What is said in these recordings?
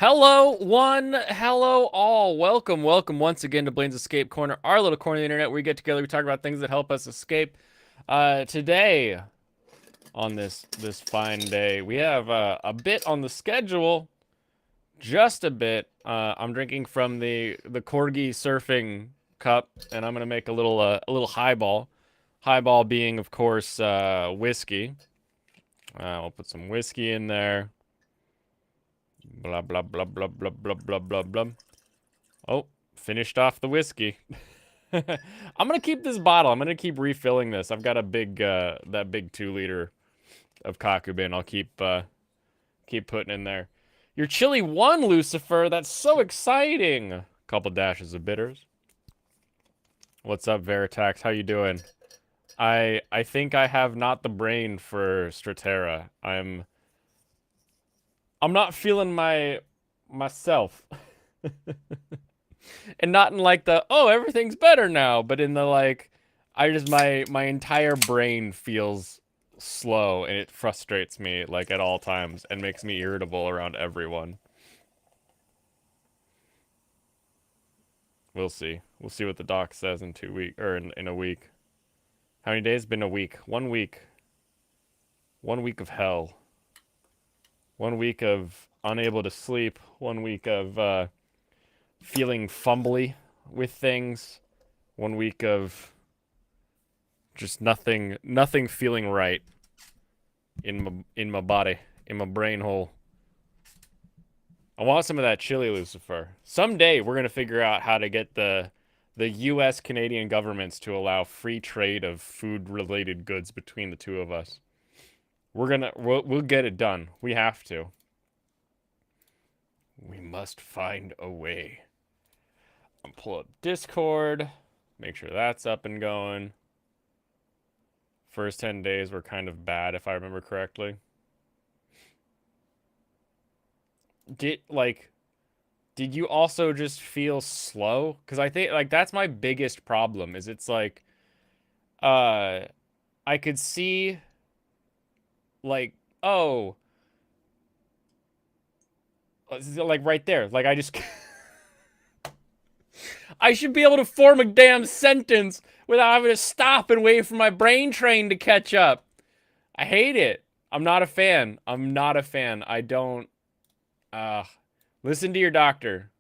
Hello, one. Hello, all. Welcome once again to Blaine's Escape Corner, our little corner of the internet where we get together, we talk about things that help us escape. Today, on this fine day, we have a bit on the schedule, just a bit. I'm drinking from the Corgi surfing cup, and I'm gonna make a little highball. Highball being, of course, whiskey. We'll put some whiskey in there. Blah blah blah blah blah blah blah blah blah. Oh, finished off the whiskey. I'm gonna keep this bottle. I'm gonna keep refilling this. I've got a big, that big 2 liter of Kakubin. I'll keep putting in there. Your chili won, Lucifer. That's so exciting. Couple dashes of bitters. What's up, Veritax? How you doing? I think I have not the brain for Stratera. I'm not feeling myself. And not in like the, oh, everything's better now, but in the like, I just my entire brain feels slow and it frustrates me like at all times and makes me irritable around everyone. We'll see. We'll see what the doc says in 2 weeks or in a week. How many days? Been a week. 1 week. 1 week of hell. 1 week of unable to sleep. 1 week of feeling fumbly with things. 1 week of just nothing feeling right in my body, in my brain hole. I want some of that chili, Lucifer. Someday we're gonna figure out how to get the U.S. Canadian governments to allow free trade of food related goods between the two of us. We'll get it done. We have to. We must find a way. I'll pull up Discord, make sure that's up and going. First 10 days were kind of bad, if I remember correctly. Did you also just feel slow? Because I think, like, that's my biggest problem, is it's like, uh, I could see, like, oh, like, right there. Like, I should be able to form a damn sentence without having to stop and wait for my brain train to catch up. I hate it. I'm not a fan. I'm not a fan. I don't. Listen to your doctor,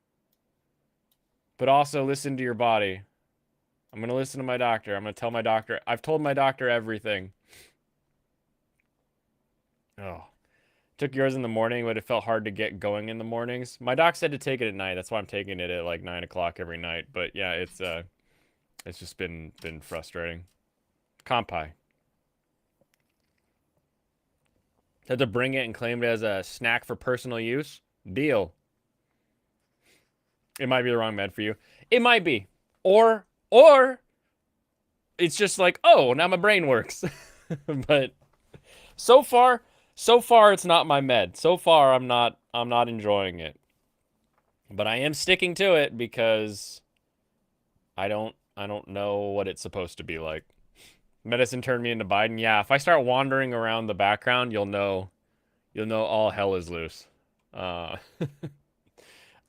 but also listen to your body. I'm gonna listen to my doctor. I'm gonna tell my doctor. I've told my doctor everything. Oh, took yours in the morning, but it felt hard to get going in the mornings. My doc said to take it at night. That's why I'm taking it at like 9 o'clock every night. But yeah, it's just been frustrating. Compi. Had to bring it and claim it as a snack for personal use. Deal. It might be the wrong med for you. It might be. Or it's just like, oh, now my brain works. But so far it's not my med. So far I'm not enjoying it. But I am sticking to it because I don't know what it's supposed to be like. Medicine turned me into Biden. Yeah, if I start wandering around the background, you'll know all hell is loose. Uh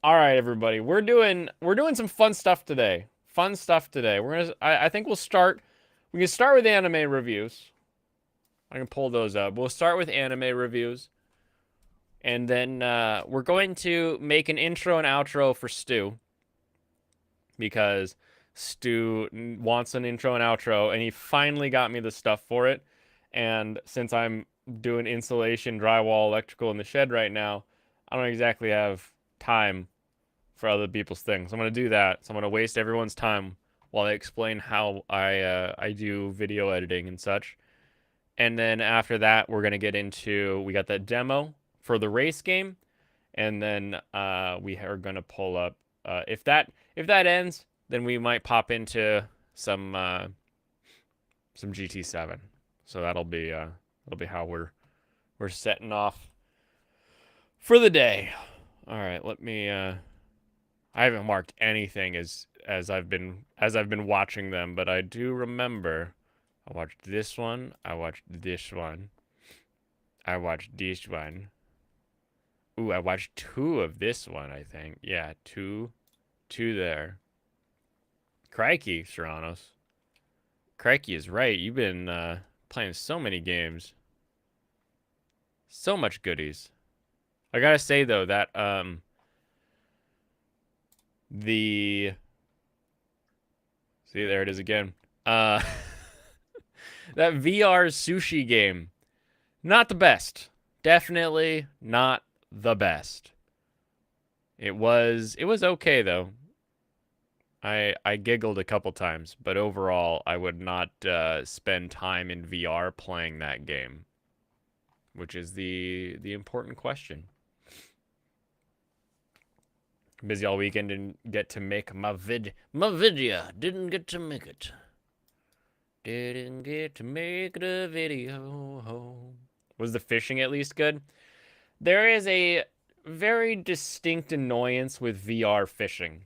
All right, everybody. We're doing some fun stuff today. Fun stuff today. I think we can start with anime reviews. I can pull those up. We'll start with anime reviews. And then we're going to make an intro and outro for Stu because Stu wants an intro and outro and he finally got me the stuff for it. And since I'm doing insulation, drywall, electrical in the shed right now, I don't exactly have time for other people's things. I'm gonna do that. So I'm gonna waste everyone's time while I explain how I do video editing and such. And then after that, we're gonna get into we got that demo for the race game, and then we are gonna pull up if that ends, then we might pop into some GT7. So that'll be how we're setting off for the day. All right, let me. I haven't marked anything as I've been watching them, but I do remember I watched this one, I watched this one, I watched this one, Ooh, I watched 2 of this one, I think. Yeah, two there. Crikey, Serranos. Crikey is right. You've been playing so many games. So much goodies. I gotta say though that the see there it is again. Uh that VR sushi game, not the best. Definitely not the best. It was okay though. I giggled a couple times, but overall I would not spend time in VR playing that game, which is the important question. Busy all weekend, didn't get to make my video. Didn't get to make it. Didn't get to make the video. Was the fishing at least good? There is a very distinct annoyance with VR fishing.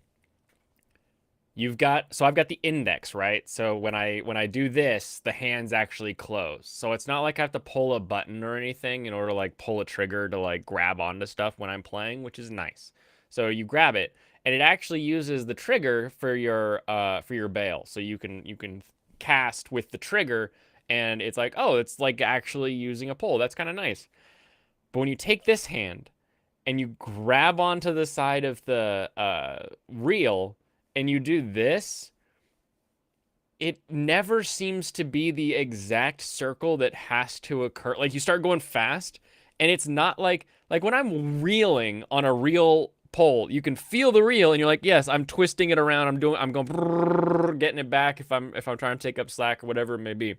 I've got the index, right? So when I do this, the hands actually close. So it's not like I have to pull a button or anything in order to like pull a trigger to like grab onto stuff when I'm playing, which is nice. So you grab it and it actually uses the trigger for your bail. So you can cast with the trigger and it's like, "Oh, it's like actually using a pole." That's kind of nice. But when you take this hand and you grab onto the side of the reel and you do this, it never seems to be the exact circle that has to occur. Like you start going fast, and it's not like when I'm reeling on a reel pole, you can feel the reel, and you're like, yes, I'm twisting it around. I'm going getting it back if I'm trying to take up slack or whatever it may be.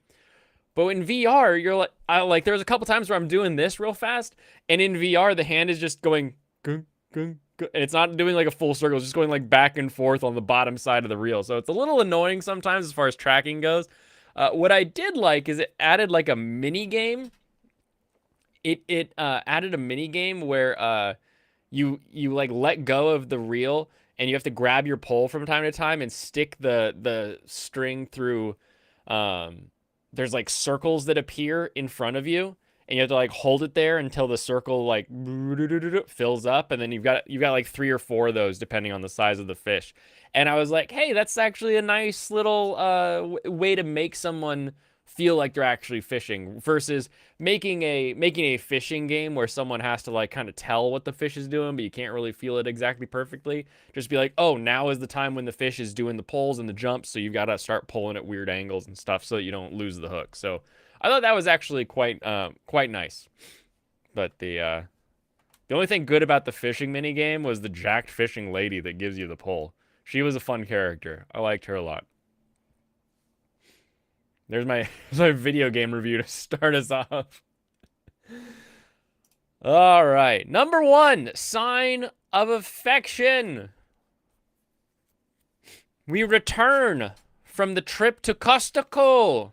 But in VR, you're like there's a couple times where I'm doing this real fast, and in VR the hand is just going gung, gung, gung, and it's not doing like a full circle, it's just going like back and forth on the bottom side of the reel. So it's a little annoying sometimes as far as tracking goes. What I did like is it added like a mini game. It added a mini game where you like let go of the reel and you have to grab your pole from time to time and stick the string through there's like circles that appear in front of you and you have to like hold it there until the circle like fills up and then you've got like 3 or 4 of those depending on the size of the fish. And I was like, "Hey, that's actually a nice little way to make someone feel like they're actually fishing versus making a fishing game where someone has to like kind of tell what the fish is doing, but you can't really feel it exactly perfectly. Just be like, oh, now is the time when the fish is doing the pulls and the jumps, so you've got to start pulling at weird angles and stuff so that you don't lose the hook. So I thought that was actually quite nice. But the only thing good about the fishing mini game was the jacked fishing lady that gives you the pull. She was a fun character. I liked her a lot. There's my, my video game review to start us off. All right. Number 1, sign of affection. We return from the trip to Costco.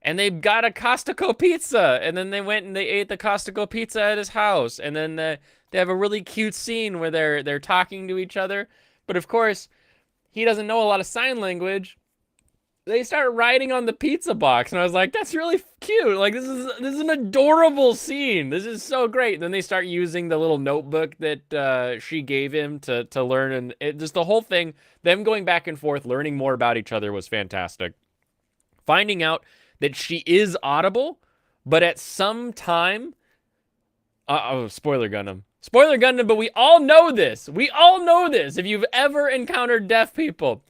And they got a Costco pizza. And then they went and they ate the Costco pizza at his house. And then they have a really cute scene where they're talking to each other. But of course, he doesn't know a lot of sign language. They start writing on the pizza box, and I was like, that's really cute. Like, this is an adorable scene. This is so great. And then they start using the little notebook that she gave him to learn, and it just the whole thing, them going back and forth, learning more about each other was fantastic. Finding out that she is audible, but at some time, spoiler Gundam. Spoiler Gundam, but we all know this. We all know this. If you've ever encountered deaf people.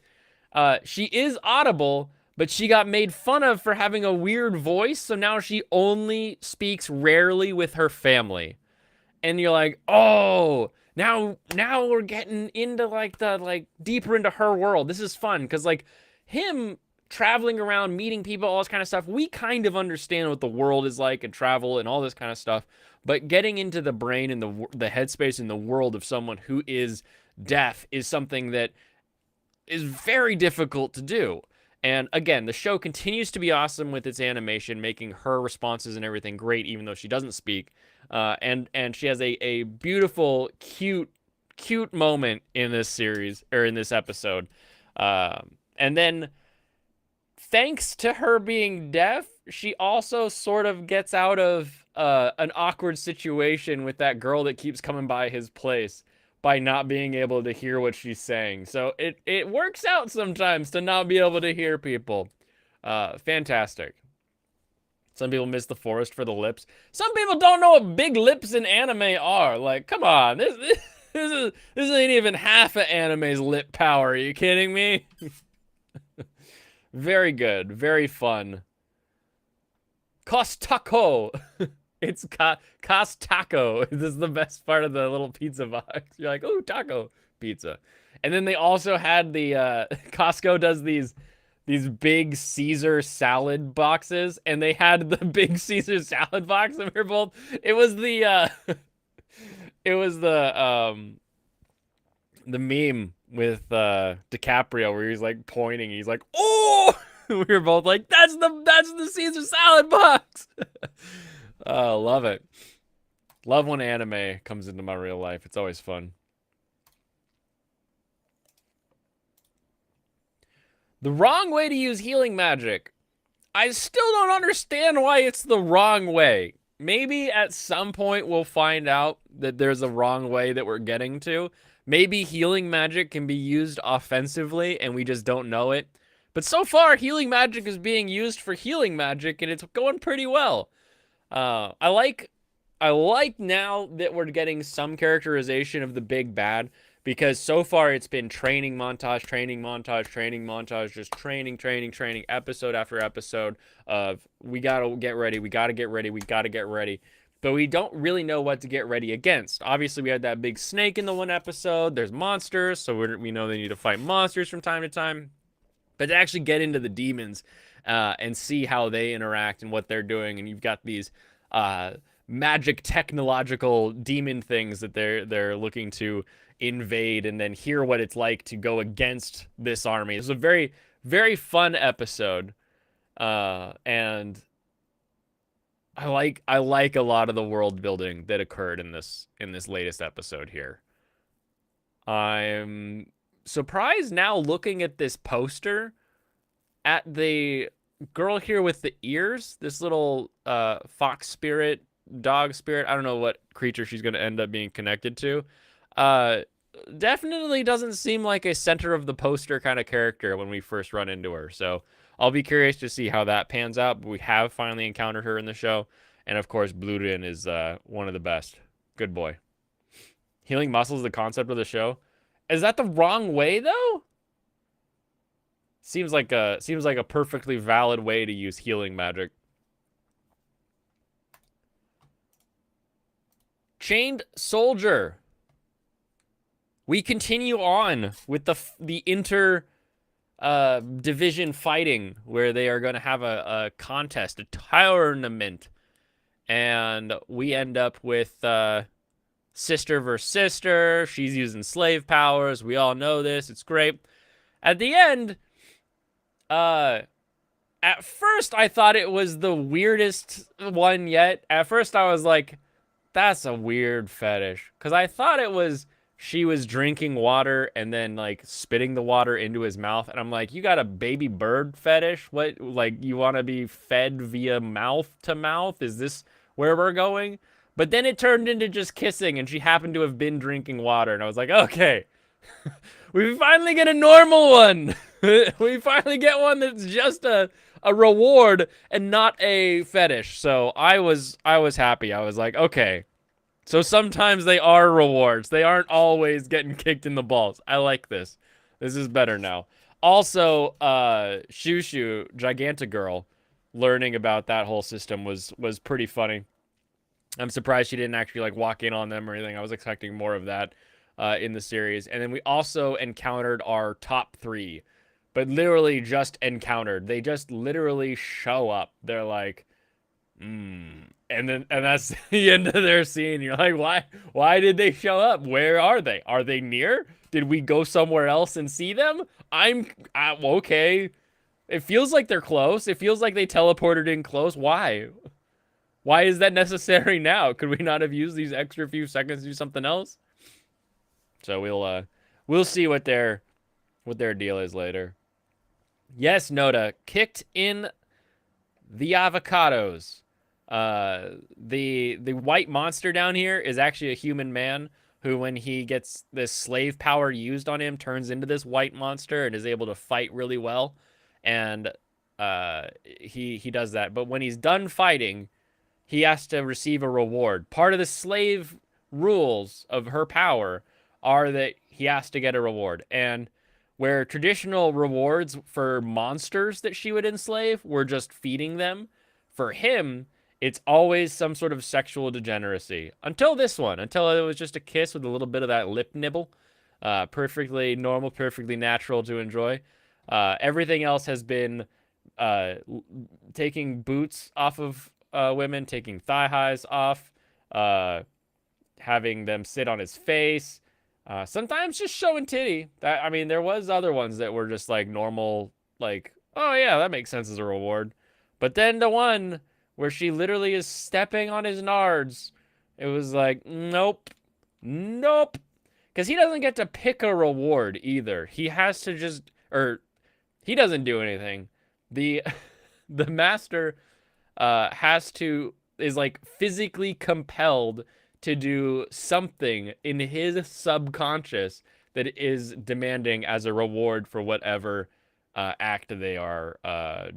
She is audible, but she got made fun of for having a weird voice, so now she only speaks rarely with her family. And you're like, oh, now we're getting into like the deeper into her world. This is fun because like him traveling around, meeting people, all this kind of stuff, we kind of understand what the world is like and travel and all this kind of stuff. But getting into the brain and the headspace and the world of someone who is deaf is something that is very difficult to do. And again, the show continues to be awesome with its animation, making her responses and everything great, even though she doesn't speak. And she has a beautiful, cute moment in this series, or in this episode. And then, thanks to her being deaf, she also sort of gets out of an awkward situation with that girl that keeps coming by his place by not being able to hear what she's saying. So it works out sometimes to not be able to hear people. Fantastic. Some people miss the forest for the lips. Some people don't know what big lips in anime are. Like, come on, this ain't even half of anime's lip power. Are you kidding me? Very good, very fun. Costaco. It's Costaco. This is the best part of the little pizza box. You're like, oh, taco pizza. And then they also had the Costco does these big Caesar salad boxes, and they had the big Caesar salad box, and we were both. It was it was the meme with DiCaprio where he's like pointing. He's like, oh. We were both like, that's the Caesar salad box. Oh, love it. Love when anime comes into my real life. It's always fun. The wrong way to use healing magic. I still don't understand why it's the wrong way. Maybe at some point we'll find out that there's a wrong way that we're getting to. Maybe healing magic can be used offensively and we just don't know it. But so far, healing magic is being used for healing magic, and it's going pretty well. I like now that we're getting some characterization of the big bad, because so far it's been training montage, just training, episode after episode of we gotta get ready. But we don't really know what to get ready against. Obviously, we had that big snake in the one episode. There's monsters, so we know they need to fight monsters from time to time. But to actually get into the demons and see how they interact and what they're doing, and you've got these magic technological demon things that they're looking to invade, and then hear what it's like to go against this army. It's a very, very fun episode, and I like a lot of the world building that occurred in this latest episode here. I'm surprised now looking at this poster at the girl here with the ears, this little fox spirit, dog spirit. I don't know what creature she's going to end up being connected to. Definitely doesn't seem like a center of the poster kind of character when we first run into her. So I'll be curious to see how that pans out. But we have finally encountered her in the show. And of course, Bludin is one of the best. Good boy. Healing muscles, the concept of the show. Is that the wrong way though? Seems like a perfectly valid way to use healing magic. Chained Soldier. We continue on with the inter division fighting, where they are going to have a contest, a tournament, and we end up with sister versus sister. She's using slave powers. We all know this. It's great. At the end, at first I thought it was the weirdest one yet. At first I was like, that's a weird fetish, because I thought it was she was drinking water and then like spitting the water into his mouth, and I'm like, you got a baby bird fetish? What, like, you want to be fed via mouth to mouth? Is this where we're going? But then it turned into just kissing, and she happened to have been drinking water, and I was like, okay. We finally get a normal one. We finally get one that's just a reward and not a fetish. So I was happy. I was like, okay. So sometimes they are rewards. They aren't always getting kicked in the balls. I like this. This is better now. Also, Shushu, Gigantagirl, learning about that whole system was pretty funny. I'm surprised she didn't actually like walk in on them or anything. I was expecting more of that in the series. And then we also encountered our top 3, but literally just encountered. They just literally show up. They're like, and that's the end of their scene. You're like, why did they show up? Where are they? Are they near? Did we go somewhere else and see them? Okay. It feels like they're close. It feels like they teleported in close. Why is that necessary now? Could we not have used these extra few seconds to do something else? So we'll see what their deal is later. Yes, Noda, kicked in the avocados. The white monster down here is actually a human man who, when he gets this slave power used on him, turns into this white monster and is able to fight really well. And he does that. But when he's done fighting, he has to receive a reward. Part of the slave rules of her power are that he has to get a reward. And where traditional rewards for monsters that she would enslave were just feeding them, for him, it's always some sort of sexual degeneracy. Until this one, until it was just a kiss with a little bit of that lip nibble. Perfectly normal, perfectly natural to enjoy. Everything else has been uh, taking boots off of women, taking thigh highs off, uh, having them sit on his face. Sometimes just showing titty. That I mean, there was other ones that were just like normal, like, oh yeah, that makes sense as a reward. But then the one where she literally is stepping on his nards, it was like, nope, nope, because he doesn't get to pick a reward either. He has to just, or he doesn't do anything. The the master has to is like physically compelled to do something in his subconscious that is demanding as a reward for whatever act they are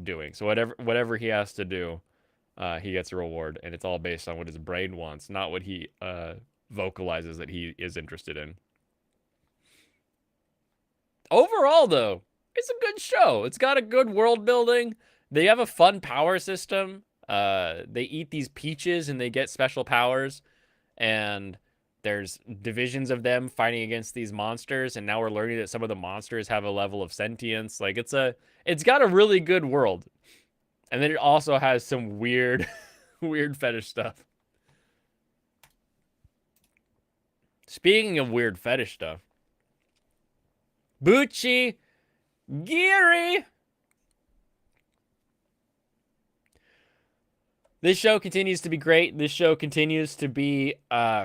doing. So whatever he has to do, he gets a reward, and it's all based on what his brain wants, not what he vocalizes that he is interested in. Overall, though, it's a good show. It's got a good world building. They have a fun power system. They eat these peaches and they get special powers. And there's divisions of them fighting against these monsters. And now we're learning that some of the monsters have a level of sentience. Like it's got a really good world. And then it also has some weird, weird fetish stuff. Speaking of weird fetish stuff, Bucci Geary. This show continues to be great. This show continues to be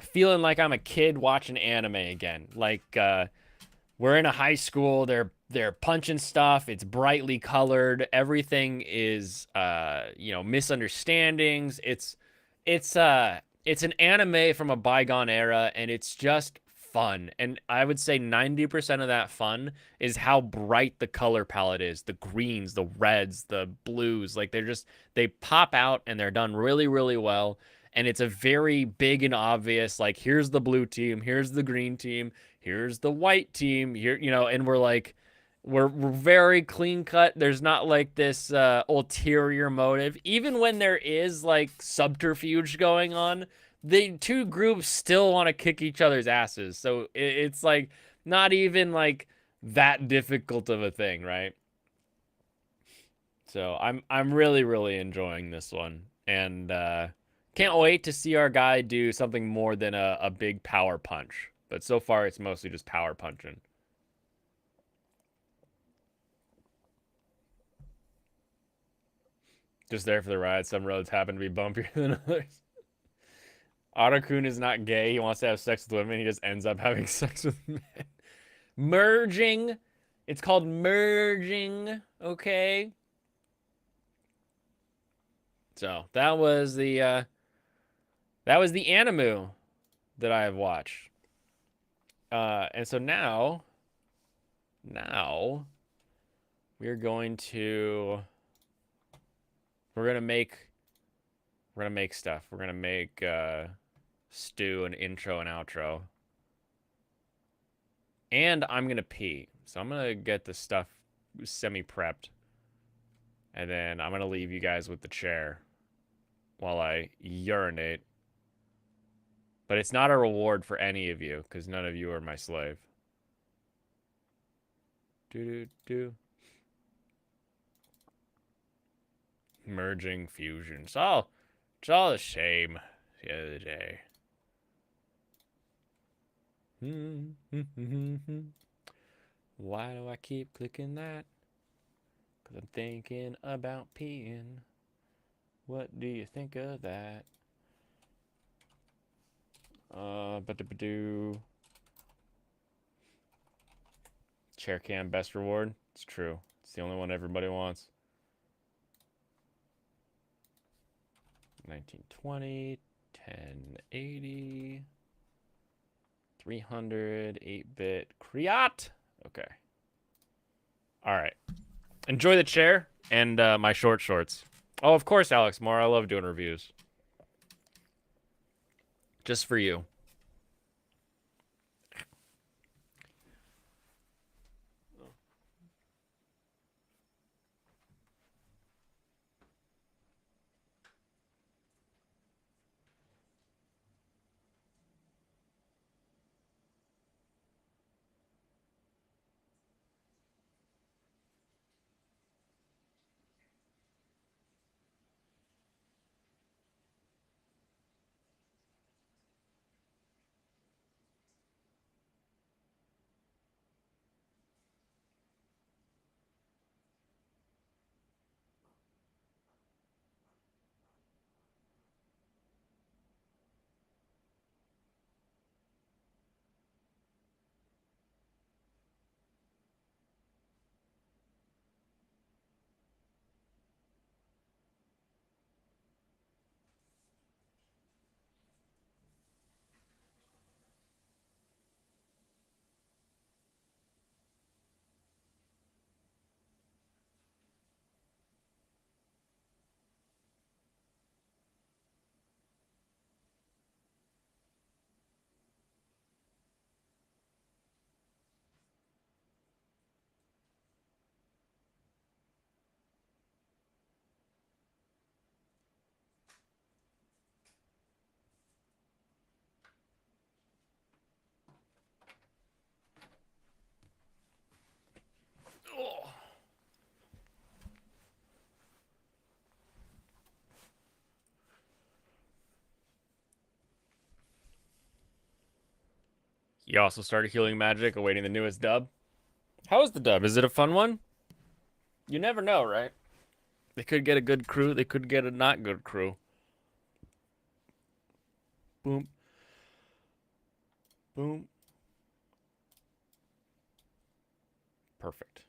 feeling like I'm a kid watching anime again. Like we're in a high school. They're punching stuff. It's brightly colored. Everything is misunderstandings. It's an anime from a bygone era, and it's just fun. And I would say 90% of that fun is how bright the color palette is. The greens, the reds, the blues. Like they pop out and they're done really, really well. And it's a very big and obvious, like, here's the blue team, here's the green team, here's the white team, here, and we're like, we're very clean cut. There's not like this ulterior motive. Even when there is like subterfuge going on, the two groups still want to kick each other's asses. So it's like not even like that difficult of a thing, right? So I'm really, really enjoying this one. And can't wait to see our guy do something more than a big power punch. But so far it's mostly just power punching. Just there for the ride. Some roads happen to be bumpier than others. Otto-kun is not gay. He wants to have sex with women. He just ends up having sex with men. Merging. It's called merging. Okay. So that was the animu that I have watched. And so now we're going to we're gonna make stuff. We're gonna make stew an intro and outro. And I'm gonna pee. So I'm gonna get the stuff semi-prepped. And then I'm gonna leave you guys with the chair while I urinate. But it's not a reward for any of you, because none of you are my slave. Do. Merging fusion. It's all the same the other day. Why do I keep clicking that? Because I'm thinking about peeing. What do you think of that? But chair cam best reward. It's true. It's the only one everybody wants. 1920, 1080, 300, 8-bit Kriot. Okay. All right. Enjoy the chair and my short shorts. Oh, of course, Alex Moore. I love doing reviews. Just for you. Oh. You also started Healing Magic, awaiting the newest dub. How is the dub? Is it a fun one? You never know, right? They could get a good crew. They could get a not good crew. Boom. Boom. Perfect.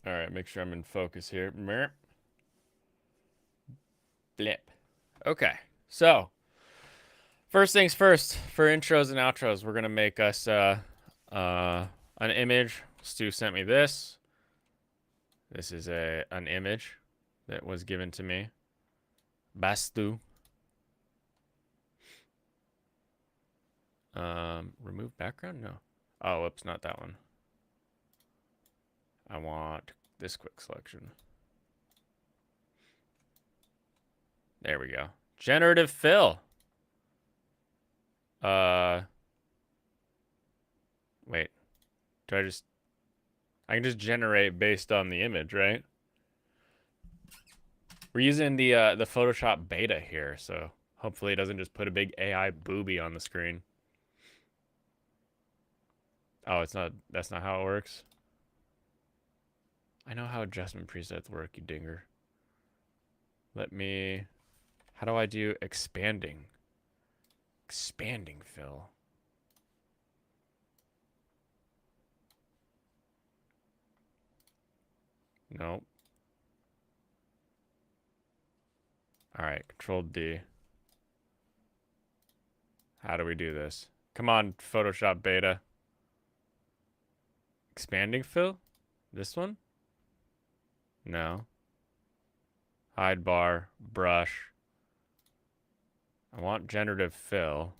All right, make sure I'm in focus here. Blip. Okay, so first things first. For intros and outros, we're gonna make us an image. Stu sent me this. This is an image that was given to me. Bastu. Remove background? No. Oh, whoops, not that one. I want this quick selection. There we go. Generative fill. Wait. Do I can just generate based on the image, right? We're using the Photoshop beta here, so hopefully it doesn't just put a big AI booby on the screen. Oh, that's not how it works. I know how adjustment presets work, you dinger. How do I do expanding? Expanding fill. Nope. All right, Control D. How do we do this? Come on, Photoshop beta. Expanding fill? This one? No. Hide bar, brush. I want generative fill.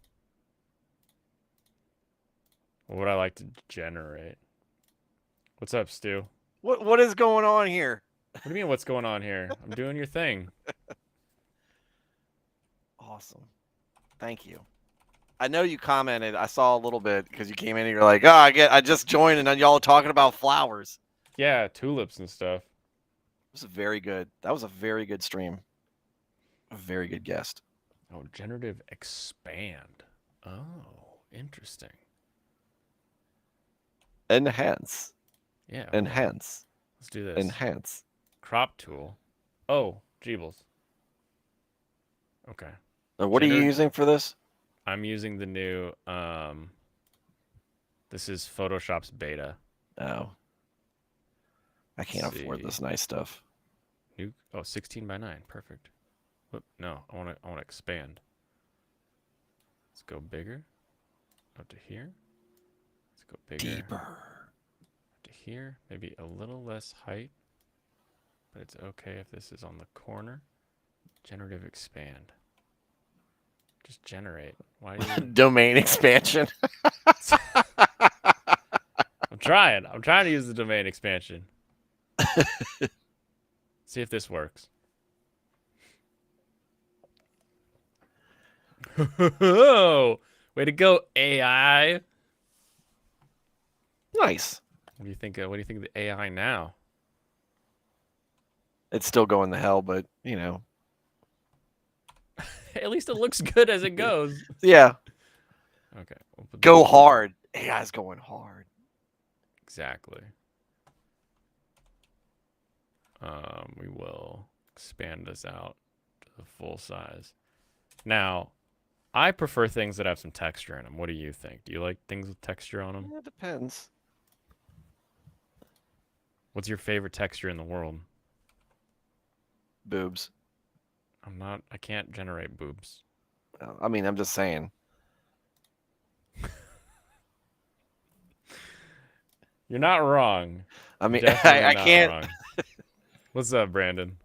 What would I like to generate? What's up, Stu? What is going on here? What do you mean, what's going on here? I'm doing your thing. Awesome. Thank you. I know you commented. I saw a little bit because you came in and you're like, oh, I just joined and then y'all talking about flowers. Yeah, tulips and stuff. It was very good. That was a very good stream. A very good guest. Oh, generative expand. Oh, interesting. Enhance. Yeah. Enhance. Let's do this. Enhance. Crop tool. Oh, Jeebles. Okay. What are you using for this? I'm using the new, this is Photoshop's beta. Oh. I can't afford this nice stuff. 16 by 9. Perfect. Whoop, no, I want to expand. Let's go bigger. Up to here. Let's go bigger. Deeper. Up to here. Maybe a little less height, but it's okay if this is on the corner. Generative expand. Just generate. Why do you? Domain expansion. I'm trying. I'm trying to use the domain expansion. See if this works. Way to go, AI. Nice. What do you think? What do you think of the AI now? It's still going to hell, but you know. At least it looks good as it goes. Yeah. Okay. We'll put Go this- hard. AI's going hard. Exactly. We will expand this out to the full size. Now, I prefer things that have some texture in them. What do you think? Do you like things with texture on them? Yeah, it depends. What's your favorite texture in the world? Boobs. I can't generate boobs. I mean, I'm just saying. You're not wrong. I mean, Definitely I not can't. wrong. What's up, Brandon?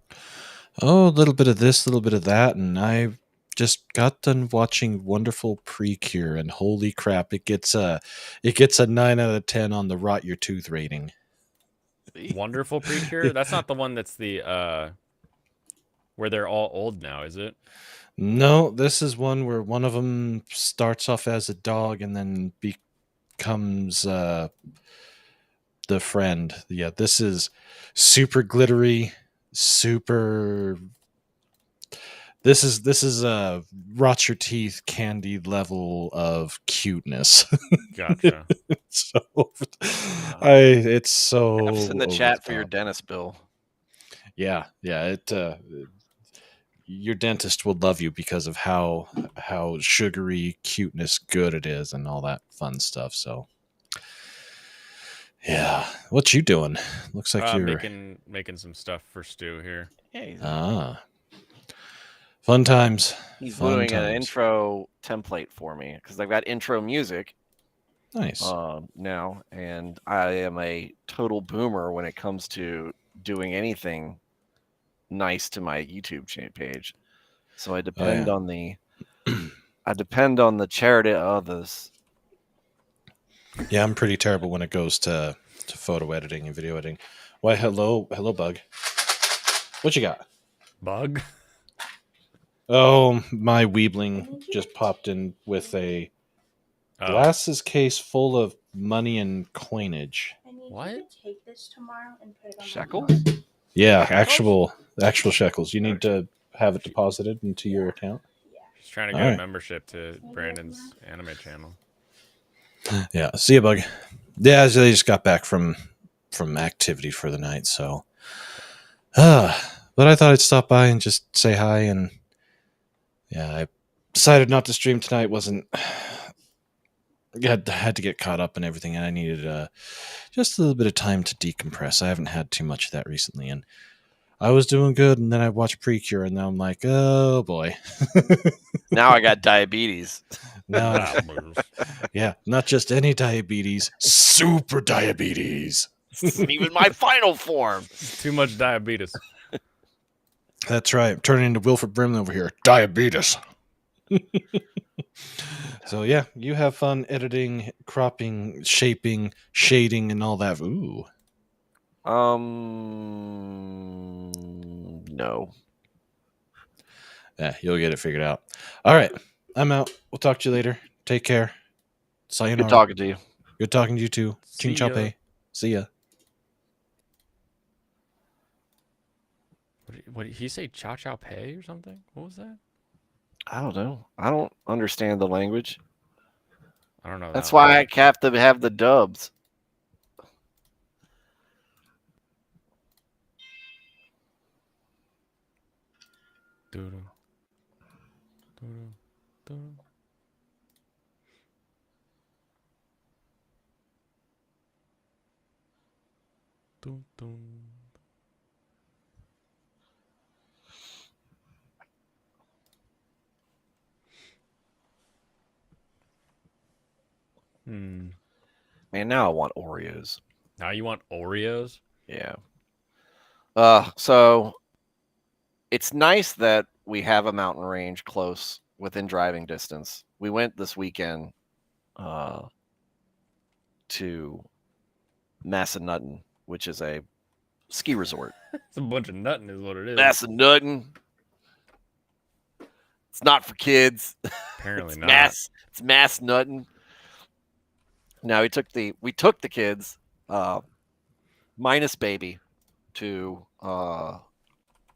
Oh, a little bit of this, a little bit of that, and I just got done watching Wonderful Precure, and holy crap, it gets a 9 out of 10 on the rot your tooth rating. Wonderful Precure? That's not the one that's the where they're all old now, is it? No, this is one where one of them starts off as a dog and then becomes the friend. Yeah, this is super glittery, super. This is a rot your teeth candy level of cuteness. Gotcha. So it's so F's in the over chat the for your top. dentist bill. Yeah, it your dentist will love you because of how sugary cuteness good it is and all that fun stuff. So yeah, what you doing? Looks like you're Making some stuff for Stu here. Yeah, fun times. he's Fun doing an times. intro template for me because I've got intro music Nice. now, and I am a total boomer when it comes to doing anything nice to my YouTube page. So I depend on the charity of others. Yeah, I'm pretty terrible when it goes to photo editing and video editing. Why, hello, Bug. What you got? Bug? Oh, my Weebling just popped in with a glasses case full of money and coinage. I need What? you to take this tomorrow and put it on Shekels? my floor. Yeah, Shekels? actual shekels. You need to have it deposited into your account. Yeah. She's trying to All get a right. membership to Brandon's anime channel. Yeah, see you, Bug. Yeah, so they just got back from activity for the night, so. But I thought I'd stop by and just say hi, and yeah, I decided not to stream tonight. Wasn't had to get caught up and everything, and I needed just a little bit of time to decompress. I haven't had too much of that recently, and I was doing good, and then I watched Precure, and now I'm like, oh boy. Now I got diabetes. Now, yeah, not just any diabetes, super diabetes. This isn't even my final form. Too much diabetes. That's right. I'm turning into Wilford Brimley over here. Diabetes. So yeah, you have fun editing, cropping, shaping, shading, and all that. Ooh. No. Yeah, you'll get it figured out. All right. I'm out. We'll talk to you later. Take care. Sayonara. Good talking to you. Good talking to you too. See Ching chao ya. pei. See ya. What did he say? Chow chow pay or something? What was that? I don't know. I don't understand the language. I don't know. That's that one. why I have to have the dubs. Doo-doo. Doo-doo. Doo-doo. Dun, dun. Hmm. Man, now I want Oreos. Now you want Oreos? Yeah. So it's nice that we have a mountain range close within driving distance. We went this weekend to Massanutten, which is a ski resort. It's a bunch of nutting, is what it is. Massanutten. It's not for kids. Apparently It's not. It's mass nutting. Now we took the kids, minus baby, to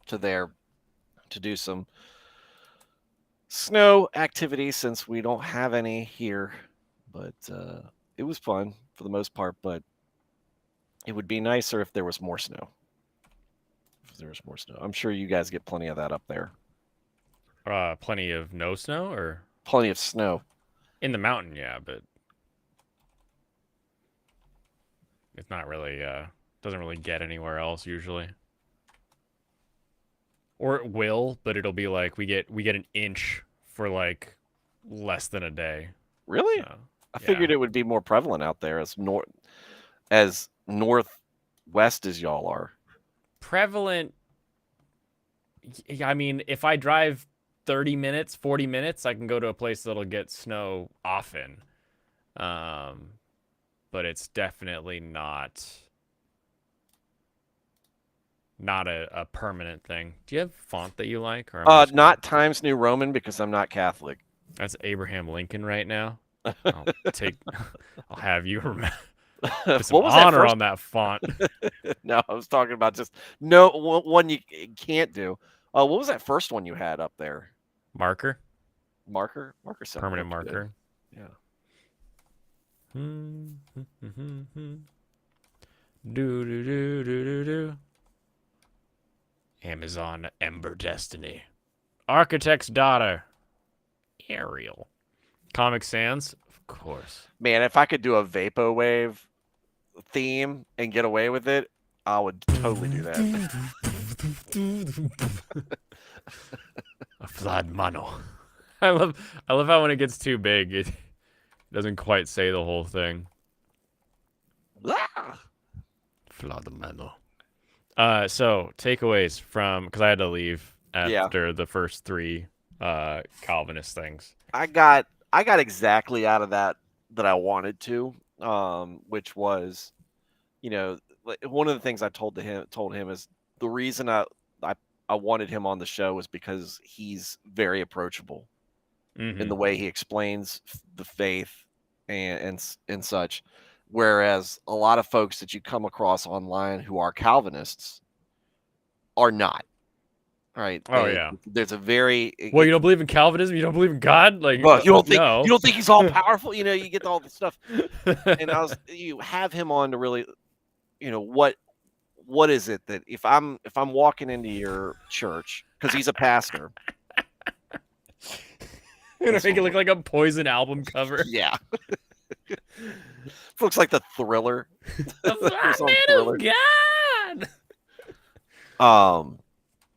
there to do some snow activities since we don't have any here. But it was fun for the most part. But it would be nicer if there was more snow. If there was more snow, I'm sure you guys get plenty of that up there. Plenty of no snow, or Plenty of snow. in the mountain, yeah, but it's not really. Doesn't really get anywhere else usually. Or it will, but it'll be like we get an inch for like less than a day. Really? So, I figured yeah. it would be more prevalent out there as northwest as y'all are. Prevalent. I mean, if I drive 30 minutes, 40 minutes, I can go to a place that'll get snow often. But it's definitely not a permanent thing. Do you have font that you like? Or am I just Not Times New Roman because I'm not Catholic. That's Abraham Lincoln right now. I'll have you remember. Put some What was that honor first? on that font. No, I was talking about just one you can't do. What was that first one you had up there? Marker. Marker sounded Permanent good. marker. Yeah. Do do do do do do. Amazon Ember Destiny. Architect's Daughter. Ariel. Comic Sans, of course. Man, if I could do a vaporwave theme and get away with it, I would totally do that. A Vlad Mano. I love how when it gets too big, it doesn't quite say the whole thing. Ah! Vlad Mano. So takeaways from, because I had to leave after the first three Calvinist things. I got exactly out of that I wanted to, which was, one of the things I told him is the reason I wanted him on the show was because he's very approachable in the way he explains the faith and such, whereas a lot of folks that you come across online who are Calvinists are not. Right. Oh yeah. There's a very Well, you don't believe in Calvinism? You don't believe in God? Like, well, you don't think he's all powerful? You get all the stuff. And you have him on to really, what is it that if I'm walking into your church because he's a pastor, you're gonna make it look like a Poison album cover. Yeah. Looks like the Thriller. The man of God.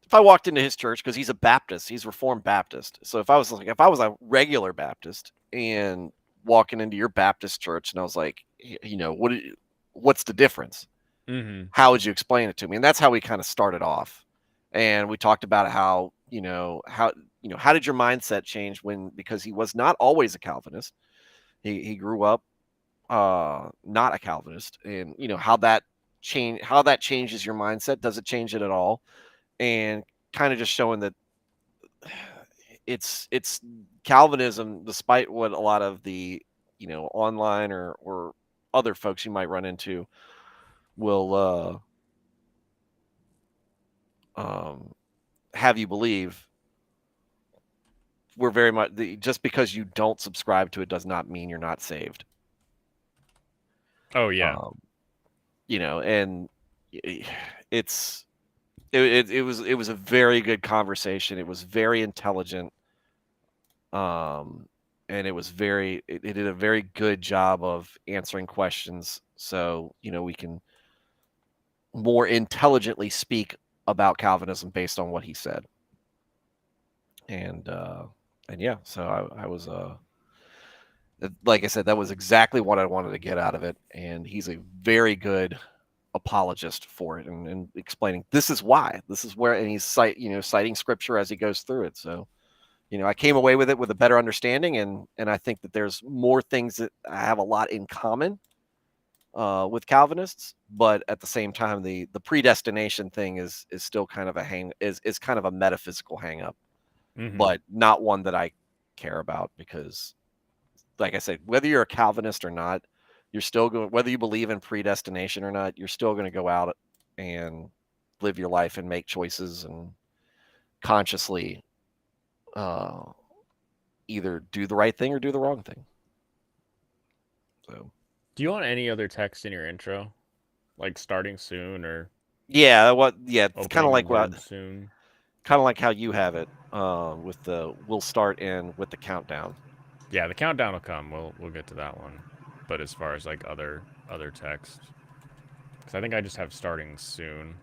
If I walked into his church, because he's a Baptist, he's Reformed Baptist. So if I was a regular Baptist and walking into your Baptist church, and I was like, what's the difference? Mm-hmm. How would you explain it to me? And that's how we kind of started off. And we talked about how did your mindset change because he was not always a Calvinist. He grew up not a Calvinist, and how that changes your mindset. Does it change it at all? And kind of just showing that it's Calvinism, despite what a lot of the online or other folks you might run into will have you believe. We're very much just because you don't subscribe to it does not mean you're not saved. Oh yeah. And it was a very good conversation. It was very intelligent. And it did a very good job of answering questions. So, we can more intelligently speak about Calvinism based on what he said. And yeah, so I was like I said, that was exactly what I wanted to get out of it, and he's a very good apologist for it and explaining this is why, this is where, and he's citing scripture as he goes through it. So, I came away with it with a better understanding, and I think that there's more things that I have a lot in common with Calvinists, but at the same time, the predestination thing is still kind of is kind of a metaphysical hang up, but not one that I care about, because, like I said, whether you're a Calvinist or not, you're still going, whether you believe in predestination or not, you're still going to go out and live your life and make choices and consciously either do the right thing or do the wrong thing. So, do you want any other text in your intro, like starting soon or? Yeah, it's kind of like soon. Kind of like how you have it with the we'll start in with the countdown. Yeah, the countdown will come. We'll get to that one. But as far as like other text, because I think I just have starting soon.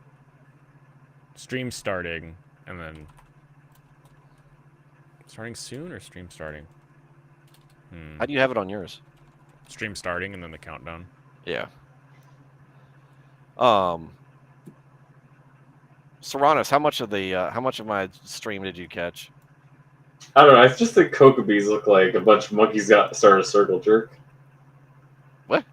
Stream starting, and then starting soon or stream starting. How do you have it on yours? Stream starting and then the countdown. Yeah. Serranos, how much of my stream did you catch? I don't know. I just think Kokobees look like a bunch of monkeys started a circle jerk. What?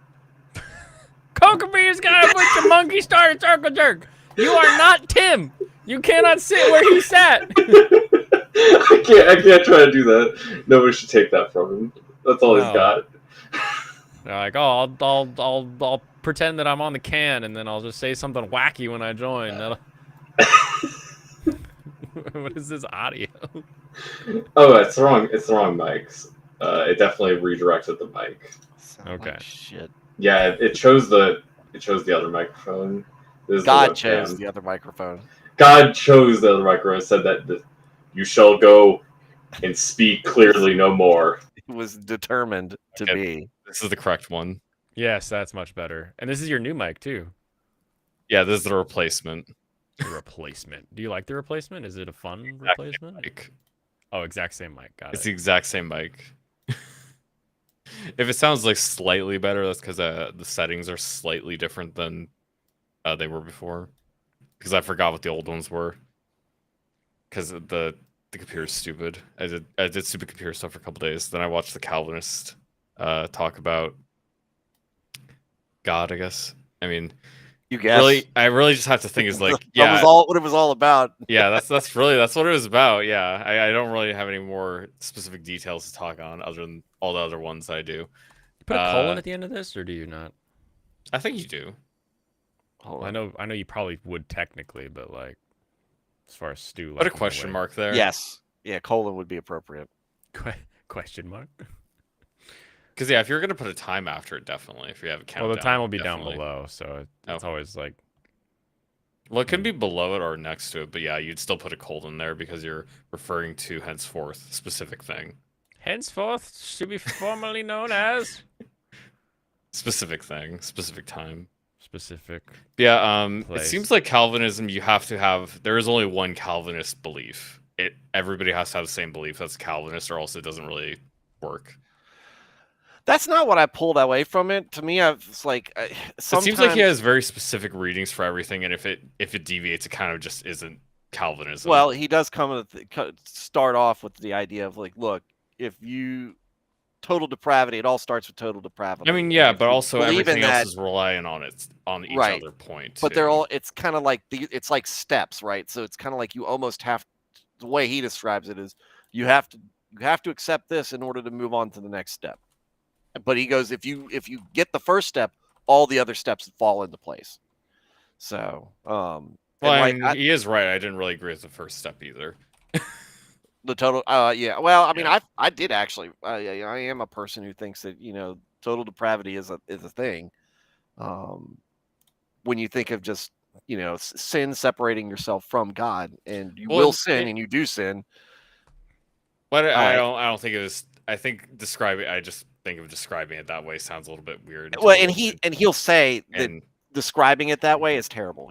Kokobees got a bunch of monkeys started circle jerk. You are not Tim. You cannot sit where he sat. I can't try to do that. Nobody should take that from him. That's all he's got. They're like, oh, I'll pretend that I'm on the can, and then I'll just say something wacky when I join. What is this audio? Oh, it's wrong. It's the wrong mics. It definitely redirected the mic. Okay. Like shit. Yeah, it chose the other microphone. God chose the other microphone. God chose the other microphone. Said that you shall go and speak clearly no more. It was determined to be. This is the correct one. Yes, that's much better. And this is your new mic too. Yeah, this is the replacement. The replacement. Do you like the replacement? Is it a fun replacement? Mic. Oh, exact same mic. Got it. It's the exact same mic. If it sounds like slightly better, that's because the settings are slightly different than they were before. Because I forgot what the old ones were. Because the computer's stupid. I did stupid computer stuff for a couple days. Then I watched the Calvinist talk about God, I guess. I mean, you guess. I really just have to think is like, that was all what it was all about. Yeah, that's what it was about. Yeah, I don't really have any more specific details to talk on other than all the other ones I do. You put a colon at the end of this, or do you not? I think you do. I know you probably would technically, but like, as far as Stu, put a question mark there. Yes, yeah, colon would be appropriate. Question mark. Because if you're gonna put a time after it, definitely. If you have a countdown, well, the time will be down below, so it's always like. Well, it can be below it or next to it, but yeah, you'd still put a colon there because you're referring to henceforth specific thing. Henceforth should be formally known as specific thing, specific time, specific. Yeah, place. It seems like Calvinism. You have to have. There is only one Calvinist belief. Everybody has to have the same belief. That's Calvinist, or else it doesn't really work. That's not what I pulled away from it. To me, it's like sometimes... It seems like he has very specific readings for everything, and if it deviates, it kind of just isn't Calvinism. Well, he does start off with the idea of like, look, if you total depravity, it all starts with total depravity. I mean, yeah, but also everything else is relying on each other point. But they're all. It's kind of like it's like steps, right? So it's kind of like you almost have. The way he describes it is, you have to accept this in order to move on to the next step. But he goes, if you get the first step, all the other steps fall into place. So, well, I mean, he is right. I didn't really agree with the first step either. The total, yeah. Well, I mean, I did actually. I am a person who thinks that total depravity is a thing. When you think of just sin separating yourself from God, and you will sin, and you do sin. But I don't think it was. I think I just think of describing it that way sounds a little bit weird. Well, and he'll say that describing it that way is terrible.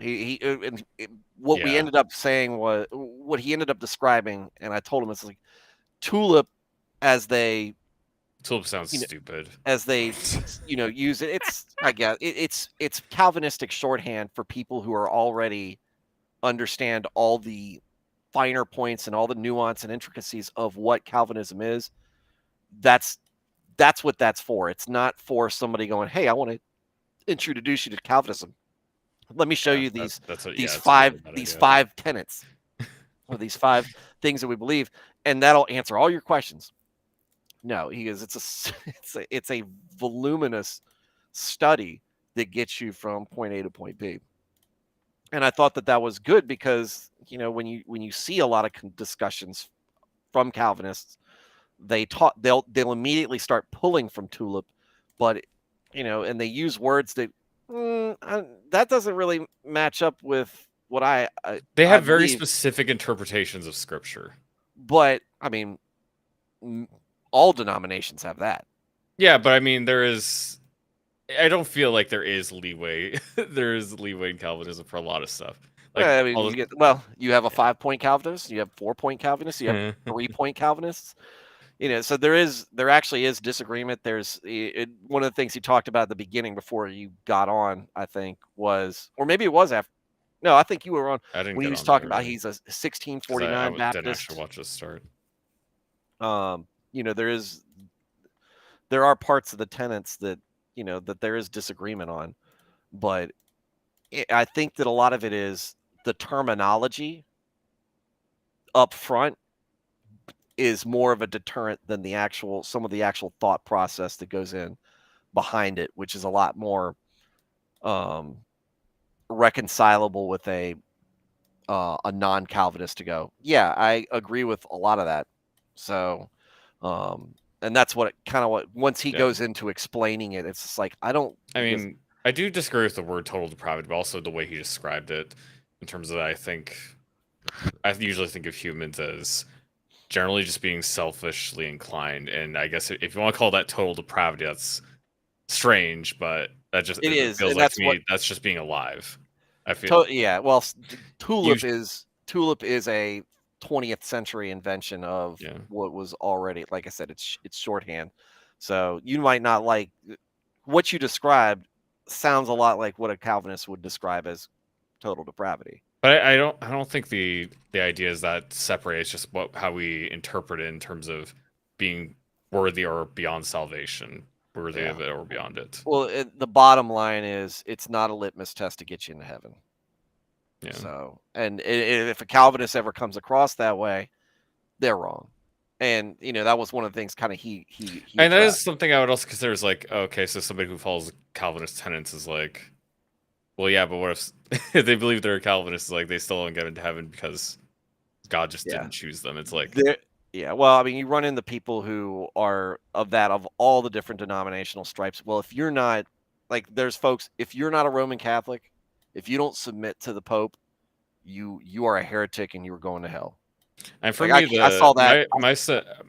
What he ended up describing, and I told him it's like tulip as they Tulip sounds You know, stupid. as they use it. It's I guess it's Calvinistic shorthand for people who are already understand all the finer points and all the nuance and intricacies of what Calvinism is. That's what that's for. It's not for somebody going, "Hey, I want to introduce you to Calvinism. Let me show Yeah, you these that's a, yeah, these that's a really five bad these idea. 5 tenets or these 5 things that we believe, and that'll answer all your questions." No, he goes, it's a voluminous study that gets you from point A to point B. And I thought that was good because when you see a lot of discussions from Calvinists, they'll immediately start pulling from Tulip, but and they use words that that doesn't really match up with what They I have very believe. specific interpretations of scripture. But I mean, all denominations have that. Yeah, but I mean, I don't feel like there is leeway. There is leeway in Calvinism for a lot of stuff. Like, I mean, you have a 5-point Calvinist, you have 4-point Calvinists, you have 3-point Calvinists. So there actually is disagreement. There's one of the things he talked about at the beginning before you got on, I think, was, or maybe it was after. No, I think you were on I didn't when he get was on talking there about really, he's a because 1649 didn't Baptist. actually watch this start. There are parts of the tenets that that there is disagreement on, but I think that a lot of it is the terminology up front is more of a deterrent than some of the actual thought process that goes in behind it, which is a lot more reconcilable with a non-Calvinist to go, yeah, I agree with a lot of that. So, and that's what once he goes into explaining it, it's just like, I mean, I do disagree with the word total depravity, but also the way he described it in terms of I usually think of humans as generally just being selfishly inclined, and I guess if you want to call that total depravity, that's strange, but it feels and like to me that's just being alive. I feel yeah. Well, You tulip is a 20th century invention of what was already, like I said, it's shorthand. So you might not like what you described. Sounds a lot like what a Calvinist would describe as total depravity. But I don't think the idea is that separate. It's just how we interpret it in terms of being worthy or beyond salvation, worthy of it or beyond it. Well, the bottom line is it's not a litmus test to get you into heaven. Yeah. So, and if a Calvinist ever comes across that way, they're wrong. And that was one of the things kind of he and that is something I would also consider is like, okay, so somebody who follows Calvinist tenets is like, well, yeah, but what if they believe they're a Calvinist? Is like they still don't get into heaven because God just didn't choose them. It's like, yeah. Well, I mean, you run into people who are of all the different denominational stripes. Well, if you're not there's folks, if you're not a Roman Catholic, if you don't submit to the Pope, you are a heretic and you are going to hell. And for me, I saw that.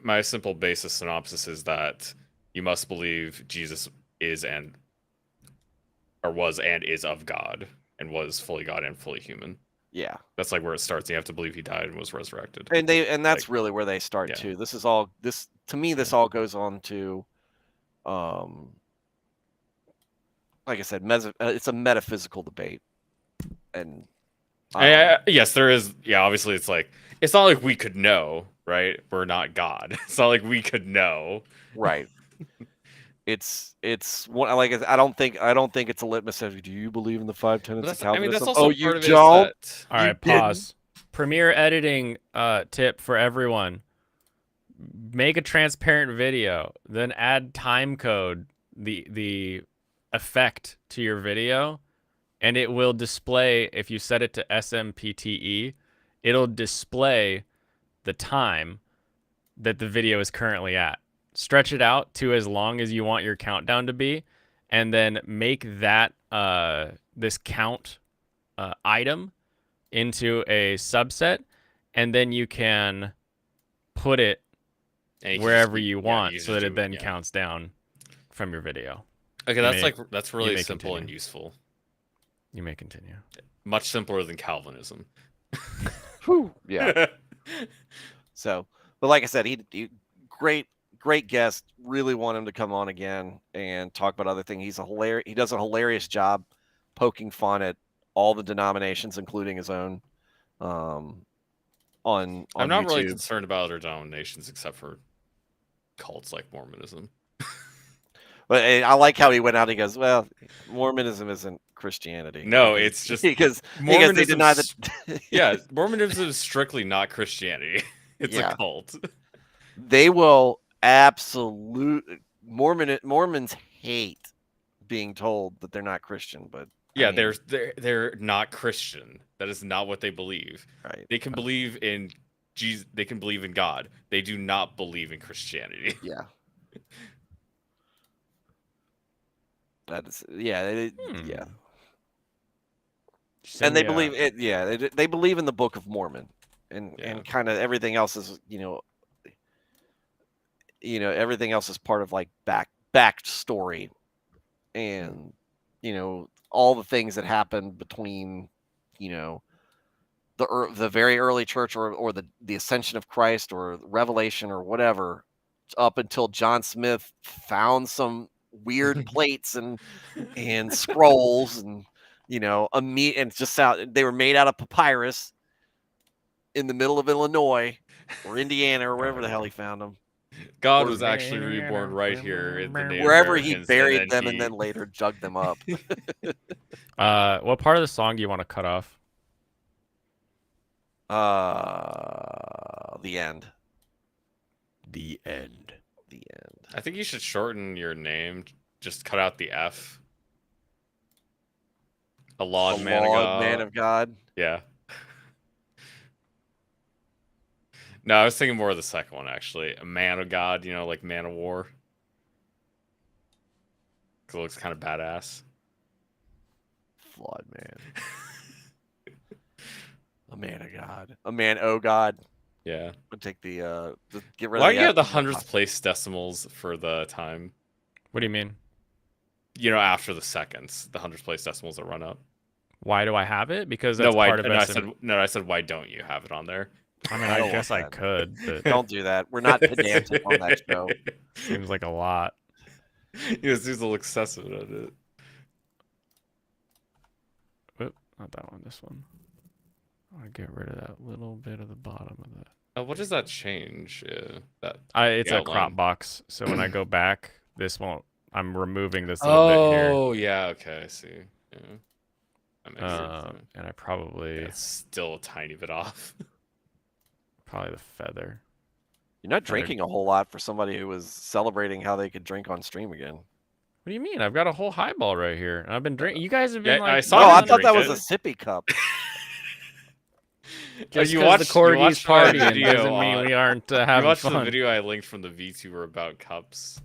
My simple basis synopsis is that you must believe Jesus is was and is of God and was fully God and fully human. Yeah, that's like where it starts. You have to believe he died and was resurrected. And that's really where they start too. This is all to me. This all goes on to, like I said, it's a metaphysical debate, and yes, there is. Yeah, obviously, it's not like we could know, right? We're not God. It's not like we could know, right? It's like I don't think it's a litmus test. Do you believe in the 5 tenets of Calvinism? I mean, that's also you part of don't. It all right, pause. Premiere editing tip for everyone: make a transparent video, then add time code the effect to your video, and it will display. If you set it to SMPTE, it'll display the time that the video is currently at. Stretch it out to as long as you want your countdown to be, and then make that this count item into a subset, and then you can put it wherever you want so that it then counts down from your video. Okay, that's really simple and useful. You may continue. Much simpler than Calvinism. Whew, yeah. So, but like I said, he great great guest. Really want him to come on again and talk about other things. He does a hilarious job poking fun at all the denominations, including his own. On I'm not really YouTube. concerned about other denominations except for cults like Mormonism. But I like how he went out and he goes, well, Mormonism isn't Christianity. No, it's just because they Mormonism. deny that. Yeah, Mormonism is strictly not Christianity. It's Yeah. a cult. They will Mormons hate being told that they're not Christian, but Yeah, I mean, they're not Christian. That is not what they believe. right. They can believe in Jesus. They can believe in God. They do not believe in Christianity. Yeah. That is, yeah, yeah. And they believe it. Yeah, they believe in the Book of Mormon, and kind of everything else is, everything else is part of like back story, and all the things that happened between, the very early church or the ascension of Christ or Revelation or whatever, up until John Smith found some weird plates and scrolls and a meat, and they were made out of papyrus in the middle of Illinois or Indiana or wherever the hell he found them. God Or- was actually reborn right here in the Native Wherever he Americans, buried them he- and then later jugged them up. What part of the song do you want to cut off? The end. The end. The end. I think you should shorten your name. Just cut out the F. A laud man of God. Man of God. Yeah. No, I was thinking more of the second one actually. A man of God, like man of war. Because it looks kind of badass. Flawed man. A man of God. A man, oh God. Yeah. I'll take the get rid Why of do you have the F. hundredth place decimals for the time? What do you mean? After the seconds, the hundredth place decimals that run up. Why do I have it? Because No, that's why? part of No, SM. I said why don't you have it on there? I mean, I I don't guess want I that. could, but Don't do that. We're not pedantic on that show. seems like a lot. It seems a little excessive at it. Whoop, not that one. This one. I want to get rid of that little bit of the bottom of that. Oh, what does that change? That It's a outline. crop box, so when I go back, this won't. I'm removing this little bit here. Oh, yeah. Okay, I see. Yeah. That makes sense. And I probably It's still a tiny bit off. probably the feather. You're not drinking a whole lot for somebody who was celebrating how they could drink on stream again. What do you mean? I've got a whole highball right here, and I've been drinking. You guys have been Yeah, like, I saw Oh, you I drink thought that was it. a sippy cup. just you because watched- the you corgis watched my partying video, doesn't mean we aren't You having watched the fun. video I linked from the VTuber about cups.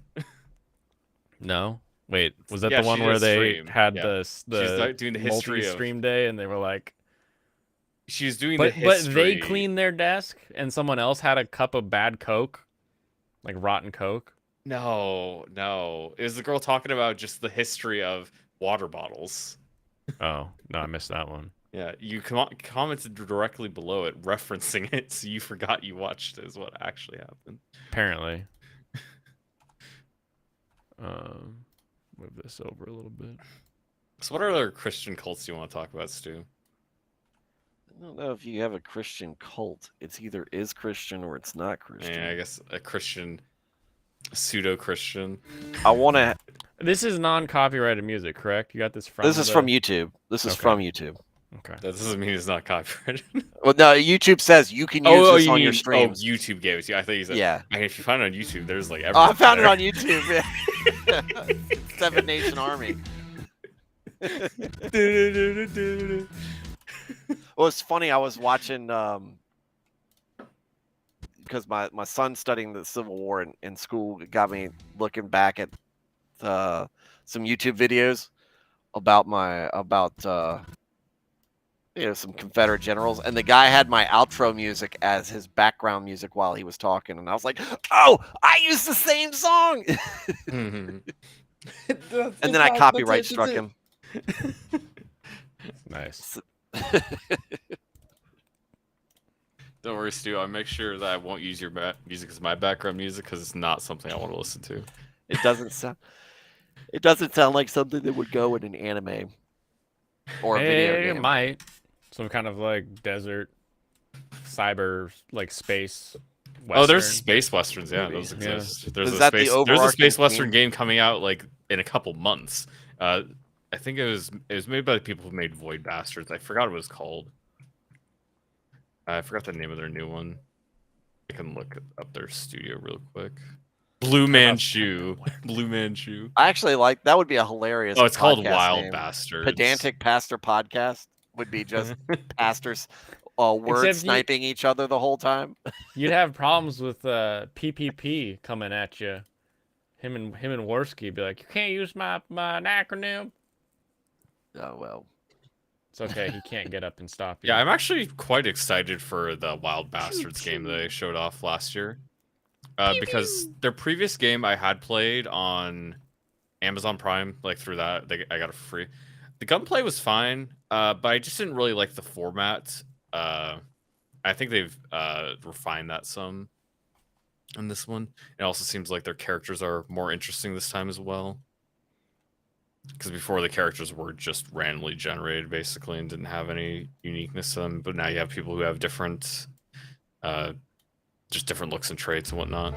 No, wait, was that Yeah, the one she where did they stream. had Yeah. the doing the history of. stream day, and they were like, She was doing but the history. they cleaned their desk, and someone else had a cup of bad Coke, like rotten Coke. No. It was the girl talking about just the history of water bottles. Oh no, I missed that one. Yeah, you commented directly below it, referencing it, so you forgot you watched it, is what actually happened. Apparently. Move this over a little bit. So what other Christian cults do you want to talk about, Stu? I don't know if you have a Christian cult. It's either is Christian or it's not Christian. Yeah, I guess a Christian, pseudo-Christian. I want to. This is non-copyrighted music, correct? You got this from. This is from YouTube. This is Okay. from YouTube. Okay. That doesn't mean it's not copyrighted. Well, no, YouTube says you can use this on your streams. YouTube gave it to you. I thought you said. Yeah. I mean, if you find it on YouTube, there's like Oh, everything. I found it there. on YouTube. Yeah. Seven Nation Army. Well, it's funny. I was watching because my son's studying the Civil War in school. It got me looking back at some YouTube videos about some Confederate generals, and the guy had my outro music as his background music while he was talking, and I was like, "Oh, I used the same song!" And then I copyright struck him. Nice. Don't worry, Stu. I'll make sure that I won't use your music as my background music because it's not something I want to listen to. It doesn't sound. It doesn't sound like something that would go in an anime or a video It game. might. Some kind of like desert, cyber, like space. Western. Oh, there's space westerns. Yeah, Maybe. those Yeah. exist. There's Is a that the space. There's a overarching space western theme? game coming out like in a couple months. I think it was made by the people who made Void Bastards. I forgot what it was called. I forgot the name of their new one. I can look up their studio real quick. Blue Manchu. Blue Manchu. I actually like that. Would be a hilarious. Oh, it's called podcast Wild name. Bastards. Pedantic Pastor Podcast would be just pastors word Except you- sniping each other the whole time. You'd have problems with PPP coming at you. Him and Worski be like, you can't use my acronym. Oh well. It's okay. He can't get up and stop you. Yeah, I'm actually quite excited for the Wild Bastards game they showed off last year. Because their previous game I had played on Amazon Prime, like through that, I got it for free. The gunplay was fine, but I just didn't really like the format. I think they've refined that some in this one. It also seems like their characters are more interesting this time as well. Because before the characters were just randomly generated, basically, and didn't have any uniqueness to them. But now you have people who have different, just different looks and traits and whatnot.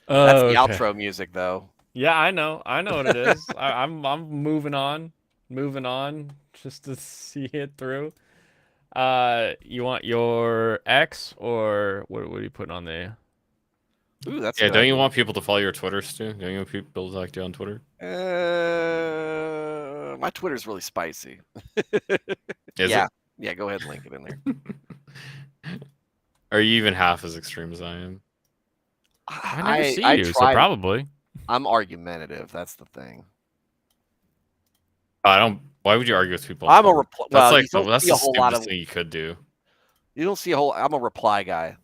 That's the Okay. outro music, though. Yeah, I know what it is. I'm moving on, just to see it through. You want your X or what are you putting on there? Ooh, that's Yeah, good don't you idea. want people to follow your Twitter, Stu? Don't you want people to like you on Twitter? My Twitter's really spicy. Is yeah, yeah. Go ahead and link it in there. it? Are you even half as extreme as I am? I never see I you, so try- probably. I'm argumentative. That's the thing. I don't. Why would you argue with people? on I'm a Twitter? reply. That's Well, like you don't that's see the a whole lot stupidest of. thing you could do. You don't see a whole. I'm a reply guy.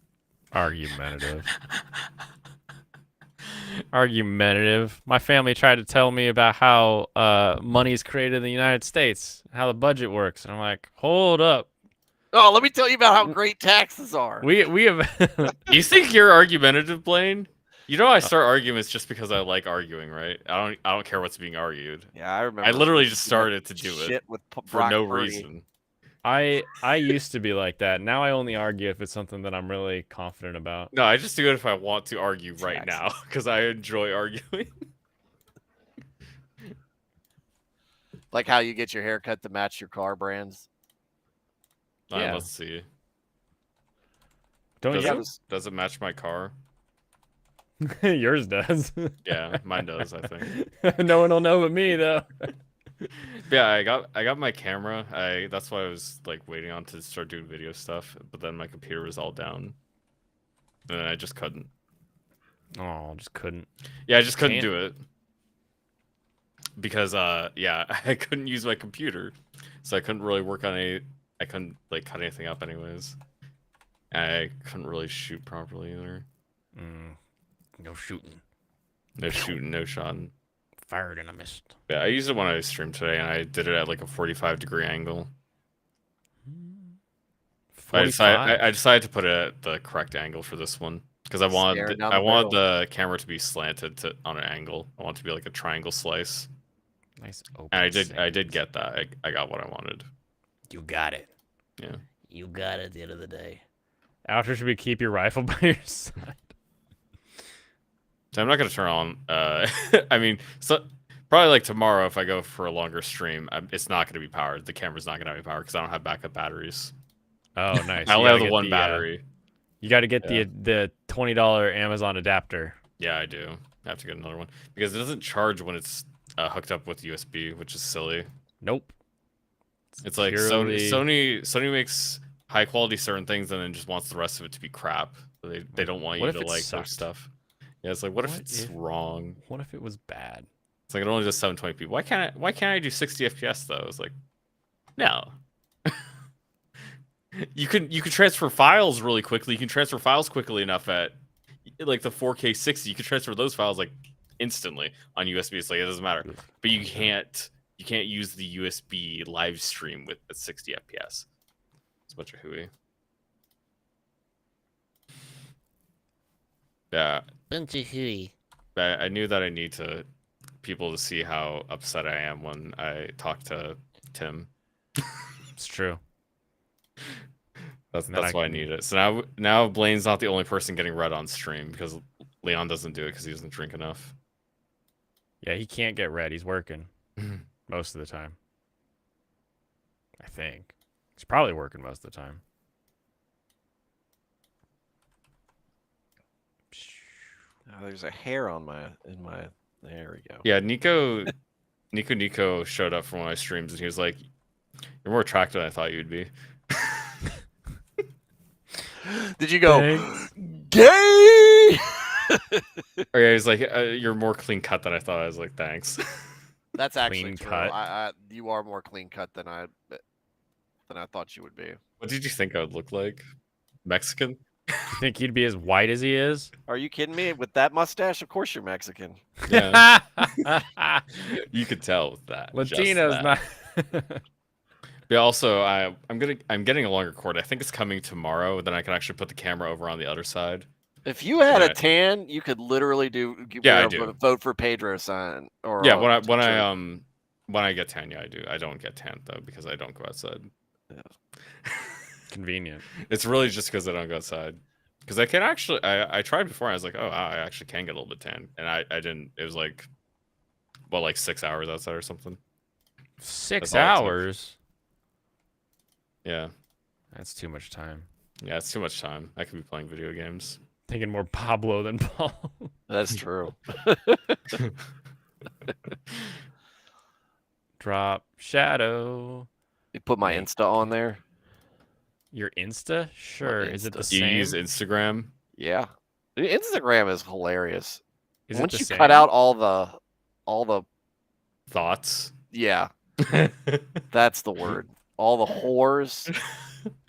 Argumentative. Argumentative. My family tried to tell me about how money is created in the United States, how the budget works, and I'm like, hold up. Oh, let me tell you about how great taxes are. We have. You think you're argumentative, Blaine? You know I start arguments just because I like arguing, right? I don't care what's being argued. Yeah, I remember. I literally when just you had started to do it shit with for Brock no Purdy. reason. I used to be like that. Now I only argue if it's something that I'm really confident about. No, I just do it if I want to argue right Taxes. now because I enjoy arguing. Like how you get your haircut to match your car brands. Yeah. Let's see. Don't Does you? does it match my car? Yours does. Yeah, mine does, I think. No one will know but me though. Yeah, I got my camera. That's why I was like waiting on to start doing video stuff, but then my computer was all down. And I just couldn't. Oh, just couldn't. Yeah, I just couldn't Can't. do it. Because yeah, I couldn't use my computer. So I couldn't really work on I couldn't like cut anything up anyways. I couldn't really shoot properly either. No shooting. No shooting, no shotting. Fired and I missed. Yeah, I used it when I streamed today, and I did it at like a 45-degree angle. But 45. I decided to put it at the correct angle for this one because I Staring wanted down I the wanted barrel. the camera to be slanted on an angle. I want it to be like a triangle slice, Nice open. and I did sand. get that. I got what I wanted. You got it. Yeah. You got it at the end of the day. After should we keep your rifle by your side? So I'm not gonna turn on. I mean, so probably like tomorrow if I go for a longer stream, it's not gonna be powered. The camera's not gonna be powered because I don't have backup batteries. Oh, nice. I You only gotta have the get one battery. You got to get Yeah. the $20 Amazon adapter. Yeah, I do. I have to get another one because it doesn't charge when it's hooked up with USB, which is silly. Nope. It's like purely- Sony makes high quality certain things and then just wants the rest of it to be crap. They don't want What you if to it like their sucked? stuff. Yeah, it's like what if What it's if- wrong? What if it was bad? It's like it only does 720p. Why can't I do 60 FPS though? It's like no. You can transfer files really quickly. You can transfer files quickly enough at like the 4K 60. You can transfer those files like instantly on USB. It's like it doesn't matter. But you can't you can't use the USB live stream with at 60 FPS. It's a bunch of hooey. Yeah, Bunch of hooey. I knew that I need to people to see how upset I am when I talk to Tim. It's true. That's And then that's I why I can- need it. So now Blaine's not the only person getting red on stream because Leon doesn't do it because he doesn't drink enough. Yeah, he can't get red. He's working most of the time. I think he's probably working most of the time. Oh, there's a hair on my There we go. Yeah, Nico showed up for one of my streams and he was like, "You're more attractive than I thought you'd be." Did you go Thanks. gay? Or yeah, he's like, "You're more clean cut than I thought." I was like, "Thanks." That's actually Clean true. cut. You are more clean cut than I thought you would be. What did you think I would look like? Mexican? You think he'd be as white as he is? Are you kidding me? With that mustache, of course you're Mexican. Yeah, you could tell with that. just Latino's that. not. But also, I'm getting a longer cord. I think it's coming tomorrow. Then I can actually put the camera over on the other side. If you had a Yeah. tan, you could literally Yeah, I wear a do. vote for Pedro sign. Or Yeah, a when t-shirt. I get tan, yeah, I do. I don't get tan though because I don't go outside. Convenient. It's really just because I don't go outside. Because I can actually, I tried before. And I was like, oh, wow, I actually can get a little bit tan, and I didn't. It was like, well, like 6 hours outside or something. 6 That's all it took. hours. Yeah, That's too much time. yeah, it's too much time. I could be playing video games. Thinking more Pablo than Paul. That's true. Drop shadow. You put my Insta on there. Your Insta? Sure. Is it the Insta. Do you same? use Instagram? Yeah, Instagram is hilarious. Is Once it the you same? cut out all the Thoughts? yeah, that's the word. All the whores.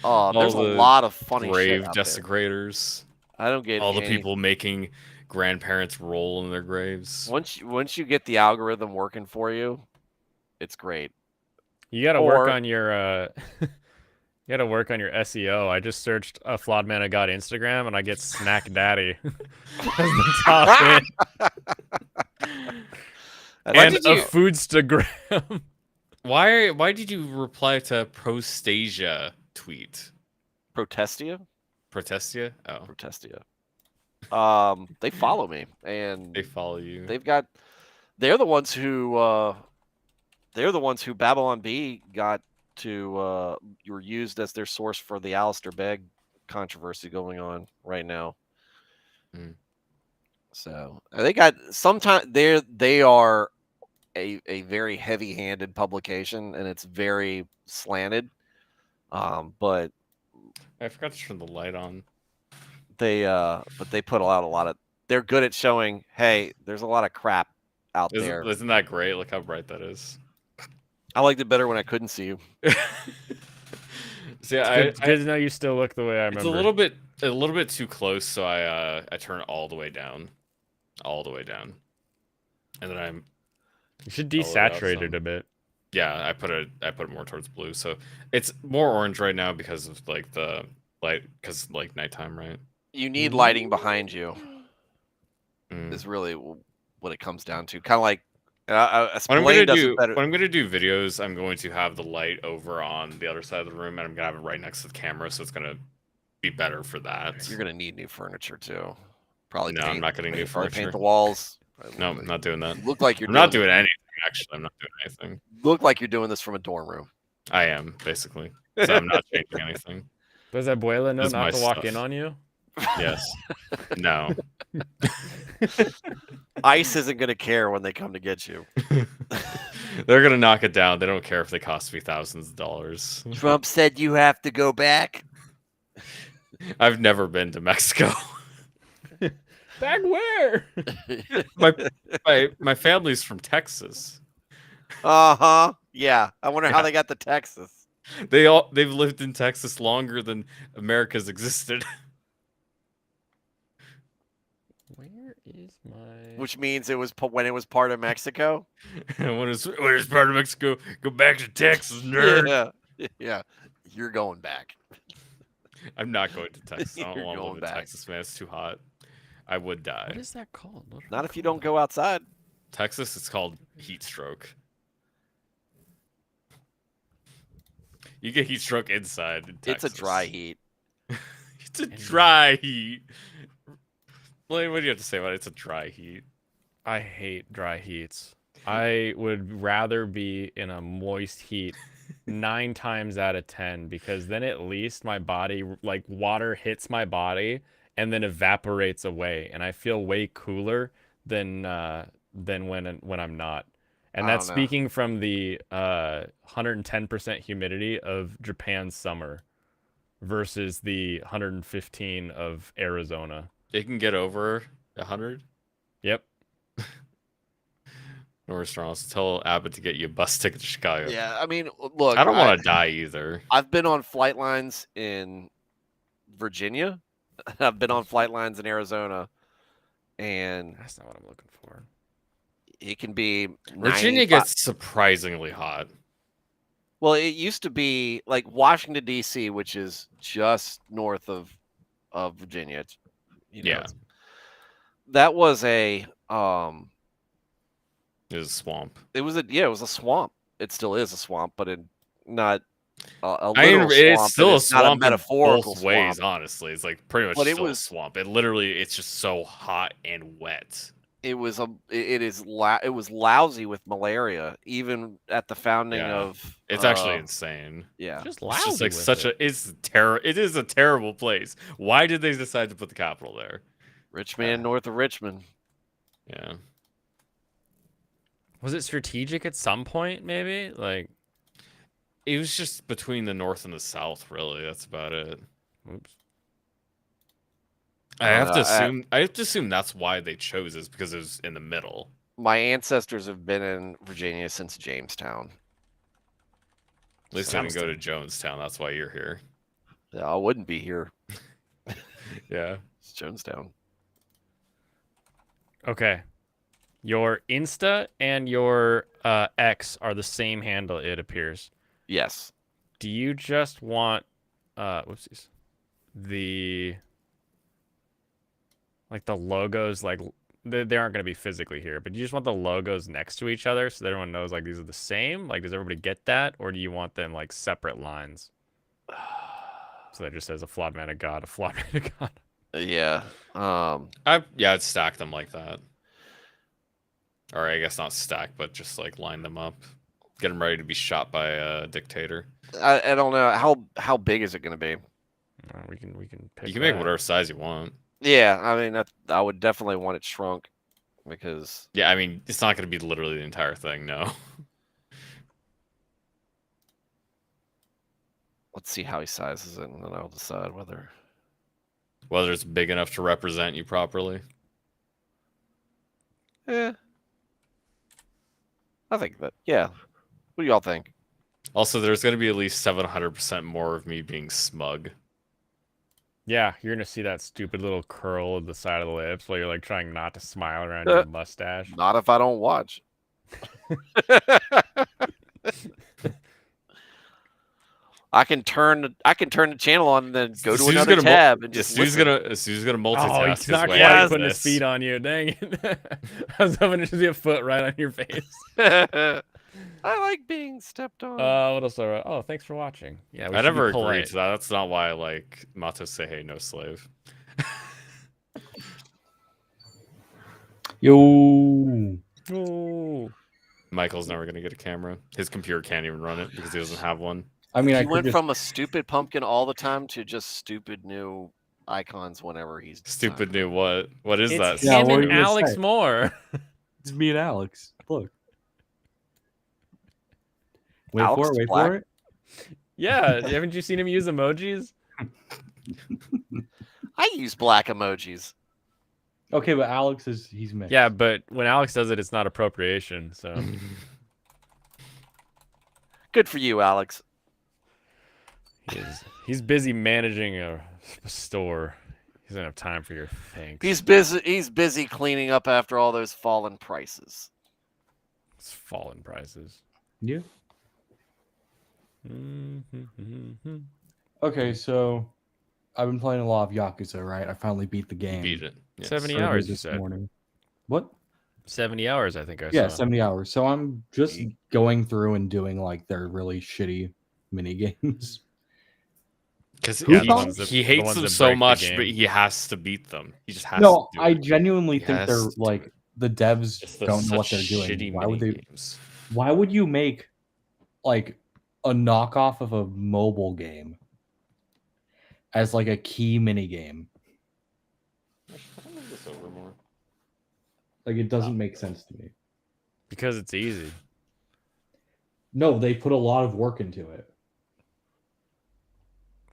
Oh, All there's a the lot of funny shit Grave out there. desecrators. I don't get All the any- people making grandparents roll in their graves. Once you get the algorithm working for you, it's great. You gotta work Or- on your you gotta work on your SEO. I just searched a flawed man of God Instagram and I get Snack Daddy as the top hit. Why And did a you- foodstagram. Why did you reply to Prostasia tweet? Protestia? Protestia? Oh, Protestia. They follow me and they follow you. they're the ones who Babylon B got to were used as their source for the Alistair Begg controversy going on right now. Hmm. So they got sometimes they are a very heavy-handed publication and it's very slanted. But I forgot to turn the light on. they put out a lot of they're good at showing, hey, there's a lot of crap out there. Isn't that great? Look how bright that is. I liked it better when I couldn't see you. See, It's good to know you still look the way I remember. it's a little bit too close, so I turn it all the way down, and then I'm You should I'll let out desaturate it some. a bit. yeah, I put it more towards blue, so it's more orange right now because of like the light, because like nighttime, right? You need lighting behind you. Mm. Is really what it comes down to. Kind of like When Blaine does it better. I'm gonna do videos, I'm going to have the light over on the other side of the room, and I'm gonna have it right next to the camera, so it's gonna be better for that. You're gonna need new furniture too. Probably. No, I'm not getting new probably furniture. Paint the walls. No, I'm not doing that. Look like you're. I'm not doing anything. Actually, I'm not doing anything. Look like you're doing this from a dorm room. I am basically. So I'm not changing anything. Does Abuela know This is not my to walk in stuff. on you? Yes. No. ICE isn't gonna care when they come to get you. They're gonna knock it down. They don't care if they cost me thousands of dollars. Trump said you have to go back. I've never been to Mexico. Back where? My family's from Texas. Uh-huh. Yeah. I wonder how Yeah. they got to Texas. They've lived in Texas longer than America's existed. Where He's my. which means it was when it was part of Mexico. when it's part of Mexico, go back to Texas, nerd. Yeah. You're going back. I'm not going to Texas. I don't You're want to going live in back. Texas, man. It's too hot. I would die. What is that called? What do Not we if you call don't that? go outside. Texas, it's called heat stroke. You get heat stroke inside in It's Texas. a dry heat. It's a dry heat. Blaine, what do you have to say about it? It's a dry heat. I hate dry heats. I would rather be in a moist heat 9 times out of 10 because then at least my body, like water hits my body and then evaporates away, and I feel way cooler than when I'm not. And I that's don't know. speaking from the 110% humidity of Japan's summer versus the 115 of Arizona. It can get over 100. Yep. Norris Strauss, tell Abbott to get you a bus ticket to Chicago. Yeah, I mean, look, I don't want to die either. I've been on flight lines in Virginia. I've been on flight lines in Arizona, and That's not what I'm looking for. it can be Virginia 95 gets surprisingly hot. Well, it used to be like Washington D.C., which is just north of Virginia. It's, Yeah. That was a It was a swamp. it was a swamp. It still is a swamp, but not a I mean, literal it's swamp. still and a it's not swamp a metaphorical in both ways, swamp. honestly. It's like pretty much But it still a was- swamp. It literally, it's just so hot and wet. It was it was lousy with malaria even at the founding Yeah. of. It's actually insane. Yeah. Just It's lousy just like with such it. it is a terrible place. Why did they decide to put the capital there? Rich man north of Richmond. Yeah. Was it strategic at some point, maybe? Like, It was just between the north and the south, really. That's about it. oops. I have to assume that's why they chose it, is because it was in the middle. My ancestors have been in Virginia since Jamestown. At least they didn't go to Jonestown. That's why you're here. Yeah, I wouldn't be here. Yeah. It's Jonestown. Okay. Your Insta and your X are the same handle, it appears. Yes. Do you just want whoopsies. Like the logos, like they aren't going to be physically here, but you just want the logos next to each other so that everyone knows like these are the same? Like, does everybody get that? Or do you want them like separate lines? So that just says a flawed man of God, a flawed man of God. Yeah. I'd stack them like that. Or I guess not stack, but just like line them up. Get them ready to be shot by a dictator. I don't know how big is it going to be. We can pick You can make that. whatever size you want. Yeah, I mean I would definitely want it shrunk because Yeah, I mean, it's not going to be literally the entire thing, no. let's see how he sizes it, and then I'll decide whether. Whether it's big enough to represent you properly. Yeah. I think that. Yeah. What do y'all think? Also, there's going to be at least 700% more of me being smug. Yeah, you're gonna see that stupid little curl at the side of the lips while you're like trying not to smile around your mustache. Not if I don't watch. I can turn the channel on and then go to Stu's another gonna tab and just Stu's listen. gonna multitask. Oh, he's not his way quite out of putting his this. feet on you. Dang it! I was hoping to be a foot right on your face. I like being stepped on. What else? Oh, thanks for watching. Yeah, we I should be never agreed polite. to that. That's not why I like Mato Seihei No Slave. Yo. Ooh. Michael's never gonna get a camera. His computer can't even run it because he doesn't have one. I mean, I he could went just, from a stupid pumpkin all the time to just stupid new icons whenever he's Stupid new what? What is It's that? Yeah, him what and are you gonna Alex say? Moore. it's me and Alex. Look. Wait Alex for it. is Wait black? for it. Yeah, haven't you seen him use emojis? I use black emojis. Okay, but Alex he's mixed. Yeah, but when Alex does it, it's not appropriation. So Good for you, Alex. he's busy managing a store. He doesn't have time for your thanks. He's busy. He's busy cleaning up after all those fallen prices. It's fallen prices. Yeah. Mm-hmm. Okay, so I've been playing a lot of Yakuza, right? I finally beat the game. Beat it. Yes. 70 earlier hours, you this said. morning. What? 70 hours, I think I Yeah, saw. 70 hours. So I'm just going through and doing like their really shitty mini games. Because Who the ones that- he the hates ones them that so break the much, game. but he has to beat them. He just has No, to do I it. genuinely He think has they're to do like it. the devs It's don't know what they're such doing. shitty Why would they? mini-games. Why would you make like a knockoff of a mobile game as like a key mini game? This over more. Like it doesn't make sense to me. Because it's easy. No, they put a lot of work into it.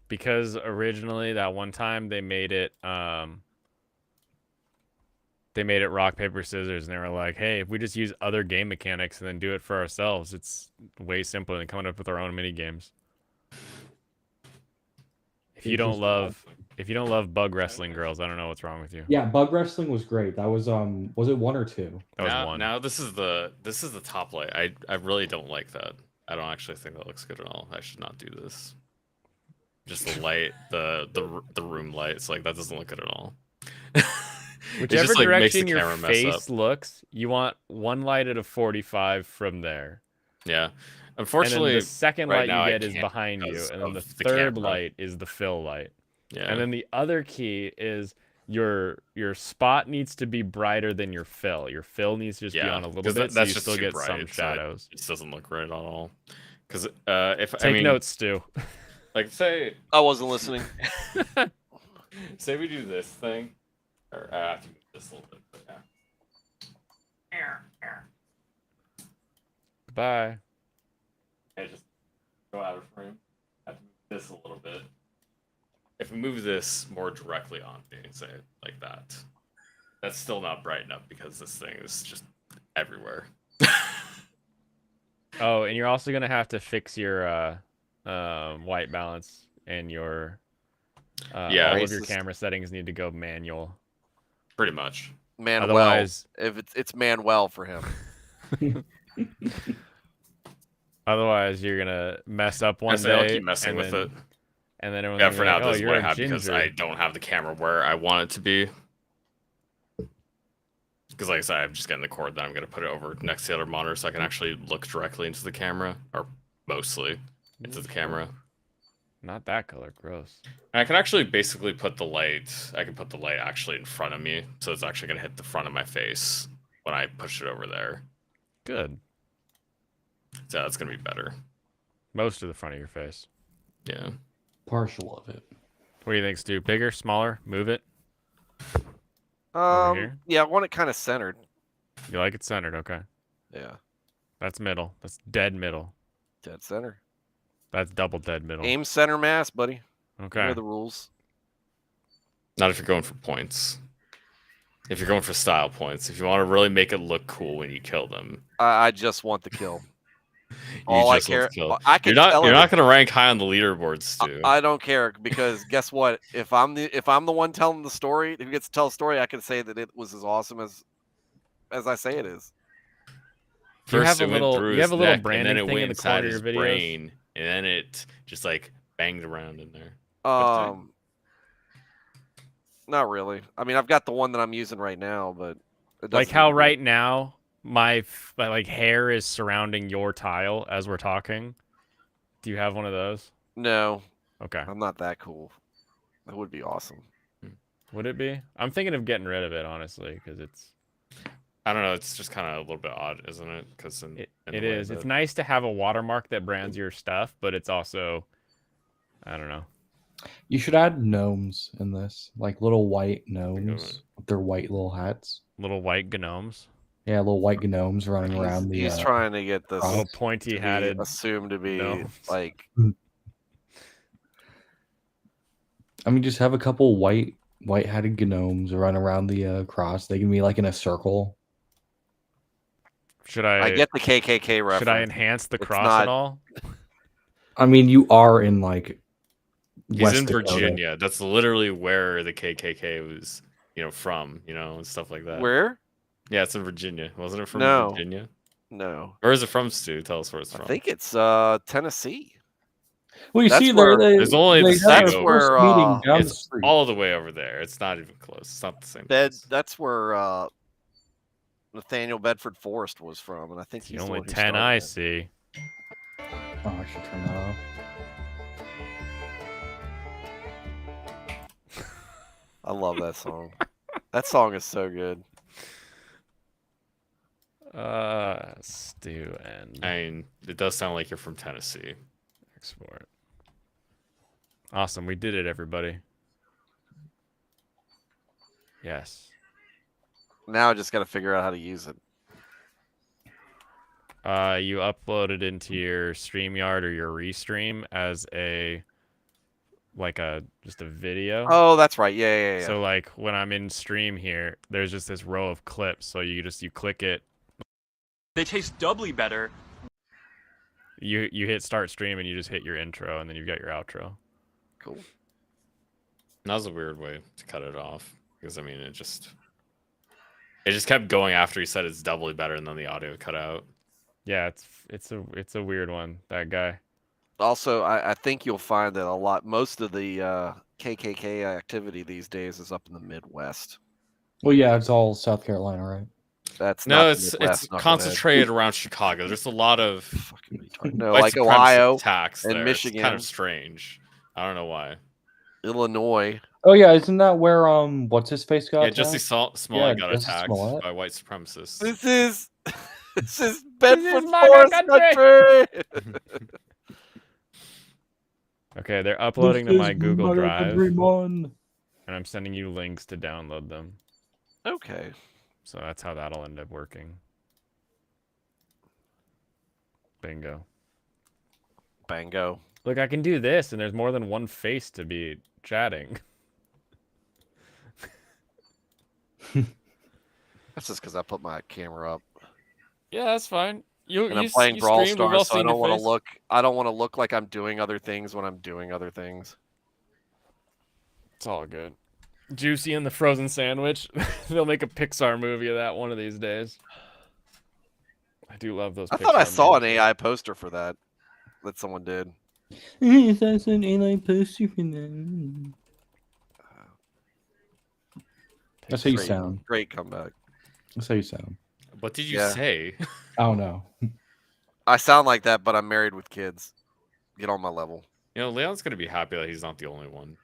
Because originally that one time they made it rock, paper, scissors, and they were like, hey, if we just use other game mechanics and then do it for ourselves, it's way simpler than coming up with our own mini games. If you don't love bug wrestling girls, I don't know what's wrong with you. Yeah, bug wrestling was great. That was it 1 or 2? That was one. Now this is the top light. I really don't like that. I don't actually think that looks good at all. I should not do this. Just the light, the room lights, like that doesn't look good at all. Whichever just, like, makes the direction your camera mess face up. looks, you want one light at a 45 from there. Yeah. And Unfortunately, then the second right light now I you get is can't behind you, because and then the of the third camera. light is the fill light. yeah. And then the other key is your spot needs to be brighter than your fill. Your fill needs to just be on a little 'cause bit, so that's you just still too get bright, some so shadows. It doesn't look right at all. Because if I Take mean, notes, Stu. like say I wasn't listening. say we do this thing, or I have to move this a little bit. But yeah. Goodbye. I just go out of frame. I have to move this a little bit. If we move this more directly on me, say it like that, that's still not bright enough because this thing is just everywhere. Oh, and you're also gonna have to fix your white balance and your Yeah. all of your Racist. camera settings need to go manual. Pretty much. Manuel. Otherwise, If it's Manuel for him. you're gonna mess up one I'll day. keep messing and with then, it. And then everyone's Yeah, gonna for be now, like, oh, this is you're what I a have because ginger. I don't have the camera where I want it to be. Because, like I said, I'm just getting the cord that I'm going to put it over next to the other monitor so I can actually look directly into the camera, or mostly into the camera. Not that color, gross. And I can actually basically put the light, actually in front of me, so it's actually going to hit the front of my face when I push it over there. Good. So that's going to be better. Most of the front of your face. Yeah. Partial of it. What do you think, Stu? Bigger, smaller? Move it. Over here? Yeah, I want it kind of centered. You like it centered? Okay. Yeah, That's middle. That's dead middle. dead center. That's double dead middle. Aim center mass, buddy. You Okay. know the rules. Not if you're going for points. If you're going for style points. If you want to really make it look cool when you kill them. I just want the kill. You All I just want care. to kill. I can You're tell not it- going to rank high on the leaderboards, Stu. I don't care because guess what? If I'm the one telling the story, who gets to tell the story, I can say that it was as awesome as I say it is. You have First a it went little- through you his have a little neck, and branding then it thing went in the corner inside of his your videos? brain, and then it just like banged around in there. What'd you say? Not really. I mean, I've got the one that I'm using right now, but it Like doesn't how need to be- right now my like hair is surrounding your tile as we're talking. Do you have one of those? No, Okay. I'm not that cool. That would be awesome. Would it be? I'm thinking of getting rid of it, honestly, because it's I don't know. It's just kind of a little bit odd, isn't it? Because it is. It's nice to have a watermark that brands your stuff, but it's also, I don't know. You should add gnomes in this, like little white know gnomes with their white little hats. Little white gnomes, Yeah, little white gnomes running around the. He's trying to get this little cross. pointy to be hatted. assumed to be gnomes. like I mean, just have a couple white hatted gnomes run around the cross. They can be like in a circle. Should I I get the KKK reference. should I enhance the It's cross not- at all? I mean, you are in like He's West in Dakota. Virginia. That's literally where the KKK was, from, and stuff like that. Where? Yeah, it's in Virginia. Wasn't it from No. Virginia? No. Where is it from, Stu? Tell us where it's I from. think it's Tennessee. Well, you That's see, where- There's only the they state had that's their over. first where, meeting down the It's street. all the way over there. It's not even close. It's not the same place. That's where Nathaniel Bedford Forrest was from, and I think It's he's the the only one who 10 started I it. see. Oh, I should turn that off. I love that song. That song is so good. Stu and I mean, it does sound like you're from Tennessee. export. Awesome, we did it, everybody. Yes. Now I just got to figure out how to use it. You upload it into your StreamYard or your Restream as just a video. Oh, that's right. Yeah. So like when I'm in stream here, there's just this row of clips. So you click it. They taste doubly better. You hit start stream and you just hit your intro and then you've got your outro. Cool. That was a weird way to cut it off because I mean it just kept going after he said it's doubly better and then the audio cut out. Yeah, it's a weird one, that guy. Also, I think you'll find that most of the KKK activity these days is up in the Midwest. Well, yeah, it's all South Carolina, right? That's No, not it's the Midwest, knucklehead. concentrated around Chicago. There's a lot of Fucking retard. No, white like supremacist Ohio, attacks and there. Michigan. It's kind of strange. I don't know why. Illinois. Oh yeah, isn't that where what's his face got? Yeah, Jesse attacked? Smollett got Jesse attacked Smollett. by white supremacists. This is Bedford my Forest country. country. Okay, they're uploading to This my is Google my Drive, countryman. and I'm sending you links to download them. Okay. So that's how that'll end up working. Bingo. Bango. Look, I can do this, and there's more than one face to be chatting. That's just because I put my camera up. Yeah, that's fine. You And I'm playing Brawl streamed, we've all Stars, so I seen don't your want to face. look. I don't want to look like I'm doing other things when I'm doing other things. It's all good. Juicy and the frozen sandwich. They'll make a Pixar movie of that one of these days. I do love those. I thought I Pixar saw an movies. AI poster for that someone did. That's an alien poster for them. That's how you Great. sound. Great comeback. That's how you sound. What did you Yeah. say? I don't know. I sound like that, but I'm married with kids. Get on my level. Leon's gonna be happy that he's not the only one.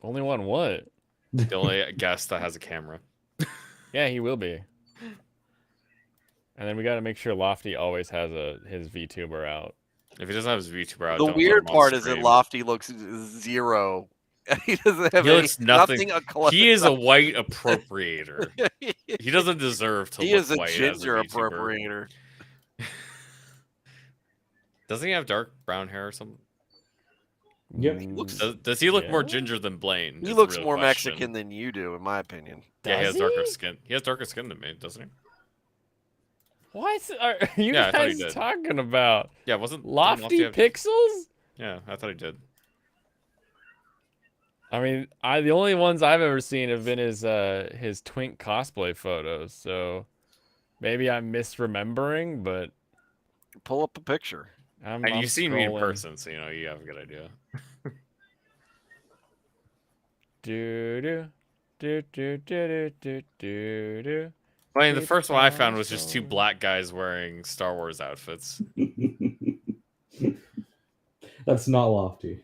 Only one what? The only guest that has a camera. Yeah, he will be. And then we got to make sure Lofty always has his VTuber out. If he doesn't have his VTuber out, The don't let weird him on part is that stream. Lofty looks zero. He doesn't have He looks nothing. close. He is a white appropriator. He doesn't deserve to He look is a white ginger as a VTuber. appropriator. Doesn't he have dark brown hair or something? Yep. Does he look more Yeah. ginger than Blaine? He is the looks real more question. Mexican than you do, in my opinion. Yeah, he has Does darker he? skin. He has darker skin than me, doesn't he? What are you Yeah, I thought he guys did. talking about? Yeah, wasn't didn't Lofty have- Pixels? Yeah, I thought he did. I mean, the only ones I've ever seen have been his twink cosplay photos. So maybe I'm misremembering, but Pull up a picture. And I'm you've seen me in scrolling. person, so you have a good idea. Do do do do do do do do. I mean, the first one I found was just two Awesome. black guys wearing Star Wars outfits. That's not Lofty.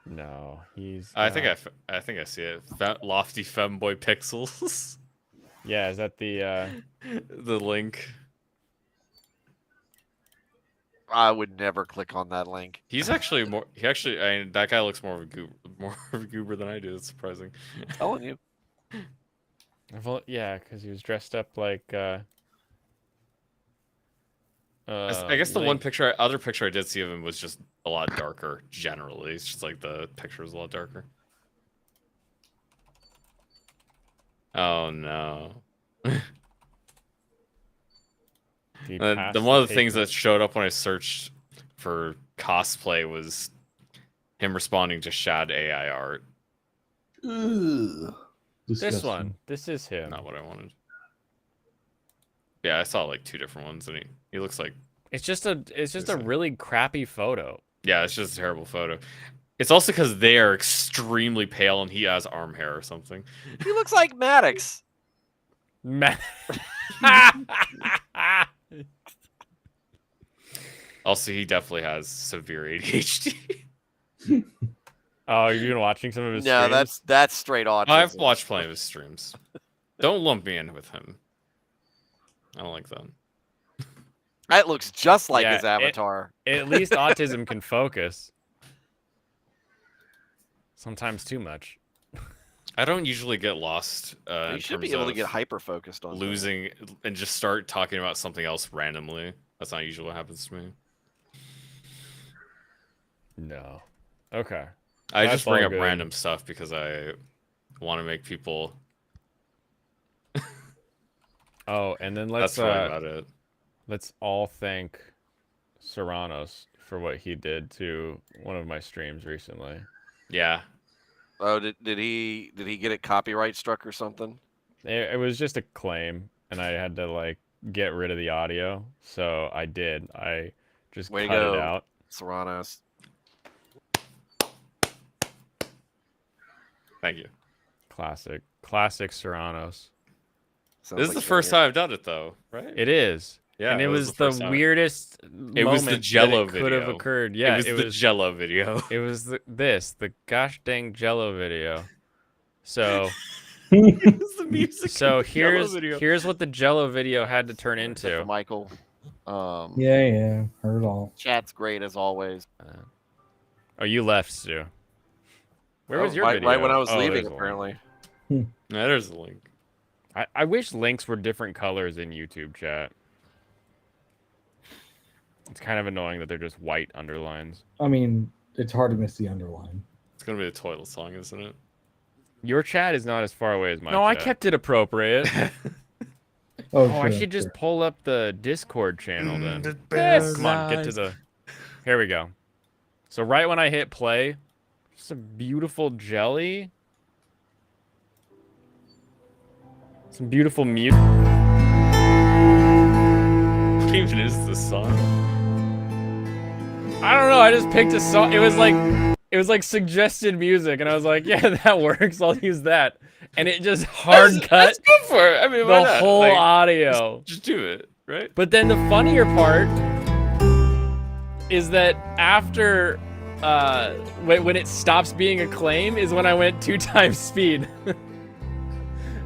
No, he's. I think I see it. Lofty femboy pixels. Yeah, is that the? The link. I would never click on that link. He's actually more. I mean, that guy looks more of a goober than I do. It's surprising. I'm telling you. Yeah, because he was dressed up like. I guess the Link. other picture I did see of him was just a lot darker. Generally, it's just like the picture was a lot darker. Oh no. He The passed one of the paper. things that showed up when I searched for cosplay was him responding to Shad AI art. This Disgusting. one. This is him. Not what I wanted. Yeah, I saw like 2 different ones, and he looks like It's just a really crappy photo. yeah, it's just a terrible photo. It's also because they are extremely pale, and he has arm hair or something. He looks like Maddox. Also, he definitely has severe ADHD. Oh, you've been watching some of his No, streams? that's straight autism. I've watched plenty of his streams. Don't lump me in with him. I don't like that. That looks just like Yeah, his avatar. At least autism can focus. Sometimes too much. I don't usually get lost. You In should be terms able to of get hyper focused on something. losing and just start talking about something else randomly. That's not usually what happens to me. No. Okay. I That's just bring all up good. random stuff because I want to make people. Oh, and then let's That's really about it. let's all thank Serranos for what he did to one of my streams recently. Yeah. Oh, did he get it copyright struck or something? It was just a claim, and I had to like get rid of the audio, so I did. I just Way to cut it go. out. Serranos. Thank you. Classic Serranos. Sounds This is like the first Junior. time I've done it, though, right? It is. Yeah, and it was the first time. weirdest It was the moment Jello that it could have video. occurred. Yeah, it was the Jello video. It was the gosh dang Jello video. So It was the music. so in the Jell-O video. here's what the Jello video had to turn Except for into. Michael. Yeah, heard all. Chat's great as always. Oh, you left, Stu. Where Oh, was your right, video? right when I was Oh, leaving, there's a link. apparently. Yeah, there's the link. I wish links were different colors in YouTube chat. It's kind of annoying that they're just white underlines. I mean, it's hard to miss the underline. It's gonna be the toilet song, isn't it? Your chat is not as far away as my No, chat. I kept it appropriate. Oh, I sure, should just sure. pull up the Discord channel then. Yes. Come on, get to the... Here we go. So right when I hit play, just a beautiful jelly. Some beautiful music. What even is this song? I don't know, I just picked a song. It was like suggested music, and I was like, yeah, that works. I'll use that. And it just hard cut Let's go for it. I mean, why the not? whole Like, audio. just do it, right? But then the funnier part is that after when it stops being a claim is when I went 2 times speed.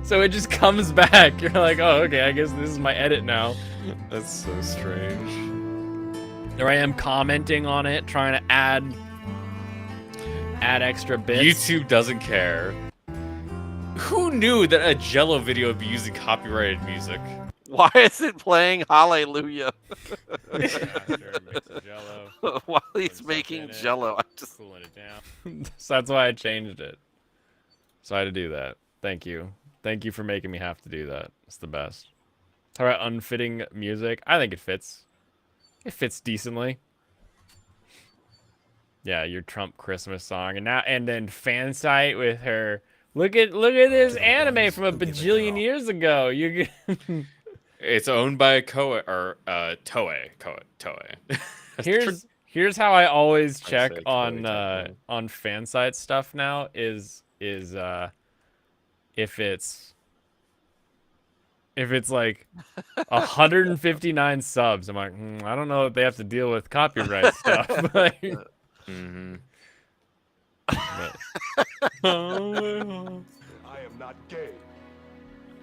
So it just comes back. You're like, oh, okay, I guess this is my edit now. That's so strange. There I am commenting on it, trying to add extra bits. YouTube doesn't care. Who knew that a Jello video would be using copyrighted music? Why is it playing Hallelujah Yeah, sure, mix of Jell-O, while put he's stuff making in it, Jello? I just cooling it down. So that's why I changed it. So I had to do that. Thank you. Thank you for making me have to do that. It's the best. How about unfitting music? I think it fits. It fits decently. Yeah, your Trump Christmas song, and then fan site with her. Look at this anime from a bajillion years ago. You. It's owned by Koei or Toei. Here's how I always I check say on Toei, technically. on fan site stuff now is if it's like 159 subs. I'm like, I don't know if they have to deal with copyright stuff. Like, Mm-hmm. but- I am not gay.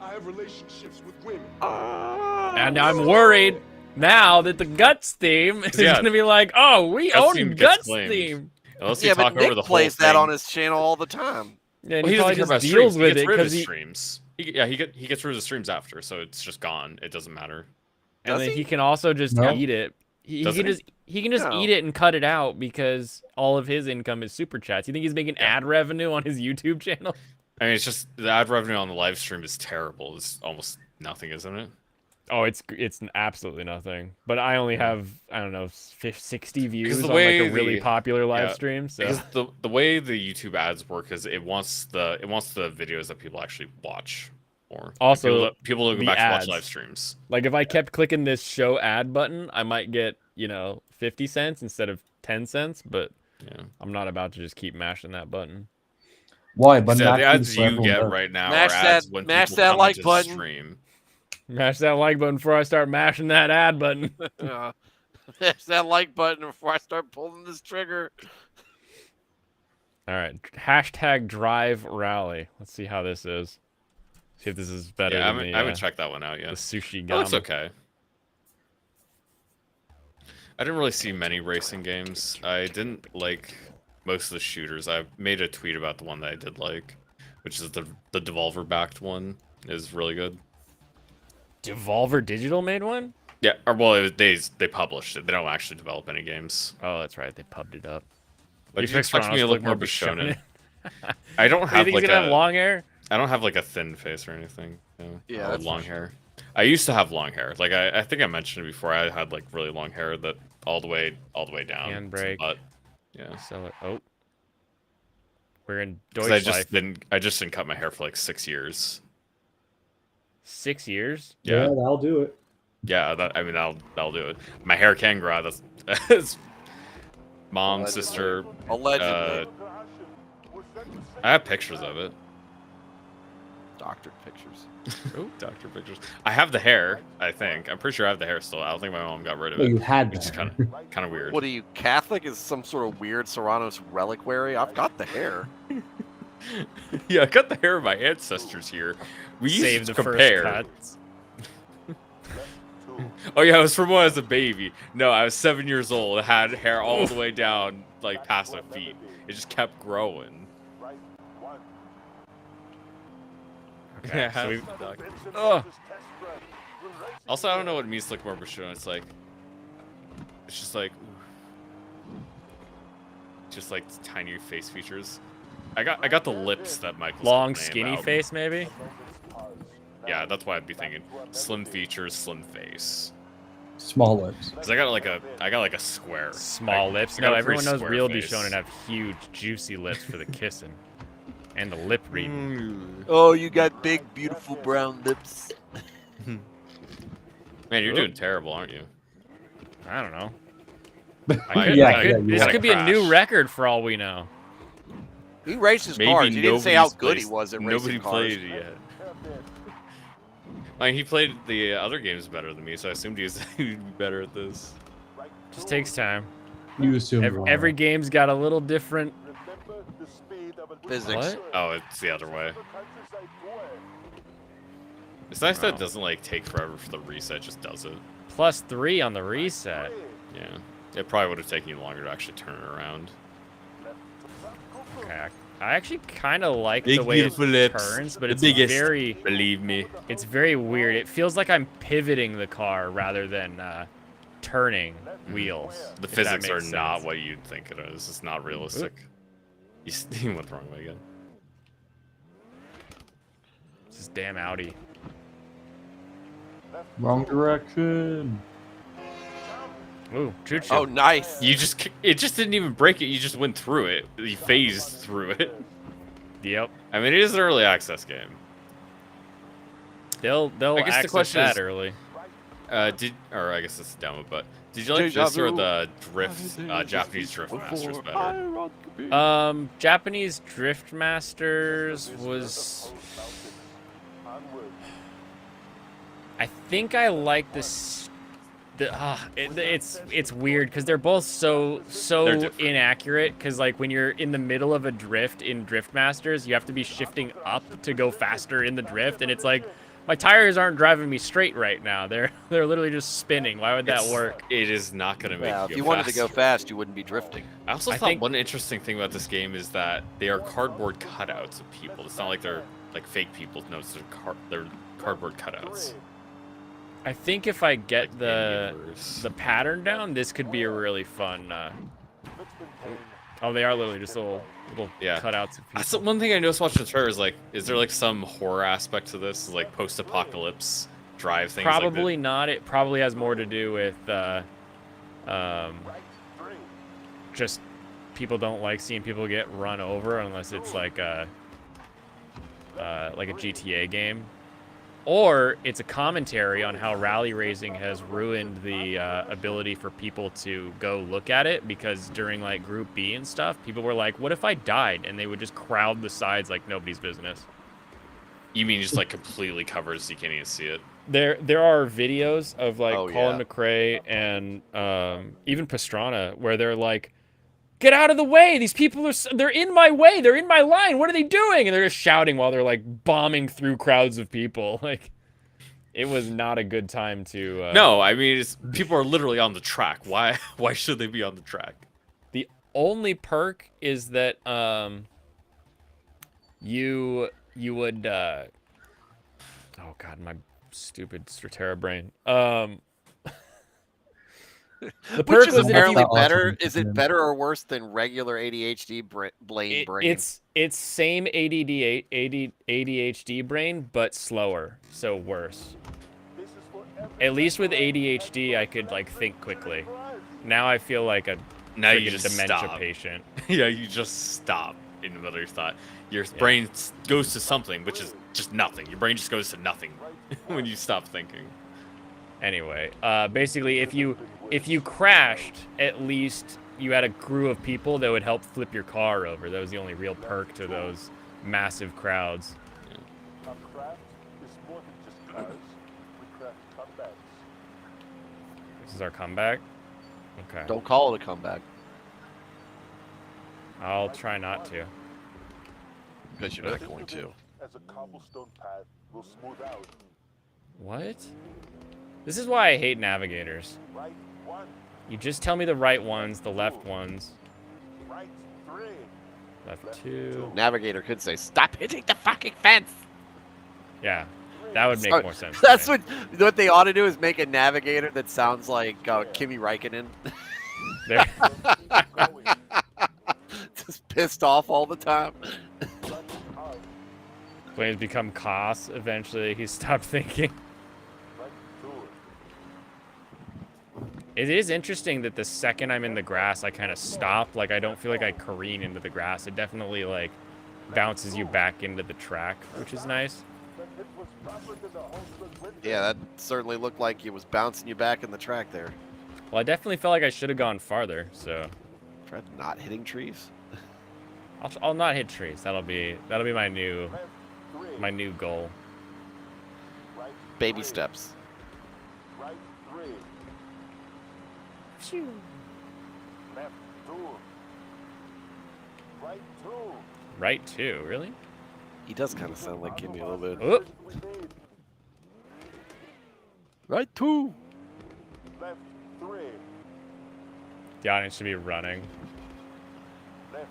I have relationships with women. and I'm worried now that the Guts theme is Yeah. gonna be like, oh, we Guts own theme gets Guts claimed. theme. Unless you yeah, talk but Nick over the plays whole that thing. on his channel all the time. Yeah, and Well, he he doesn't probably care just about deals streams. with He gets it rid of because his he streams. He gets rid of the streams after, so it's just gone. It doesn't matter. and Does then he? he can also just No. eat it. He Does can he? just No. eat it and cut it out because all of his income is super chats. You think he's making ad revenue on his YouTube channel? I mean, it's just the ad revenue on the live stream is terrible. It's almost nothing, isn't it? Oh, it's absolutely nothing. But I only have, I don't know, 60 views the on way like a really the- popular live yeah, stream. So Because the way the YouTube ads work is it wants the videos that people actually watch more. Also, people will go the back to watch ads. live streams. like if I kept clicking this show ad button, I might get, 50 cents instead of 10 cents, but Yeah. I'm not about to just keep mashing that button. Why? But Because not the to ads so you everyone get knows. right now Mash are ads that- when mash people that come like into button. stream. Mash that like button before I start mashing that ad button. Smash that like button before I start pulling this trigger. All right, hashtag drive rally. Let's see how this is. See if this is better Yeah, than I haven't checked that one out the yet. sushi It gum. looks okay. I didn't really see many racing games. I didn't like most of the shooters. I made a tweet about the one that I did like, which is the Devolver backed one. Is really good. Devolver Digital made one? Yeah, or well, they published it. They don't actually develop any games. Oh, that's right. They pubbed it up. But You you expect Toronto's me to to look look more more Bishonen. Bishonen? I don't You have think like he's gonna have long hair? I don't have like a thin face or anything. Yeah, or that's long for hair. I used to have long hair. Like I think I mentioned it before. I had like really long hair that all the way down. Handbrake. But yeah, Sell it. Oh, we're in because Deutschlife. I just didn't cut my hair for like 6 years. 6 years? Yeah, that'll do it. yeah. That'll do it. My hair can grow. That's mom, Allegedly. sister. Allegedly. I have pictures of it. Doctored pictures. Oh, doctor pictures. I have the hair. I think. I'm pretty sure I have the hair still. I don't think my mom got rid of No, it. you had Which is that. kind of weird. What are you, Catholic? Is some sort of weird Serrano's reliquary? I've got the hair. Yeah, I got the hair of my ancestors here. We used Save to the compare. first cuts. Oh yeah, I was from when I was a baby. No, I was 7 years old. I had hair all the way down, like past my feet. It just kept growing. Okay, so we, Ugh. Also, I don't know what it means to look more Bishonen. It's just like tiny face features. I got the lips that Michael's long, complaining skinny about. face, maybe? Yeah, that's why I'd be thinking slim features, slim face. Small lips. Cause I got like a square. Small lips. I got No, a pretty everyone knows square real face. Bishonen have huge, juicy lips for the kissing. And the lip reading. Oh, you got big, beautiful brown lips. Man, you're doing terrible, aren't you? I don't know. Yeah, This could be a new record for all we know. He races Maybe cars. He didn't say how nobody's good he placed- was at Nobody racing cars. played it yet. I mean, he played the other games better than me, so I assumed he'd be better at this. Just takes time. You assume Every game's got a little different. Physics. What? Oh, it's the other way. It's nice that it doesn't like take forever for the reset; it just does it. +3 on the reset. Yeah, it probably would have taken you longer to actually turn it around. Okay. I actually kind of like Big, the way it beautiful lips. turns, but The it's biggest. very, Believe me. it's very weird. It feels like I'm pivoting the car rather than turning wheels. The if that physics are makes not sense. what you'd think it is. It's not realistic. You went the wrong way again. This is damn Audi. Wrong direction. Ooh, choo choo. Oh, nice. It just didn't even break it. You just went through it. You phased through it. Yep. I mean, it is an early access game. They'll I guess the access question that is- early. I guess it's a demo, but did you like this or the Japanese Drift Masters better? Japanese Drift Masters was. I think I like this. It's weird because they're both so They're different. inaccurate. Because like when you're in the middle of a drift in Drift Masters, you have to be shifting up to go faster in the drift, and it's like my tires aren't driving me straight right now. They're literally just spinning. Why would that work? It is not going to make Yeah, you if you go wanted to go faster. fast, you wouldn't be drifting. I also I thought think- one interesting thing about this game is that they are cardboard cutouts of people. It's not like they're like fake people. No, they're cardboard cutouts. I think if I get Like the in-universe. pattern down, this could be a really fun. Oh, they are literally just little Yeah. cutouts of That's people. the one thing I noticed watching the trailer is like, is there like some horror aspect to this, like post-apocalypse drive things. Probably not. It probably has more to do with just people don't like seeing people get run over unless it's like a GTA game, or it's a commentary on how rally racing has ruined the ability for people to go look at it, because during like Group B and stuff, people were like, "What if I died?" and they would just crowd the sides like nobody's business. You mean just like completely covered so you can't even see it? There are videos of like Colin yeah. McRae and even Pastrana where they're like, "Get out of the way! These people they're in my way! They're in my line! What are they doing?" And they're just shouting while they're like bombing through crowds of people. Like, it was not a good time to. No, I mean people are literally on the track. Why should they be on the track? The only perk is that you would oh god, my stupid Stratera brain. The perk Which is was that if apparently you- better. Is it better or worse than regular ADHD brain? it's same ADHD brain, but slower, so worse. At least with ADHD, I could like think quickly. Now I feel like a Now you freaking just dementia stop. patient. Yeah, you just stop in the middle of your thought. Your brain goes to something, which is just nothing. Your brain just goes to nothing when you stop thinking. Anyway, basically, if you crashed, at least you had a crew of people that would help flip your car over. That was the only real perk to those massive crowds. This is our comeback? Okay. Don't call it a comeback. I'll try not to. Because you're not going to. As a cobblestone path will smooth out. What? This is why I hate navigators. Right one, You just tell me the right ones, the left ones. right three. Left two. Navigator could say, "Stop hitting the fucking fence." Yeah, that would make Sorry, more sense. to That's me. what they ought to do, is make a navigator that sounds like Kimi Räikkönen. There. Just pissed off all the time. When he's become Koss, eventually he stopped thinking. It is interesting that the second I'm in the grass, I kind of stop. Like, I don't feel like I careen into the grass. It definitely, like, bounces you back into the track, which is nice. Yeah, that certainly looked like it was bouncing you back in the track there. Well, I definitely felt like I should have gone farther, so Try not hitting trees. I'll not hit trees. That'll be my new goal. Baby steps. Right three. Left two. Right two. Right two, really? He does kind of sound like Kimmy a little bit. Oh, We need. Right two. Left three. the audience should be running. Left.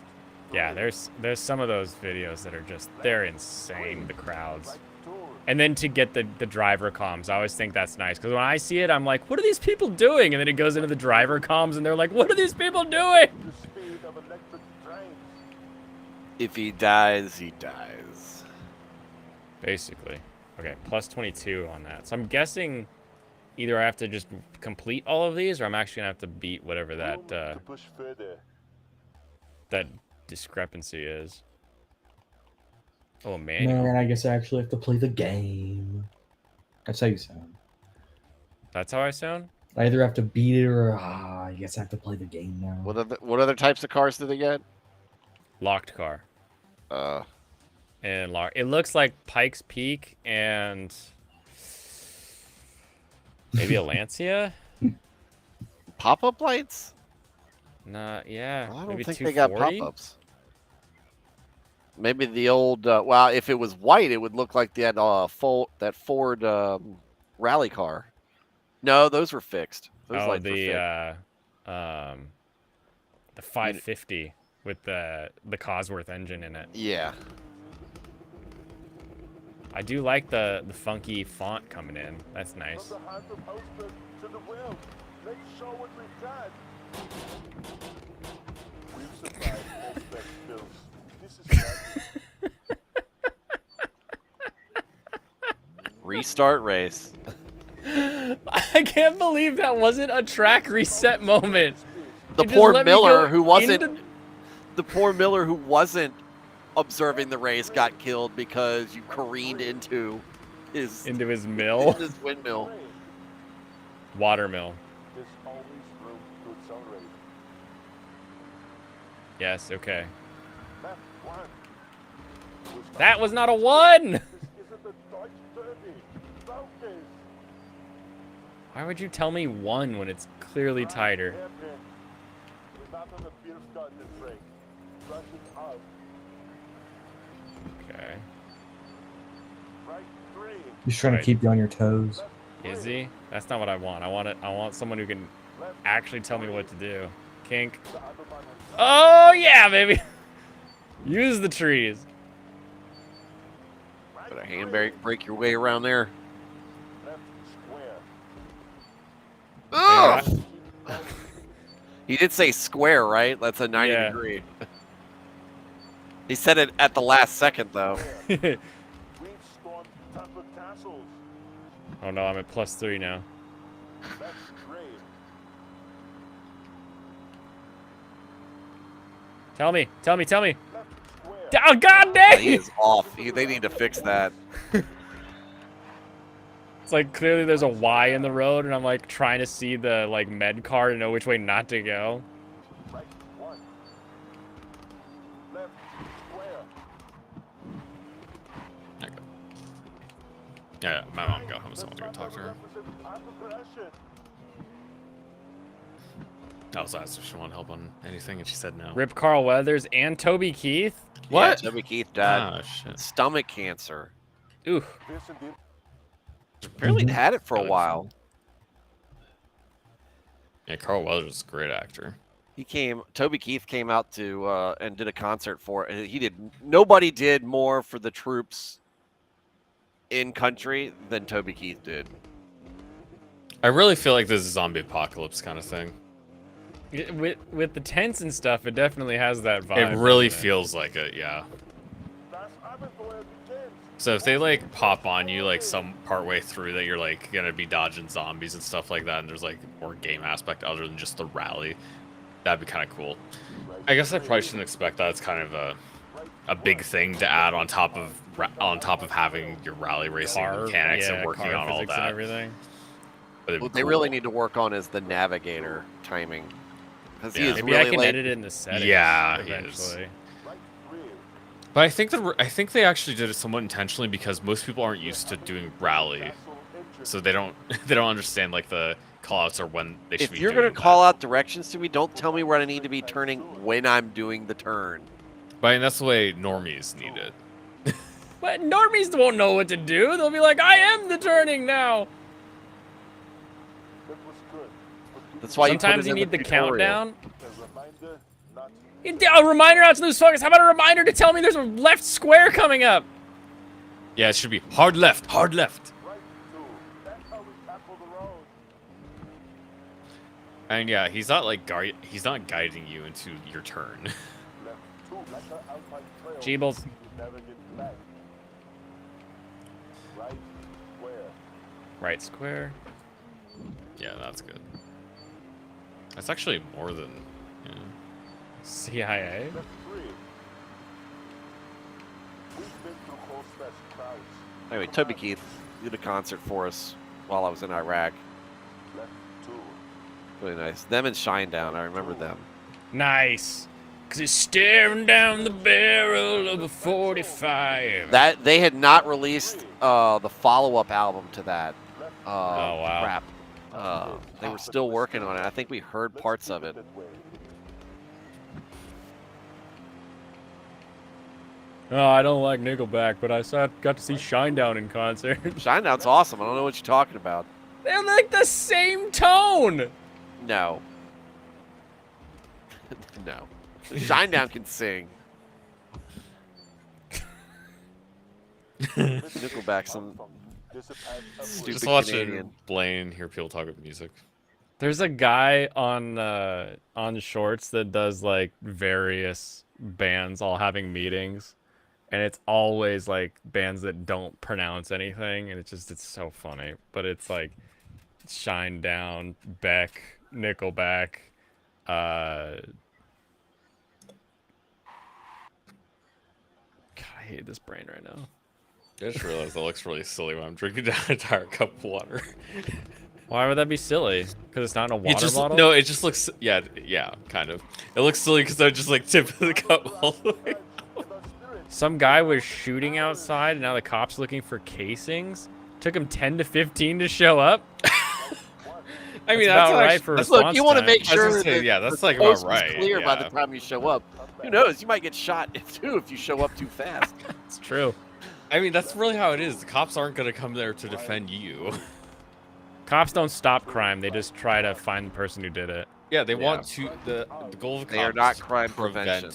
Yeah, there's some of those videos that are just, they're insane, the crowds. Right two. And then to get the driver comms, I always think that's nice. Because when I see it, I'm like, what are these people doing? And then it goes into the driver comms, and they're like, what are these people doing? The speed of electric trains. If he dies, he dies. Basically. Okay, plus 22 on that. So I'm guessing either I have to just complete all of these, or I'm actually going to have to beat whatever Room to push further. that discrepancy is. Oh, manual. Man, I guess I actually have to play the game. That's how you sound. That's how I sound? I either have to beat it or I guess I have to play the game now. What other types of cars do they get? Locked car. Uh, And it looks like Pikes Peak and maybe a Lancia? pop-up lights? Nah, yeah. I don't maybe think they got 240? pop-ups. Maybe the old. Well, if it was white, it would look like that Ford rally car. No, those were fixed. Those Oh, lights were fixed. the 550 with the Cosworth engine in it. Yeah. I do like the funky font coming in. That's nice. From the hand of Holster to the wheel. Let's show what we've got. We've supplied all spec skills. This is not Restart race. I can't believe that wasn't a track reset moment. The It just poor let me go Miller who wasn't into- the poor Miller who wasn't observing the race got killed because you careened into his into his mill. his windmill. Watermill. There's always room to accelerate. Yes, okay. Left one. That was not a 1! This isn't the Dodge Derby. Focus. Why would you tell me 1 when it's clearly tighter? Hairpin. We're not on the beer start this break. Brush it out. Okay. Right 3. He's trying Right. to keep you on your toes. Is he? That's not what I want. I want someone who can actually tell me what to do. Kink. Oh yeah, baby. Use the trees. Put a handbrake, break your way around there. Left square. Ugh! He did say square, right? That's a 90 Yeah. degree. He said it at the last second, though. We've stormed Temple Castles. Oh no, I'm at +3 now. Left 3. Tell me. Left square. Oh god dang! He is off. They need to fix that. It's like clearly there's a Y in the road, and I'm like trying to see the like med card and know which way not to go. Right 1. Left square. Yeah, my mom got home, so I want to go talk to her. I was asked if she wanted help on anything, and she said no. Rip Carl Weathers and Toby Keith. What? Yeah, Toby Keith died. Ah, shit. Stomach cancer. Ooh. Apparently he'd had it for a while. Yeah, Carl Weathers is a great actor. Toby Keith came out to and did a concert for it. Nobody did more for the troops in country than Toby Keith did. I really feel like this is a zombie apocalypse kind of thing. With the tents and stuff, it definitely has that vibe. It really doesn't feels like it, yeah. So if they like pop on you like some part way through that you're like gonna be dodging zombies and stuff like that, and there's like more game aspect other than just the rally, that'd be kind of cool. I guess I probably shouldn't expect that. It's kind of a big thing to add on top of having your rally racing mechanics and working on all physics that. and everything. But it'd be What they cool. really need to work on is the navigator timing. Because he Yeah. is Maybe really I can late. edit it in the settings. Yeah, he is. eventually. But I think they actually did it somewhat intentionally because most people aren't used to doing rally, so they don't understand like the callouts or when they should If be you're doing going to call out directions to me, don't tell me where I need to be turning when I'm doing the turn. But I mean, that's the way normies need it. But normies won't know what to do. They'll be like, I am the turning now. That's why Sometimes you you put it need in the tutorial. countdown. A reminder not to lose focus. How about a reminder to tell me there's a left square coming up? Yeah, it should be hard left, hard left. And yeah, he's not like he's not guiding you into your turn. Jeebles. Right square. Yeah, that's good. That's actually more than. Yeah. CIA. Anyway, Toby Keith did a concert for us while I was in Iraq. Really nice. Them and Shinedown, I remember them. Nice. Cause he's staring down the barrel of a 45. That they had not released the follow-up album to that. Oh, wow. Crap. They were still working on it. I think we heard parts of it. Oh, I don't like Nickelback, but I got to see Shinedown in concert. Shinedown's awesome. I don't know what you're talking about. They're like the same tone. No. No. Shinedown can sing. Nickelback, some stupid Just watching Canadian. Blaine hear people talk about music. There's a guy on Shorts that does like various bands all having meetings, and it's always like bands that don't pronounce anything, and it's so funny. But it's like Shine Down, Beck, Nickelback, God, I hate this brain right now. I just realized that looks really silly when I'm drinking down an entire cup of water. Why would that be silly? Because it's not in a water bottle? No, it just looks, yeah, kind of. It looks silly because I just like tip the cup all the way. Some guy was shooting outside, and now the cop's looking for casings. Took him 10 to 15 to show up. I mean, that's that's about right actually, for Look, response you want to time. make I was sure gonna say, that yeah, that's the like about coast is right, clear by the yeah. time you show up. Who knows? You might get shot too if you show up too fast. It's true. I mean, that's really how it is. The cops aren't gonna come there to defend you. Cops don't stop crime. They just try to find the person who did it. Yeah, they want to. The goal of the They are cops not is to crime prevention.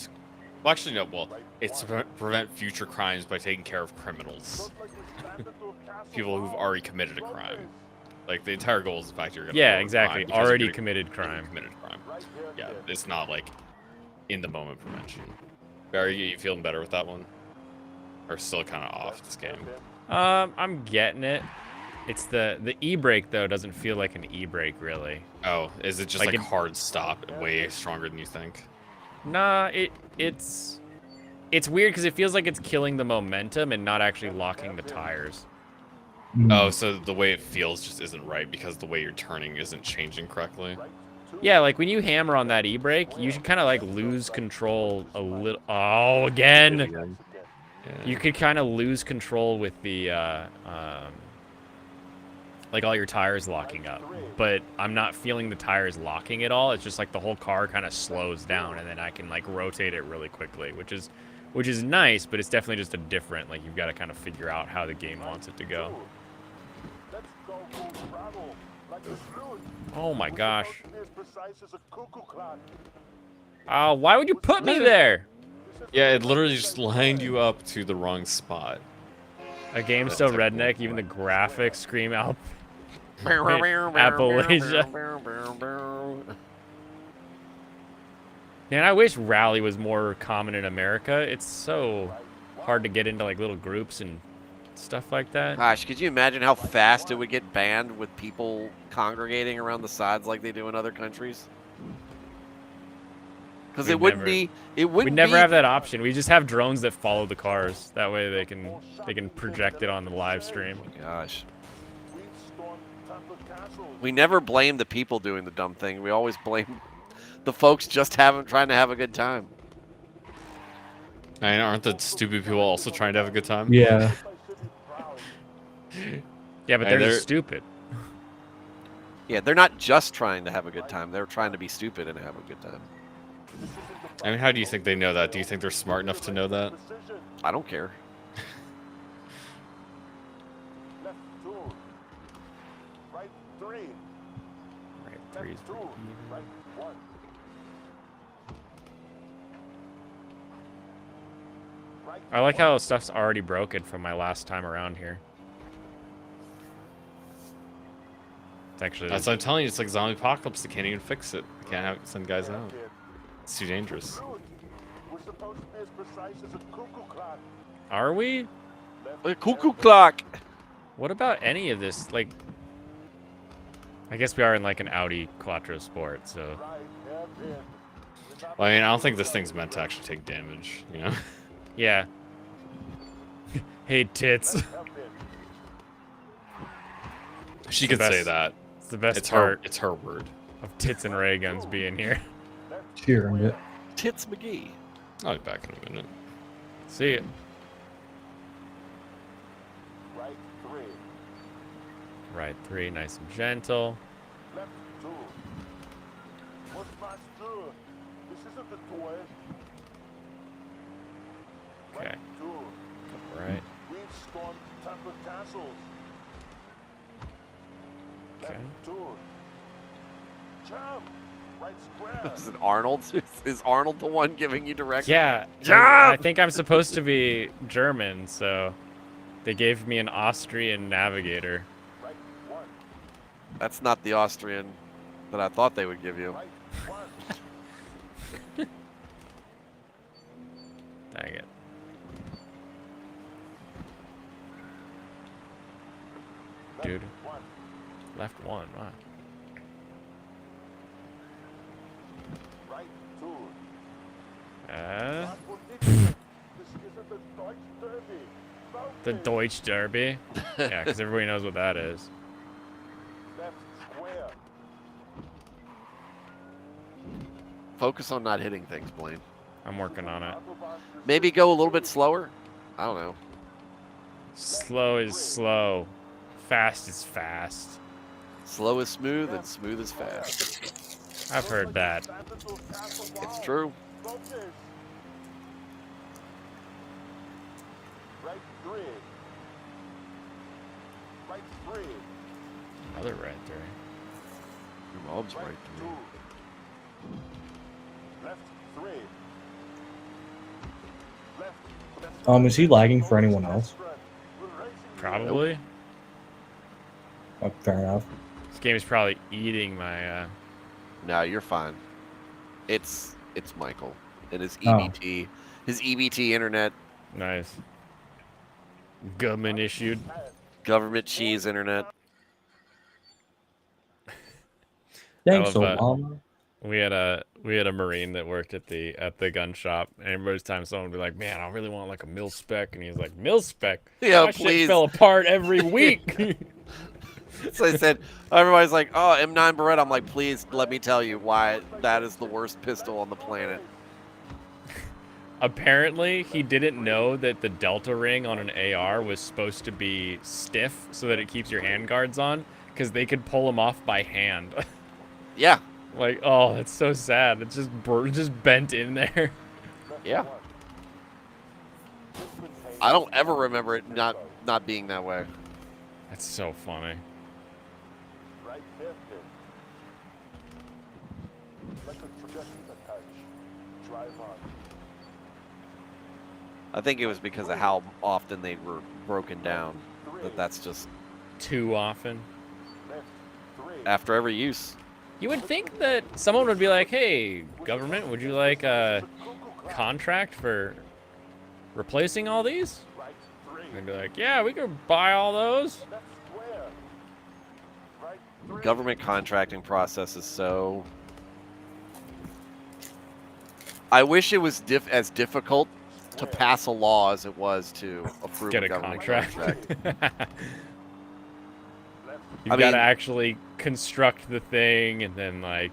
Well, actually, no. Well, it's to prevent future crimes by taking care of criminals, people who've already committed a crime. Like the entire goal is the fact you're gonna. Yeah, commit a exactly. crime because Already you're committed crime. Committed crime. Yeah, it's not like in the moment prevention. Barry, you feeling better with that one? Or still kind of off this game? I'm getting it. It's the e-brake though doesn't feel like an e-brake really. Oh, is it just Like like it- hard stop, way stronger than you think? Nah, it's weird because it feels like it's killing the momentum and not actually locking the tires. Oh, so the way it feels just isn't right because the way you're turning isn't changing correctly. Yeah, like when you hammer on that e-brake, you should kind of like lose control a little. Oh, again. Yeah. You could kind of lose control with the like all your tires locking up, but I'm not feeling the tires locking at all. It's just like the whole car kind of slows down, and then I can like rotate it really quickly, which is nice, but it's definitely just a different. Like you've got to kind of figure out how the game wants it to go. Let's go full throttle, like a fluid. Oh my gosh! Supposed to be as precise as a cuckoo clock. Why would you put me there? Yeah, it literally just lined you up to the wrong spot. A game That's so technical. redneck, even the graphics scream out. Appalachia. Man, I wish rally was more common in America. It's so hard to get into like little groups and stuff like that. Gosh, could you imagine how fast it would get banned with people congregating around the sides like they do in other countries? Because it wouldn't be. It We wouldn't. never be, have that option. We just have drones that follow the cars. That way they can project it on the live stream. Gosh, We've stormed Temple Castle. we never blame the people doing the dumb thing. We always blame the folks just trying to have a good time. I mean, aren't the stupid people also trying to have a good time? Yeah. Yeah, but Hey, they're just stupid. Yeah, they're not just trying to have a good time. They're trying to be stupid and have a good time. I mean, how do you think they know that? Do you think they're smart enough to know that? I don't care. Left 2. Right 3. Right, three's Left 2. pretty even. Right 1. Right I like how stuff's already broken from my last time around here. It's actually That's what I'm telling you. It's like zombie apocalypse. They can't even fix it. They can't send guys out. kid. It's too dangerous. Fluid. We're supposed to be as precise as a cuckoo clock. Are we? The cuckoo clock. What about any of this? Like, I guess we are in like an Audi Quattro Sport, so Right hairpin. Well, I mean, I don't think this thing's meant to actually take damage, you know? yeah. Hey tits. Hairpin. She the could say best- that. It's the best It's part her word. of tits and ray guns being here. She earned it. Tits McGee. I'll be back in a minute. See it. Right 3. Right, 3, nice and gentle. Left 2. What's march 2? This isn't the 2 way. Okay. Right 2. Right. We've stormed Temple Castles. Okay. Left 2. Jump. Right square. Is it Arnold? Is Arnold the one giving you directions? Yeah. Jump! I think I'm supposed to be German, so they gave me an Austrian navigator. Right 1. That's not the Austrian that I thought they would give you. Right 1. Dang it. Left Dude. 1. Left 1. Wow. Right 2. Uh, Last position. This isn't the Deutsch Derby. the Mountain. Deutsch Derby. Yeah, because everybody knows what that is. Left square. Focus on not hitting things, Blaine. I'm working on it. Autobahn Maybe go a little bit slower. I don't know. Slow is slow. Fast is fast. Slow is smooth and smooth is fast. I've heard that. It's true. Focus. Right 3. Right 3. Another red 3. Your mom's right. Right 2. Left 3. Left. Is he lagging for anyone else? Probably. Oh, fair enough. This game is probably eating my. No, you're fine. It's Michael and his Oh. EBT, his EBT internet, Nice. Government issued. government cheese internet. Thanks, love that. Obama. We had a Marine that worked at the gun shop, and every time someone would be like, "Man, I really want like a mil spec," and he's like, "Mil spec? Yeah, My shit please." fell apart every week." So I said, everybody's like, "Oh, M9 Beretta." I'm like, "Please let me tell you why that is the worst pistol on the planet." Apparently, he didn't know that the delta ring on an AR was supposed to be stiff so that it keeps your handguards on, because they could pull them off by hand. Yeah, Like, oh, that's so sad. It's just bent in there. yeah. I don't ever remember it not being that way. That's so funny. Right 50. Like a projectile touch. Drive on. I think it was because of how often they were broken down. That's just Too often. Left 3. after every use. You would think that someone would be like, "Hey, government, would you like a contract for replacing all these?" Right 3. And they'd be like, "Yeah, we could buy all those." Left square. Right 3. Government contracting process is so. I wish it was as difficult to pass a law as it was to approve Get a a government contract. Left. You've I got to mean- actually construct the thing and then like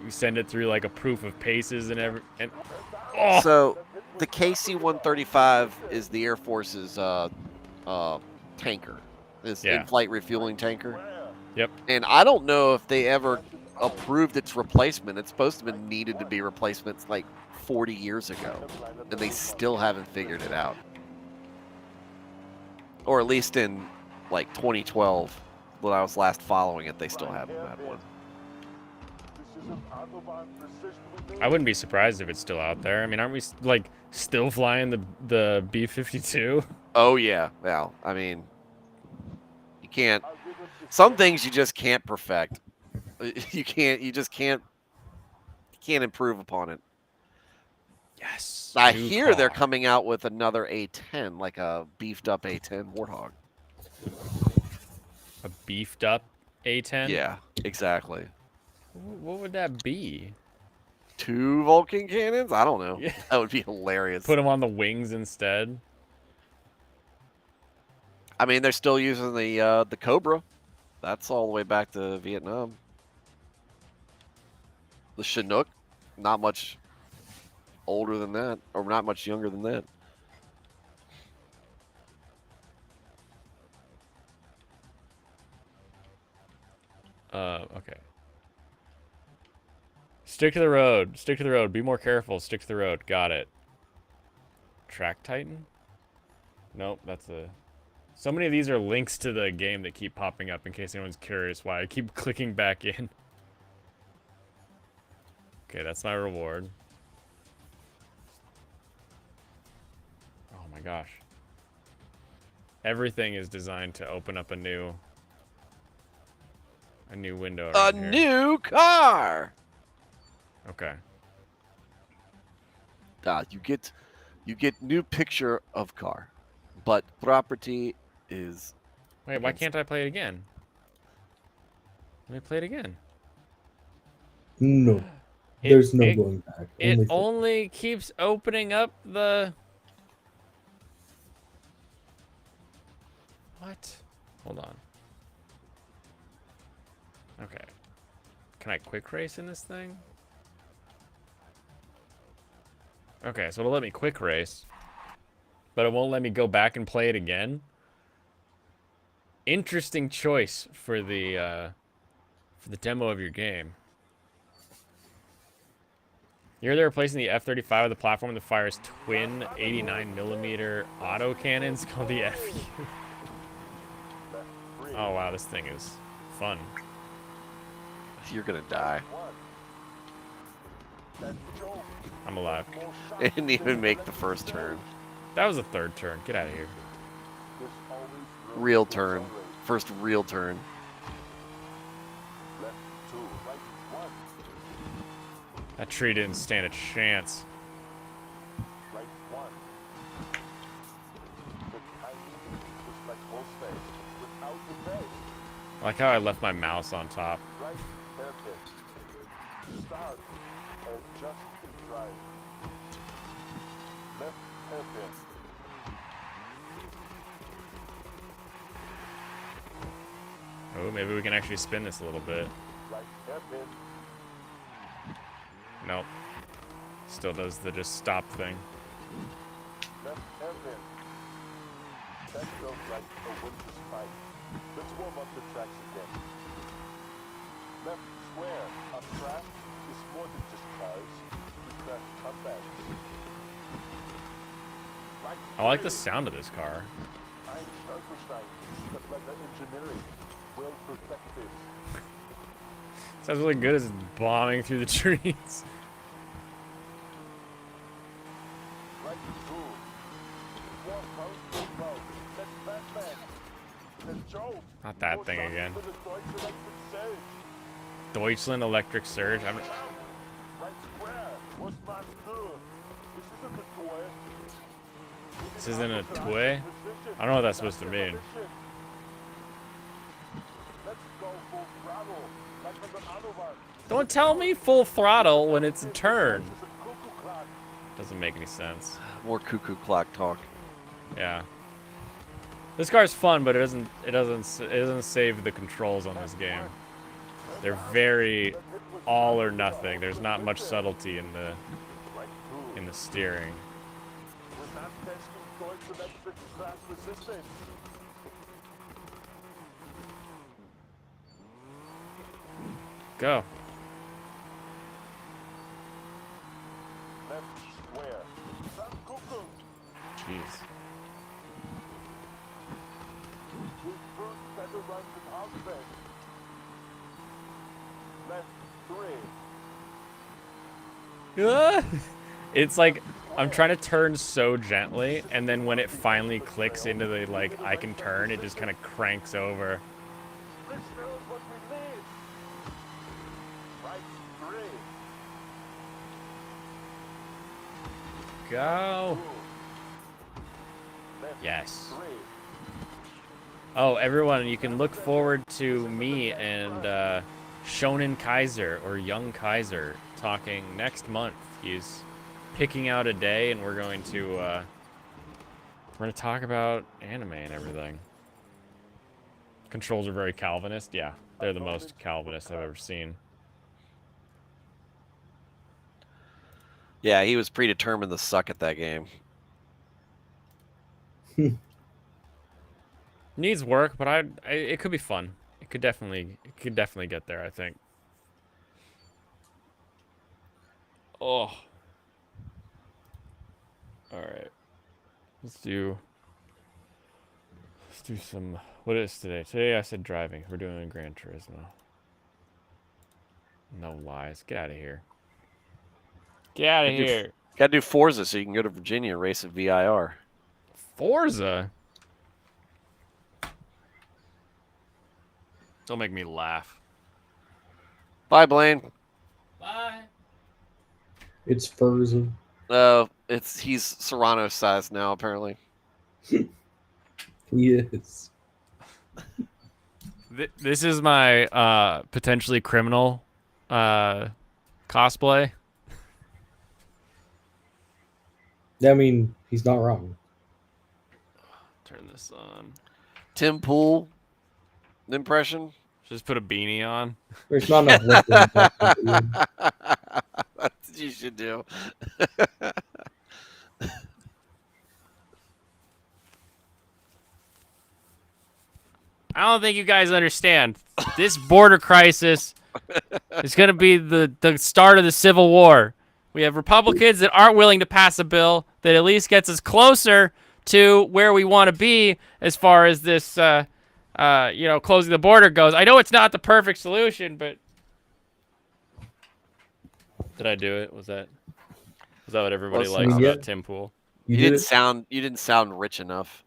send it through like a proof of paces and oh, So, the KC-135 is the Air Force's tanker, this Yeah. in-flight refueling tanker. Yep. And I don't know if they ever approved its replacement. It's supposed to have been needed to be replacements like 40 years ago, and they still haven't figured it out. Or at least in like 2012, when I was last following it, they still haven't had one. This is an Autobahn precision. I wouldn't be surprised if it's still out there. I mean, aren't we like still flying the B-52? Oh yeah, well, I mean, you can't. Some things you just can't perfect. You can't. You just can't. You can't improve upon it. Yes. I new hear they're car. coming out with another A10, like a beefed up A10 Warthog. A beefed up A10. Yeah, exactly. What would that be? 2 Vulcan cannons? I don't know. Yeah. That would be hilarious. Put them on the wings instead. I mean, they're still using the Cobra. That's all the way back to Vietnam. The Chinook, not much older than that, or not much younger than that. Okay. Stick to the road. Stick to the road. Be more careful. Stick to the road. Got it. Track Titan? Nope, that's a... So many of these are links to the game that keep popping up in case anyone's curious why I keep clicking back in. Okay, that's my reward. Oh my gosh. Everything is designed to open up a new window. A around here. new car. Okay. You get new picture of car, but property is. Wait, why can't I play it again? Let me play it again. No, It- there's no it- going back. It Only only keeps opening up the... What? Hold on. Okay. Can I quick race in this thing? Okay, so it'll let me quick race. But it won't let me go back and play it again. Interesting choice for the demo of your game. You're there replacing the F-35 with the platform that fires twin 89mm auto cannons called the FU. Oh wow, this thing is fun. You're gonna die. I'm alive. It didn't even make the first turn. That was a third turn. Get out of here. Real turn. First real turn. That tree didn't stand a chance. I like how I left my mouse on top. Start and just drive. Left hairpin. Oh, maybe we can actually spin this a little bit. Right hairpin. Nope. Still does the just stop thing. Left hairpin. That felt like a winter spike. Let's warm up the tracks again. Left square. A track is more than just cars. We craft comebacks. Right I like the straight. sound of this car. Einstein, but like engineering, well perfected. Sounds really good as it's bombing through the trees. Right through. More powerful mode. That's Batman. And Joe. Not that thing again. For the Deutsche Electric Surge. Deutschland Electric Surge. I'm... Right square. What's my good? This isn't the toy. This isn't a toy? I don't know what that's supposed to mean. Let's go full throttle. Like on the other one. Don't tell me full throttle when it's a turn. This is a cuckoo clock. Doesn't make any sense. More cuckoo clock talk. Yeah. This car's fun, but it doesn't save the controls on this game. They're very all or nothing. There's not much subtlety in the steering. We're not testing Deutsche Electric crash resistance. Go. Left square. Some cuckoo. Jeez. With first better runs in Austin. Left 3. It's like I'm trying to turn so gently, and then when it finally clicks into the like I can turn, it just kind of cranks over. This knows what we need. Right 3. Go. Left Yes. 3. Oh, everyone, you can look forward to me and Shonen Kaiser or Young Kaiser talking next month. He's picking out a day, and we're going to talk about anime and everything. Controls are very Calvinist. Yeah, they're the most Calvinist I've ever seen. Yeah, he was predetermined to suck at that game. Needs work, but it could be fun. It could definitely get there, I think. Oh. All right. Let's do some. What is today? Today I said driving. We're doing Gran Turismo. No lies. Get out of here. Get out of here. Gotta do Forza so you can go to Virginia and race at VIR. Forza. Don't make me laugh. Bye, Blaine. Bye. It's Furza. He's Serrano size now, apparently. Yes. This is my potentially criminal cosplay. I mean, he's not wrong. Turn this on. Tim Pool impression. Just put a beanie on. There's not enough liquid. That's what you should do. I don't think you guys understand. This border crisis is going to be the start of the Civil War. We have Republicans that aren't willing to pass a bill that at least gets us closer to where we want to be as far as this, closing the border goes. I know it's not the perfect solution, but did I do it? Was that what everybody Well, likes yeah. about Tim Pool? You did didn't sound rich enough.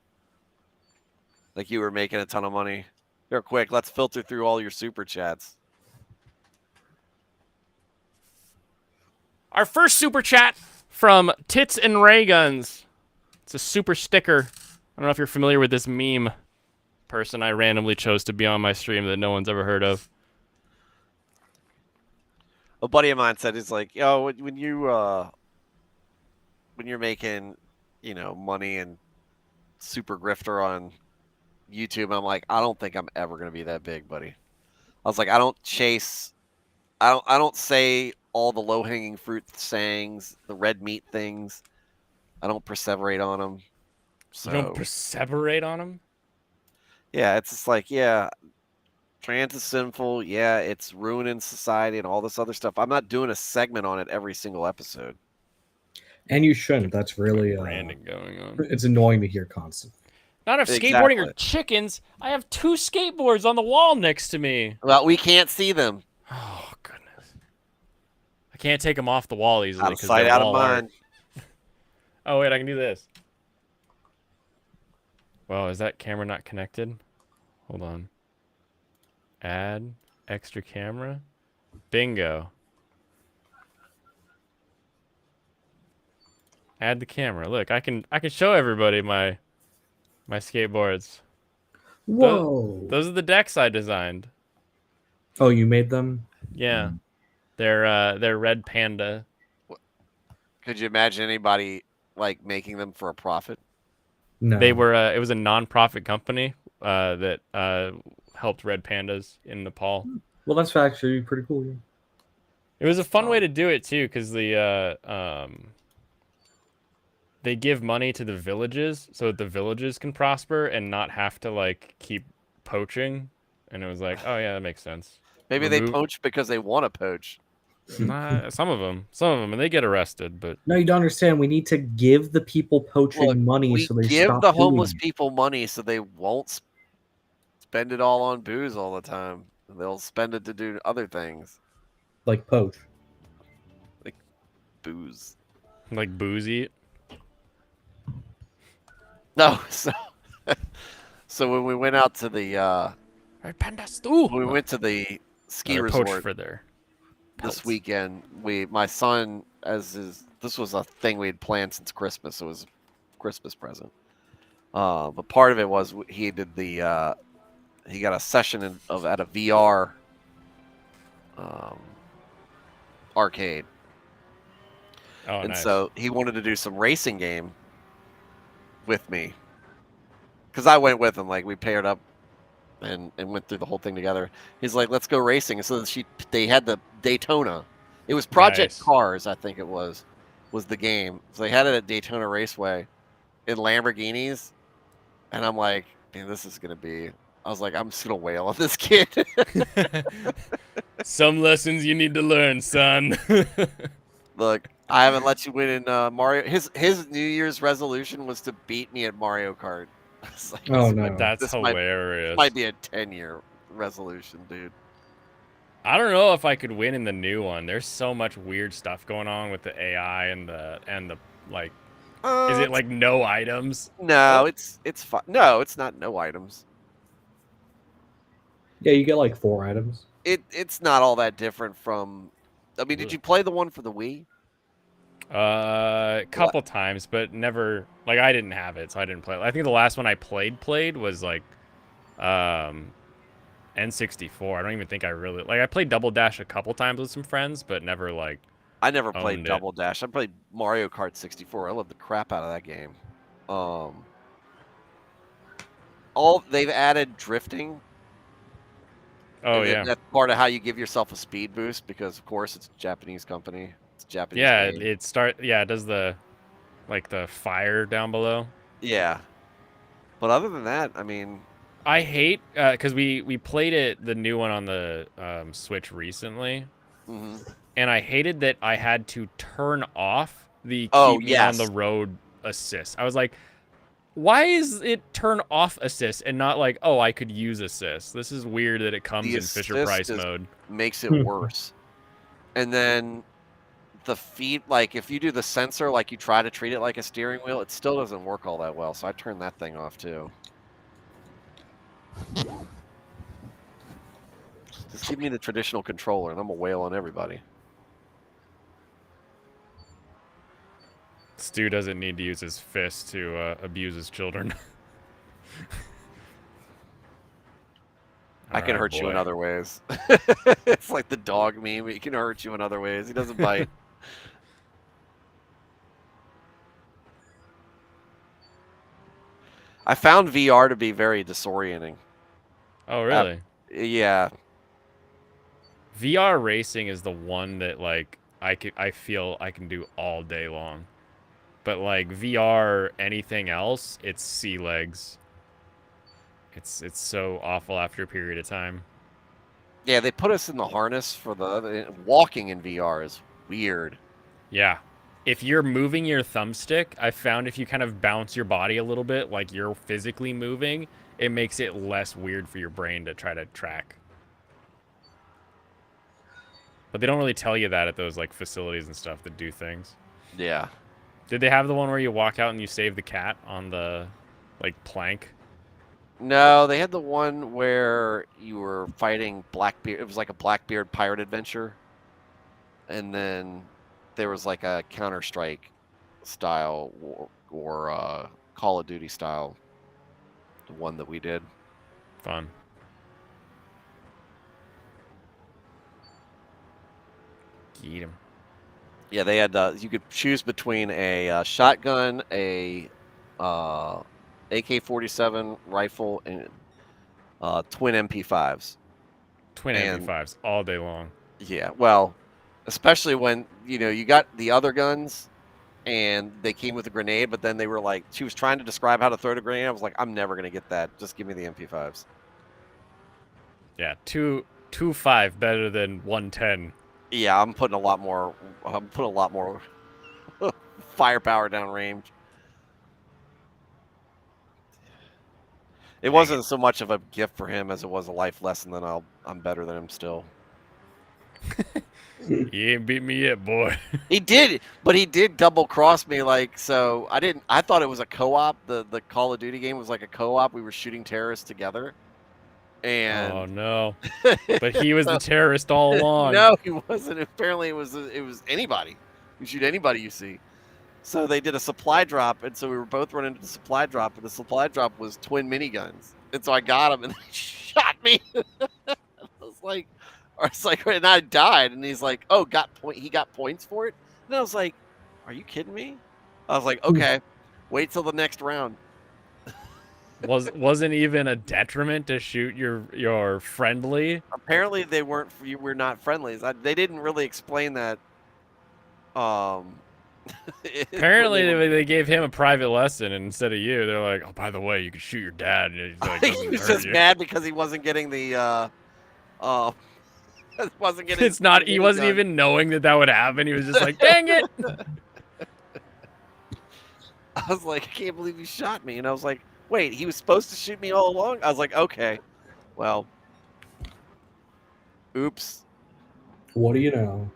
Like you were making a ton of money. Here, quick, let's filter through all your super chats. Our first super chat from Tits and Ray Guns. It's a super sticker. I don't know if you're familiar with this meme person I randomly chose to be on my stream that no one's ever heard of. A buddy of mine said, "It's like, yo, when you're making, money and super grifter on YouTube, I'm like, I don't think I'm ever gonna be that big, buddy." I was like, I don't say all the low hanging fruit sayings, the red meat things. I don't perseverate on them. So You don't perseverate on them? yeah, it's just like, yeah, trans is sinful. Yeah, it's ruining society and all this other stuff. I'm not doing a segment on it every single episode. And you shouldn't. That's really Branding going on. it's annoying to hear constantly. Not if skateboarding or chickens. I have 2 skateboards on the wall next to me. Well, we can't see them. Oh, goodness. I can't take them off the wall easily. Out of sight, out of mind. Oh, wait, I can do this. Well, is that camera not connected? Hold on. Add extra camera. Bingo. Add the camera. Look, I can show everybody my skateboards. Whoa. Those are the decks I designed. Oh, you made them? Yeah. They're red panda. Could you imagine anybody like making them for a profit? No. They were it was a non-profit company that helped red pandas in Nepal. Well, that's actually pretty cool. Yeah. It was a fun way to do it too, because they give money to the villages so that the villages can prosper and not have to like keep poaching. And it was like, oh yeah, that makes sense. Maybe they poach because they want to poach. Nah, some of them, and they get arrested. But no, you don't understand. We need to give the people poaching money so they give stop the doing homeless it. people money so they won't spend it all on booze all the time. They'll spend it to do other things, like poach, like booze, like boozy. No, so when we went out to the red pandas, ooh, we went to the ski they're resort poached for their pelts. this weekend. My son, this was a thing we had planned since Christmas. It was a Christmas present. But part of it was he did he got a session at a VR arcade. Oh, and nice. so he wanted to do some racing game with me, because I went with him. Like, we paired up and went through the whole thing together. He's like, let's go racing. And so they had the Daytona. It was Project Cars, I think it was the game. So they had it at Daytona Raceway in Lamborghinis. And I'm like, man, this is going to be... I was like, I'm just going to wail on this kid. Some lessons you need to learn, son. Look, I haven't let you win in Mario. His New Year's resolution was to beat me at Mario Kart. Like, oh no, that's hilarious. Might be a 10-year resolution, dude. I don't know if I could win in the new one. There's so much weird stuff going on with the AI and the like. Is it like no items? No, it's fine. No, it's not no items. Yeah, you get like 4 items. It's not all that different from. I mean, did you play the one for the Wii? A couple times, but never. Like, I didn't have it, so I didn't play it. I think the last one I played was like, N64. I don't even think I really like. I played Double Dash a couple times with some friends, but never like. I never played Owned it. Double Dash. I played Mario Kart 64. I love the crap out of that game. They've added drifting. Oh and yeah. that's part of how you give yourself a speed boost because, of course, it's a Japanese company. It's a Japanese Yeah, game. it does the like the fire down below. Yeah. But other than that, I mean, I hate because we played it the new one on the Switch recently, mhm. and I hated that I had to turn off the Oh, keep me on the yes. road assist. I was like, why is it turn off assist and not like, oh, I could use assist? This is weird that it comes The in Fisher assist Price is- mode. makes it worse. And then the feet, like if you do the sensor, like you try to treat it like a steering wheel, it still doesn't work all that well. So I turned that thing off too. Just give me the traditional controller and I'm gonna wail on everybody. Stu doesn't need to use his fist to abuse his children. I can Alright, hurt you in boy. other ways. It's like the dog meme. He can hurt you in other ways. He doesn't bite. I found VR to be very disorienting. Oh, really? Yeah. VR racing is the one that like I feel I can do all day long. But like VR anything else, it's sea legs. It's so awful after a period of time. Yeah, they put us in the harness for the walking in VR is weird. Yeah. If you're moving your thumbstick, I found if you kind of bounce your body a little bit like you're physically moving, it makes it less weird for your brain to try to track. But they don't really tell you that at those like facilities and stuff that do things. Yeah. Did they have the one where you walk out and you save the cat on the like plank? No, they had the one where you were fighting Blackbeard. It was like a Blackbeard pirate adventure. And then there was like a Counter-Strike style or Call of Duty style. The one that we did. Fun. Eat him. Yeah, they had. You could choose between a shotgun, a AK-47 rifle, and twin MP5s. Twin MP5s all day long. Yeah, well, especially when you got the other guns, and they came with a grenade, but then they were like, she was trying to describe how to throw the grenade. I was like, I'm never gonna get that. Just give me the MP5s. Yeah, 2.5 better than 110. Yeah, I'm putting a lot more. I'm putting a lot more firepower down range. It wasn't so much of a gift for him as it was a life lesson that I'm better than him still. You ain't beat me yet, boy. He did, but he did double cross me. Like, so I thought it was a co-op. The Call of Duty game was like a co-op. We were shooting terrorists together. And oh no! But he was the terrorist all along. No, he wasn't. Apparently, it was anybody. You shoot anybody you see. So they did a supply drop, and so we were both running into the supply drop, and the supply drop was twin miniguns. And so I got him, and he shot me. I was like, and I died, and he's like, oh, he got points for it. And I was like, are you kidding me? I was like, okay, wait till the next round. Wasn't even a detriment to shoot your friendly. Apparently, they weren't. We're not friendlies. They didn't really explain that. Apparently, they gave him a private lesson instead of you. They're like, oh, by the way, you can shoot your dad. And he's like, he was just mad because he wasn't getting the. Wasn't getting. It's not. He wasn't even knowing that would happen. He was just like, dang it. I was like, I can't believe you shot me, and I was like, wait, he was supposed to shoot me all along? I was like, okay, well, oops. What do you know?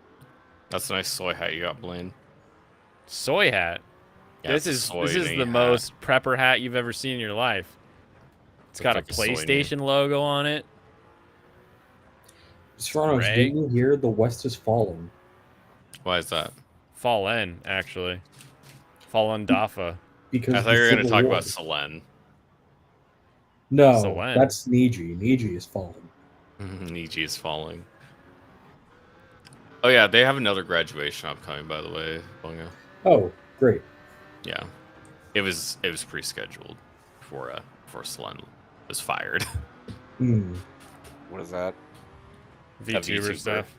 That's a nice soy hat you got, Blaine. Soy hat. Yeah, this is the most prepper hat you've ever seen in your life. It's got like a PlayStation logo on it. Serrano's, do you hear the West has fallen? Why is that? Fallen, actually. Fallen Dafa. Because I thought you were going to talk about Selen. No, Selen. that's Niji. Niji is fallen. Nietzsche is falling. Oh yeah, they have another graduation upcoming, by the way, Bunga. Oh, great. Yeah, it was pre-scheduled before Selen was fired. Hmm. What is that? VTuber VTuber. stuff.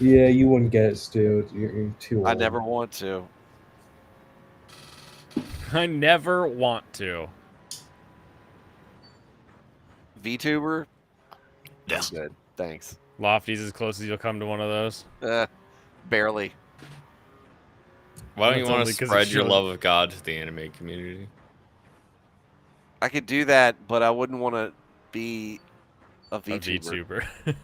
Yeah, you wouldn't get it, Stu. You're too old. I never want to. I never want to. VTuber? Yeah. I'm good. Thanks. Lofty's as close as you'll come to one of those. Barely. Why don't you That's want only to 'cause it spread your shows- love of God to the anime community? I could do that, but I wouldn't want to be a A VTuber. VTuber.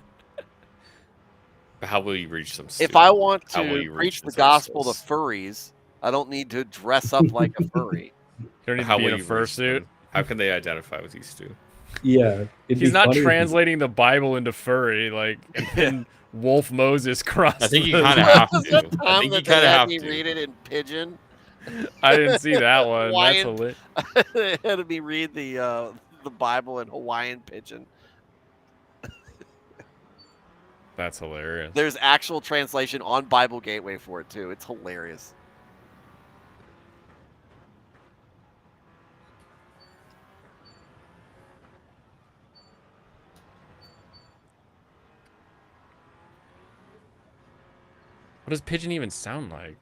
How will you reach them? If I want How will to you preach reach the those gospel to assholes? furries, I don't need to dress up like a furry. You don't need How to be will in a you reach fursuit. them? How can they identify with these two? Yeah. it'd He's be not funny if he- translating the Bible into furry, like, and then Wolf Moses crossed. I think you the- kind of What have was to. that I time think you that they kind of had have me to. read it in pigeon? I didn't see that one. That's Hawaiian- hilarious. They had me read the Bible in Hawaiian pigeon. That's hilarious. There's actual translation on Bible Gateway for it too. It's hilarious. What does pigeon even sound like?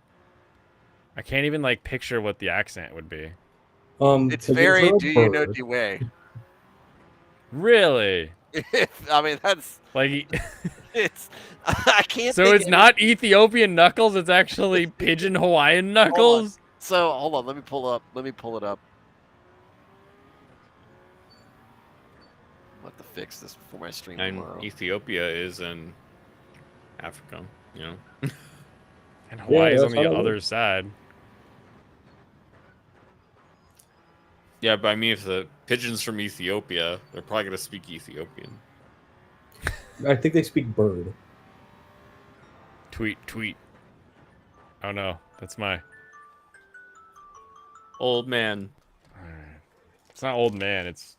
I can't even like picture what the accent would be. It's pigeons very are a do you know bird. the way. Really? I mean that's Like, it's I can't so think it's of not Ethiopian knuckles. It's actually pigeon Hawaiian knuckles. So hold on, let me pull it up. I'll have to fix this before my stream And tomorrow. Ethiopia is in Africa, you know. And Hawaii is that's on the how it other works. side. Yeah, but I mean, if the pigeons from Ethiopia, they're probably gonna speak Ethiopian. I think they speak bird. Tweet. Oh no, that's my. Old man. It's not old man. It's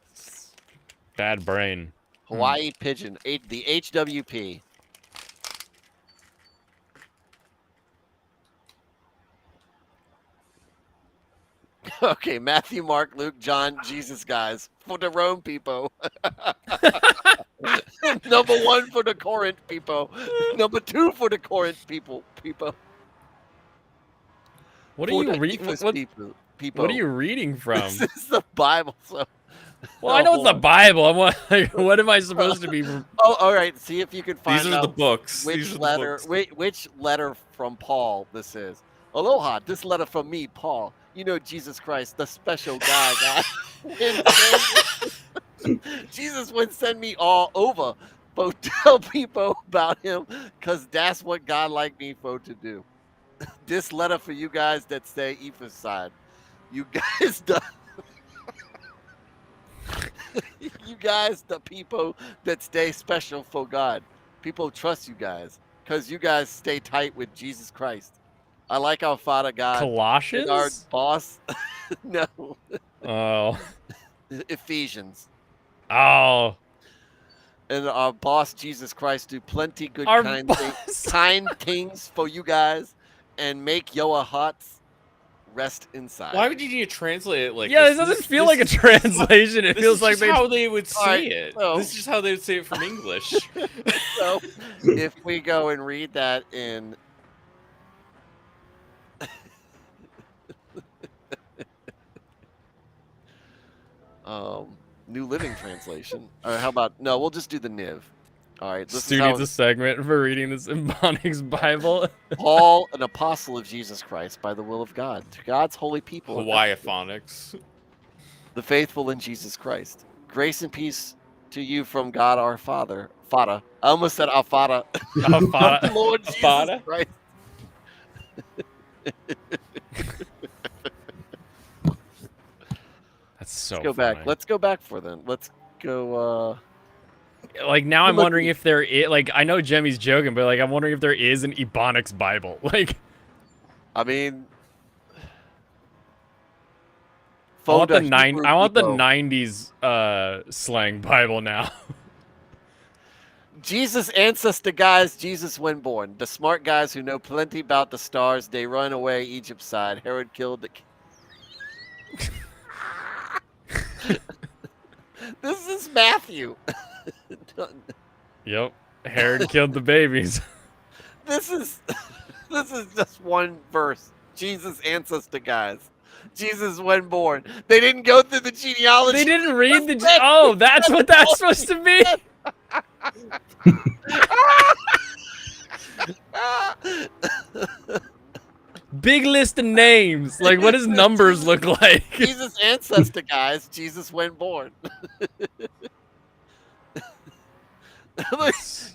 bad brain. Hawaii pigeon, the HWP. Okay, Matthew, Mark, Luke, John, Jesus, guys, for the Rome people. Number 1 for the Corinth people. Number 2 for the Corinth people. What are For you the reading? Ephesus What people. are you reading from? This is the Bible. So. Well, I know it's the hold on. Bible. What am I supposed to be? Oh, all right. See if you can find These are out the books. which These are letter, the books. which letter from Paul this is. Aloha, this letter from me, Paul. You know Jesus Christ, the special guy. Jesus would send me all over, but tell people about him, cause that's what God like me for to do. This letter for you guys that stay Ephes side. You guys, you guys, the people that stay special for God. People trust you guys, cause you guys stay tight with Jesus Christ. I like our Father God. Colossians? And our boss, no, Oh. Ephesians. Oh. And our boss, Jesus Christ, do plenty good Our kind things for you guys and make your hearts rest inside. Why would you need to translate it like Yeah, this? it doesn't feel like a translation. It This feels is like just they. how they would say Alright, it. so- This is just how they would say it from English. So if we go and read that in New Living Translation, or how about no? We'll just do the Niv. All right, this Stu is how needs a segment for reading this Ebonics Bible. Paul, an apostle of Jesus Christ, by the will of God, to God's holy people, Hawaii phonics. the faithful in Jesus Christ. Grace and peace to you from God our Father. Father. I almost said our Father. Father. Lord Jesus Father? Christ. That's so. Let's go back. funny. Let's go back for then. Let's go. Like now, I'm Look, wondering if there is. Like I know Jemmy's joking, but like I'm wondering if there is an Ebonics Bible. Like I mean, I want the Hebrew I want the people. '90s slang Bible now. Jesus ancestor guys, Jesus when born. The smart guys who know plenty about the stars, they run away Egypt's side. Herod killed the. This is Matthew. Yep. Herod killed the babies. This is just one verse. Jesus ancestor guys. Jesus when born. They didn't go through the genealogy. They didn't read the. Oh, that's what that's supposed to be. Big list of names. Like, what does numbers look like? Jesus ancestor guys. Jesus when born.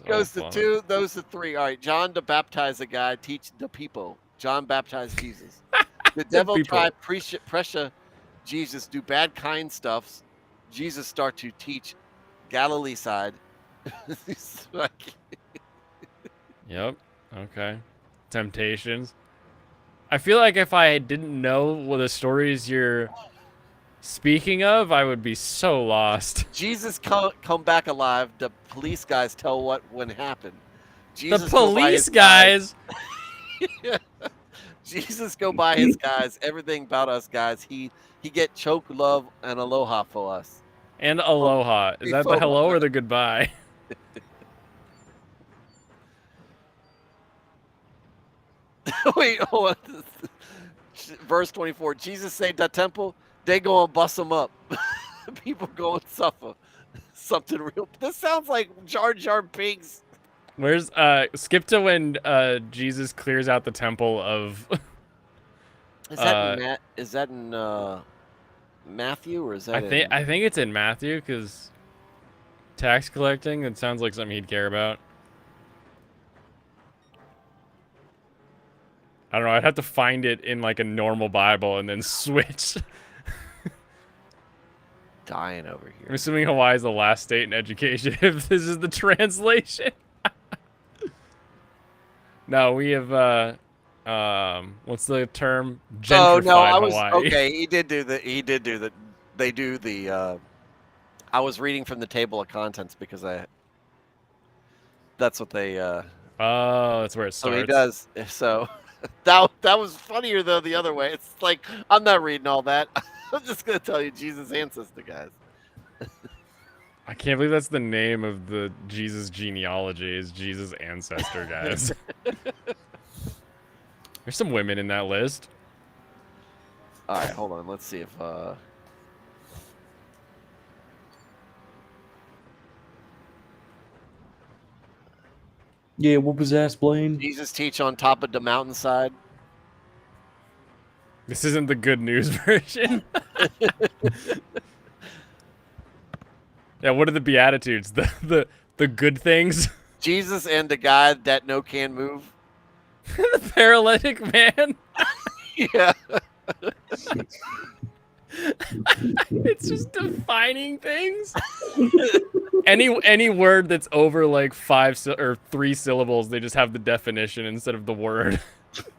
Goes to 2, those to 3. All right, John to baptize a guy, teach the people. John baptized Jesus. The devil tried pressure Jesus do bad kind stuffs. Jesus start to teach Galilee side. Yep. Okay. Temptations. I feel like if I didn't know what the stories you're speaking of, I would be so lost. Jesus come back alive. The police guys tell what when happened. Jesus The police guys. Jesus go by his guys. Everything about us guys. He get choke, love, and aloha for us. And aloha. Is that the hello or the goodbye? Wait, hold on. Verse 24. Jesus saved that temple. They go and bust them up. People go and suffer. Something real. This sounds like Jar Jar Binks. Where's skip to when Jesus clears out the temple of Is that in Matthew or is that I think it's in Matthew because tax collecting, it sounds like something he'd care about. I don't know, I'd have to find it in like a normal Bible and then switch. Dying over here. I'm assuming Hawaii is the last state in education if this is the translation. No, we have what's the term? Gentrified Hawaii. Okay, he did do the they do the I was reading from the table of contents because that's what they oh, that's where it starts. So he does. So that was funnier though the other way. It's like I'm not reading all that. I'm just gonna tell you Jesus ancestor guys. I can't believe that's the name of the Jesus genealogy is Jesus ancestor guys. There's some women in that list. All right, hold on. Let's see if Yeah, what was that, Blaine? Jesus teach on top of the mountainside. This isn't the good news version. Yeah, what are the Beatitudes? The good things? Jesus and the guy that no can move. The paralytic man? Yeah. It's just defining things. Any word that's over like 3 syllables, they just have the definition instead of the word.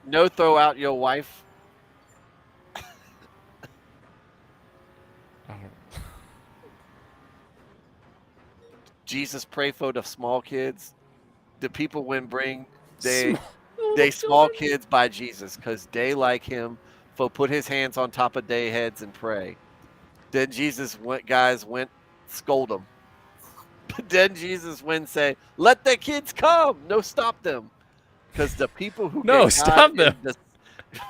No throw out your wife. Jesus pray for the small kids. The people when bring they small kids by Jesus because they like him. For put his hands on top of their heads and pray. Then Jesus went scold them. But then Jesus went say, let the kids come. No, stop them. Because the people who stop them.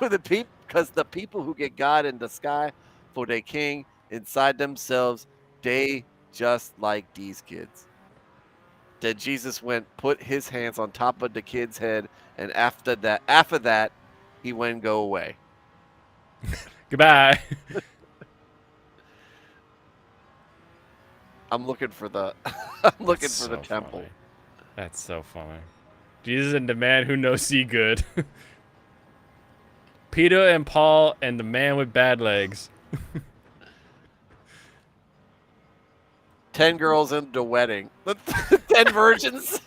Because the people who get God in the sky for their king inside themselves, they just like these kids. Then Jesus went, put his hands on top of the kid's head, and after that, he went go away. Goodbye. I'm looking for the temple. Funny. That's so funny. Jesus and the man who knows see good. Peter and Paul and the man with bad legs. 10 girls in the wedding. 10 virgins.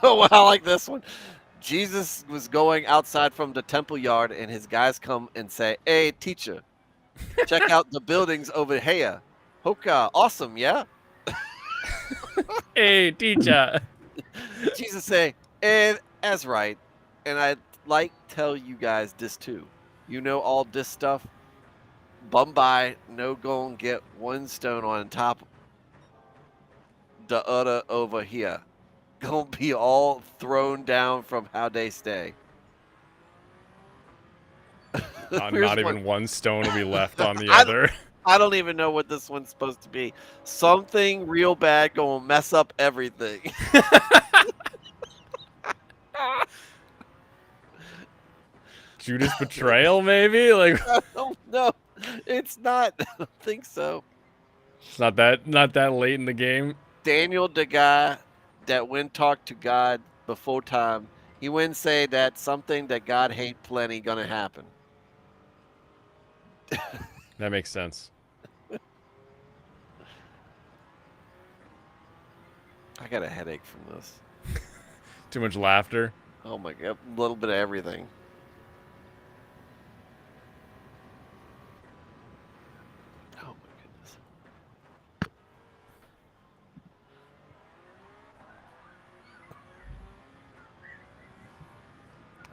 Oh, wow, I like this one. Jesus was going outside from the temple yard, and his guys come and say, "Hey, teacher, check out the buildings over here. Hoka, awesome, yeah?" Hey, teacher. Jesus say, "And that's right. And I'd like tell you guys this too. You know all this stuff? Bumbai no gon' get one stone on top the other over here. Gonna be all thrown down from how they stay." Here's Not one. even one stone will be left on the I- other. I don't even know what this one's supposed to be. Something real bad gonna mess up everything. Judas betrayal, maybe? Like, I don't know. It's not. I don't think so. it's not that late in the game. Daniel, the guy that went talk to God before time, he went say that something that God hate plenty gonna happen. That makes sense. I got a headache from this. Too much laughter. Oh my god, a little bit of everything. Oh my goodness.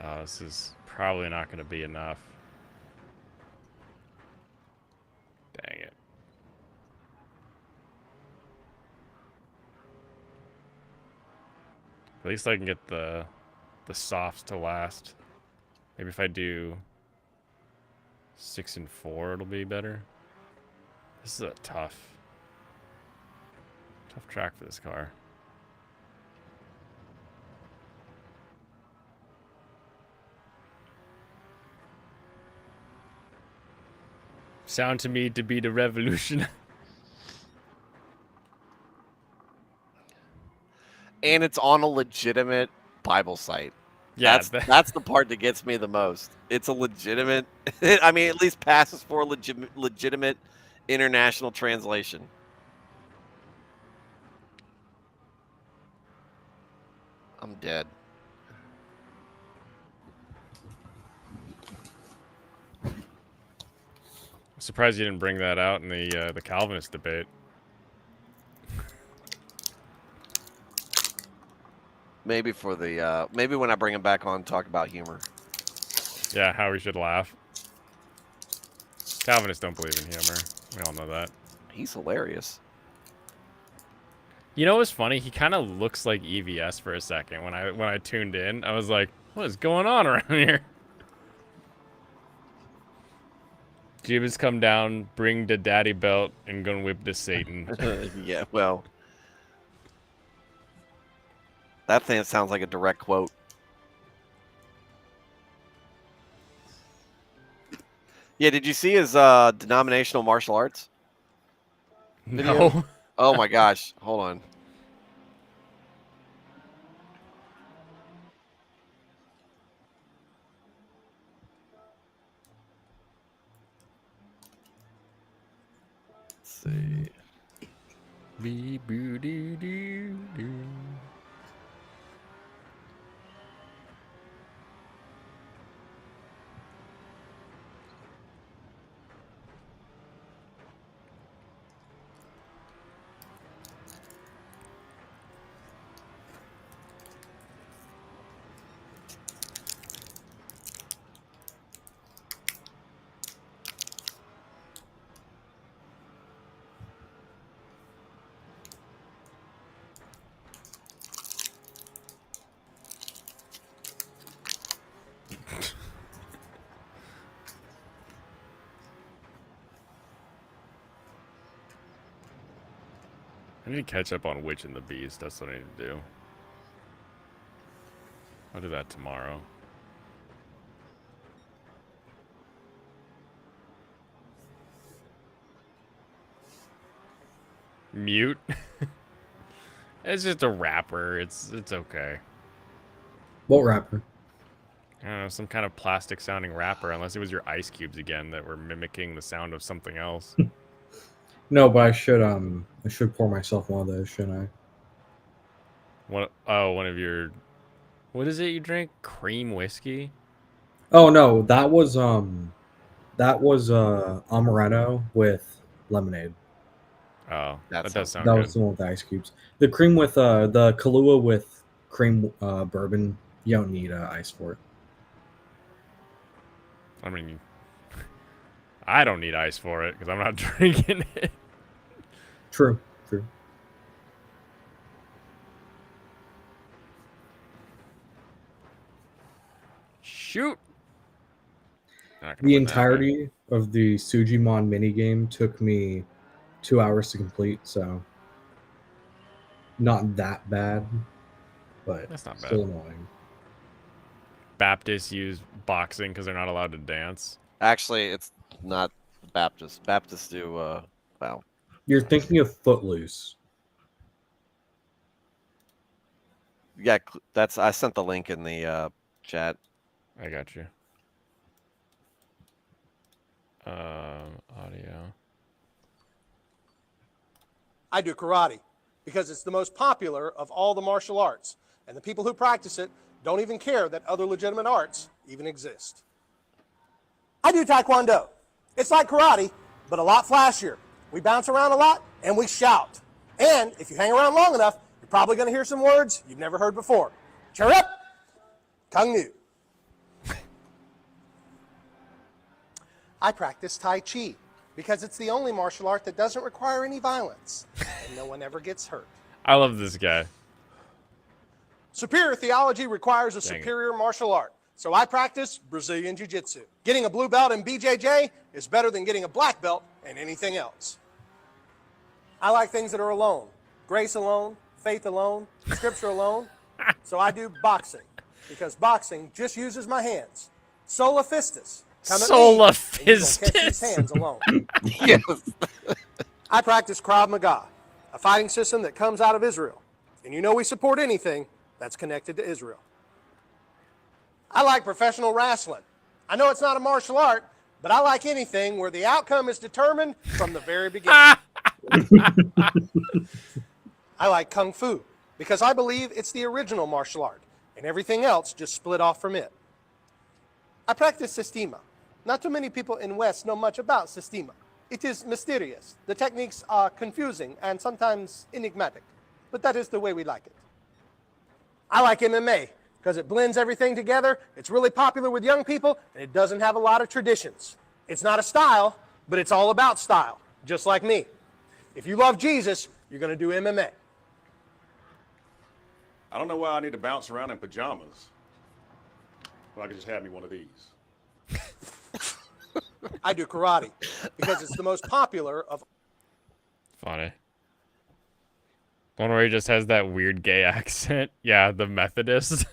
Oh, this is probably not going to be enough. Dang it. At least I can get the softs to last. Maybe if I do 6 and 4, it'll be better. This is a tough track for this car. Sound to me to be the revolution. And it's on a legitimate Bible site. Yeah, That's the part that gets me the most. It's a legitimate. I mean, at least passes for a legitimate international translation. I'm dead. I'm surprised you didn't bring that out in the Calvinist debate. Maybe for the maybe when I bring him back on, talk about humor. Yeah, how we should laugh. Calvinists don't believe in humor. We all know that. He's hilarious. You know what's funny? He kind of looks like EVS for a second. When I tuned in, I was like, "What is going on around here?" Jeebus come down, bring the daddy belt, and gonna whip the Satan. Yeah, well, that thing sounds like a direct quote. Yeah, did you see his denominational martial arts video? No. Oh my gosh, hold on. Let's see. I need to catch up on Witch and the Beast. That's what I need to do. I'll do that tomorrow. Mute? It's just a rapper. It's okay. What rapper? I don't know, some kind of plastic sounding rapper, unless it was your ice cubes again that were mimicking the sound of something else. No, but I should pour myself one of those, shouldn't I? One of your What is it you drink? Cream whiskey? Oh no, that was amaretto with lemonade. Oh, That that does sounds sound That good. was the one with the ice cubes. The cream with the Kahlua with cream bourbon. You don't need ice for it. I mean, I don't need ice for it because I'm not drinking it. True. True. Shoot. Not gonna The win that, man. entirety of the Sujimon minigame took me 2 hours to complete, so not that bad, but That's not still bad. annoying. Baptists use boxing because they're not allowed to dance. Actually, it's not Baptist. Baptists do. Well, You're thinking of Footloose. yeah, that's. I sent the link in the chat. I got you. Audio. I do karate because it's the most popular of all the martial arts, and the people who practice it don't even care that other legitimate arts even exist. I do taekwondo. It's like karate, but a lot flashier. We bounce around a lot and we shout. And if you hang around long enough, you're probably going to hear some words you've never heard before. Cheer up! Kung Nu. I practice Tai Chi because it's the only martial art that doesn't require any violence, and no one ever gets hurt. I love this guy. Superior theology requires a Dang it. superior martial art, so I practice Brazilian Jiu-Jitsu. Getting a blue belt in BJJ is better than getting a black belt in anything else. I like things that are alone. Grace alone, faith alone, scripture alone. So I do boxing, because boxing just uses my hands. Sola fistus. Come at Sola me, and you gonna catch these fistus. hands alone. Yes. I practice Krav Maga, a fighting system that comes out of Israel. And you know we support anything that's connected to Israel. I like professional wrestling. I know it's not a martial art, but I like anything where the outcome is determined from the very beginning. I like Kung Fu because I believe it's the original martial art, and everything else just split off from it. I practice Sistema. Not too many people in West know much about Sistema. It is mysterious. The techniques are confusing and sometimes enigmatic, but that is the way we like it. I like MMA because it blends everything together. It's really popular with young people, and it doesn't have a lot of traditions. It's not a style, but it's all about style, just like me. If you love Jesus, you're going to do MMA. I don't know why I need to bounce around in pajamas. Well, I could just have me one of these. I do karate because it's the most popular of. Funny. One where he just has that weird gay accent. Yeah, the Methodist.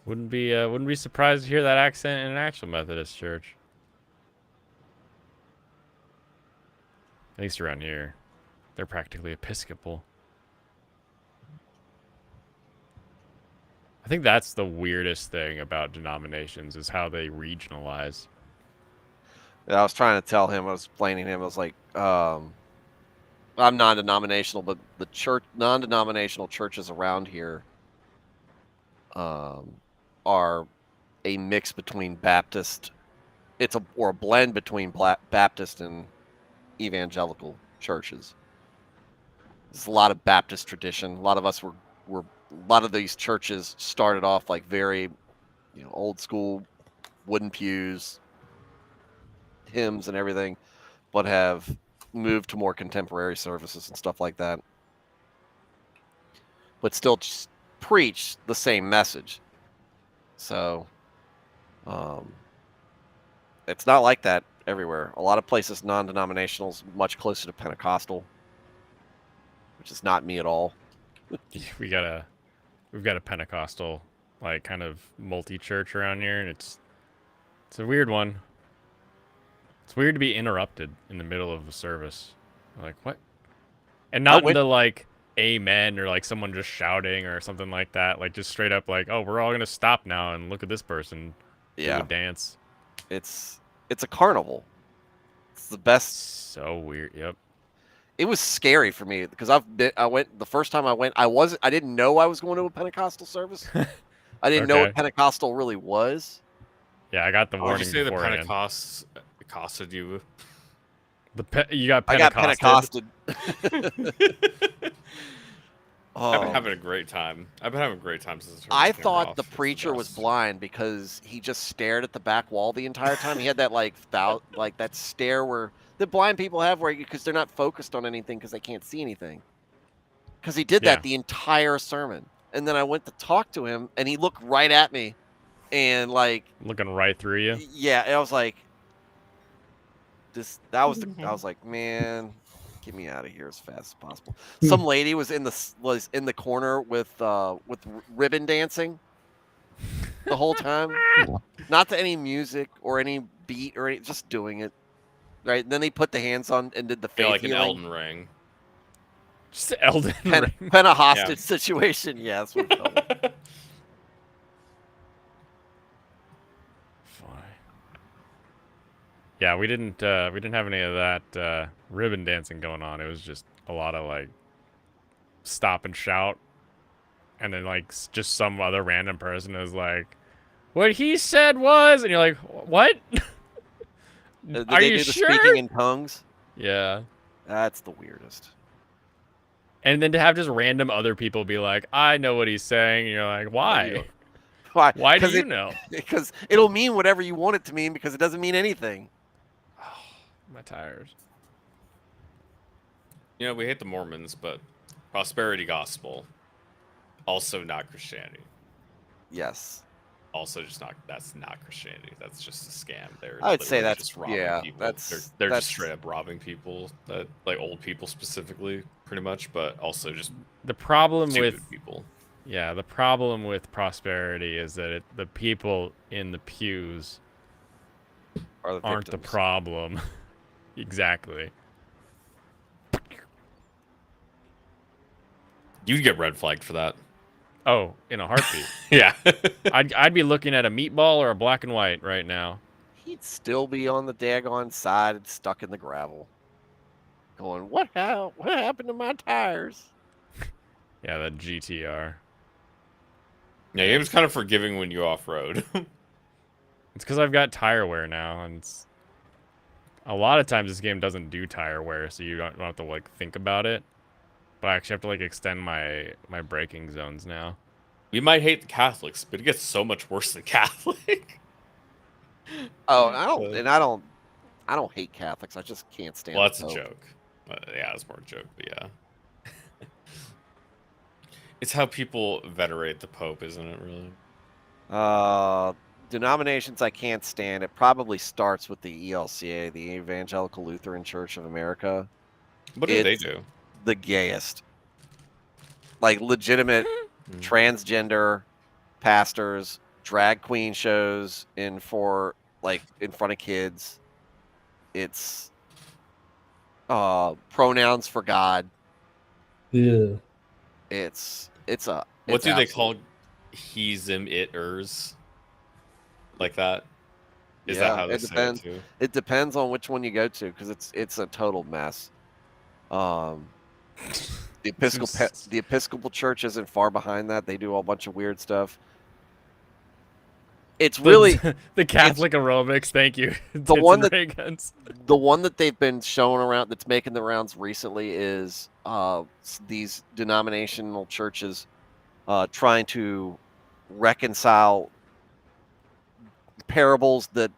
Wouldn't be surprised to hear that accent in an actual Methodist church. At least around here. They're practically Episcopal. I think that's the weirdest thing about denominations is how they regionalize. I was trying to tell him, I was explaining to him, I was like, I'm non-denominational, but the non-denominational churches around here are a mix between Baptist, or a blend between Baptist and evangelical churches. There's a lot of Baptist tradition. A lot of us a lot of these churches started off like very, old school, wooden pews, hymns and everything, but have moved to more contemporary services and stuff like that. But still just preach the same message. So, it's not like that everywhere. A lot of places, non-denominationals, much closer to Pentecostal, which is not me at all. We've got a Pentecostal, like, kind of multi-church around here, and it's a weird one. It's weird to be interrupted in the middle of a service. Like, what? And not in the, like, amen or, like, someone just shouting or something like that. Like, just straight up, like, oh, we're all going to stop now and look at this person do a dance. It's a carnival. It's the best. So weird, yep. it was scary for me because I went the first time I went. I didn't know I was going to a Pentecostal service. I didn't know what Okay. Pentecostal really was. Yeah, I got the Would you warning say the beforehand. Pentecost accosted you? You got I got Pentecosted. Pentecosted. I've been Oh. having a great time. I've been having a great time since the I tournament came thought off. the It's preacher was best. blind because he just stared at the back wall the entire time. He had that like that stare where the blind people have where because they're not focused on anything because they can't see anything. Because he did Yeah. that the entire sermon, and then I went to talk to him, and he looked right at me, and like Looking right through you. yeah, and I was like, I was like, man, get me out of here as fast as possible. Some lady was in the corner with ribbon dancing the whole time, not to any music or any beat or any, just doing it. Right, and then they put the hands on and did the faith Yeah, like an healing. Elden Ring. Just Elden Ring. Penta hostage situation. Yeah, that's what it felt like. Yeah, we didn't have any of that ribbon dancing going on. It was just a lot of like stop and shout, and then like just some other random person is like, "What he said was," and you're like, "What? Did Are they you do the sure?" speaking in tongues? Yeah. That's the weirdest. And then to have just random other people be like, "I know what he's saying," and you're like, "Why? Why? Why do you know?" Because it'll mean whatever you want it to mean because it doesn't mean anything. My tires. You know, we hate the Mormons, but prosperity gospel, also not Christianity. Yes. Also, that's not Christianity. That's just a scam. They're I would say literally that's just robbing people. They're just straight up robbing people, that like old people specifically, pretty much, but also just The problem stupid with people. Yeah, the problem with prosperity is that the people in the pews aren't the problem. Exactly. You'd get red flagged for that. Oh, in a heartbeat. Yeah. I'd be looking at a meatball or a black and white right now. He'd still be on the daggone side and stuck in the gravel. Going, what happened to my tires? Yeah, that GTR. Yeah, game's kind of forgiving when you off-road. It's because I've got tire wear now, and a lot of times this game doesn't do tire wear, so you don't have to like think about it. But I actually have to like extend my braking zones now. We might hate the Catholics, but it gets so much worse than Catholic. Oh, I don't hate Catholics. I just can't stand. Well, that's the a Pope. joke. Yeah, it's more a joke, but yeah. It's how people venerate the Pope, isn't it, really? Denominations I can't stand. It probably starts with the ELCA, the Evangelical Lutheran Church of America. What do they do? The gayest. Like legitimate transgender pastors, drag queen shows in front of kids. It's pronouns for God. Yeah. What do they call he's him it-ers? Like that? Is that how they say it too? It depends on which one you go to because it's a total mess. The Episcopal Church isn't far behind that. They do a bunch of weird stuff. It's really the Catholic aerobics. Thank you. The one that they've been showing around that's making the rounds recently is these denominational churches trying to reconcile parables that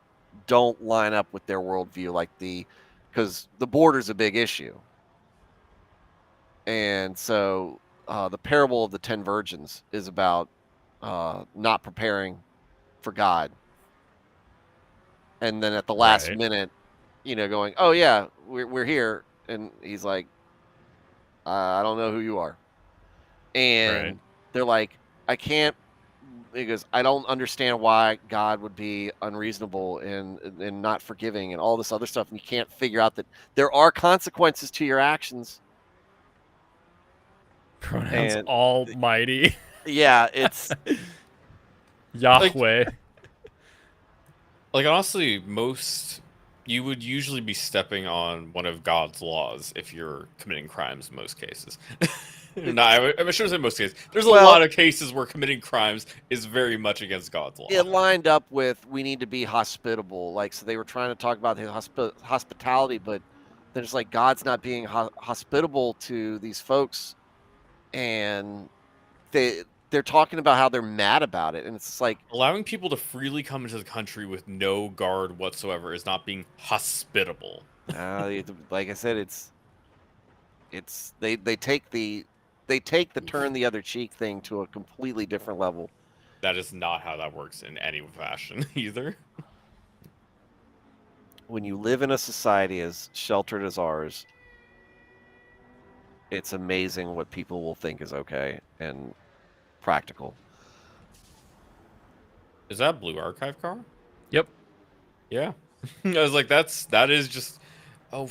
don't line up with their worldview, because the border's a big issue. And so the parable of the 10 virgins is about not preparing for God. And then at the last minute, going, oh, yeah, we're here. And he's like, I don't know who you are. And they're like, I can't. He goes, I don't understand why God would be unreasonable and not forgiving and all this other stuff. And you can't figure out that there are consequences to your actions. Pronouns almighty. Yeah, it's Yahweh. Like honestly, most You would usually be stepping on one of God's laws if you're committing crimes in most cases. No, I'm sure in most cases. There's a lot of cases where committing crimes is very much against God's law. It lined up with we need to be hospitable. Like, so they were trying to talk about the hospitality, but there's like God's not being hospitable to these folks, and they're talking about how they're mad about it, and it's like allowing people to freely come into the country with no guard whatsoever is not being hospitable. Like I said, they take the turn the other cheek thing to a completely different level. That is not how that works in any fashion either. When you live in a society as sheltered as ours, it's amazing what people will think is okay and practical. Is that Blue Archive car? Yep. Yeah. I was like, that is just. Oh,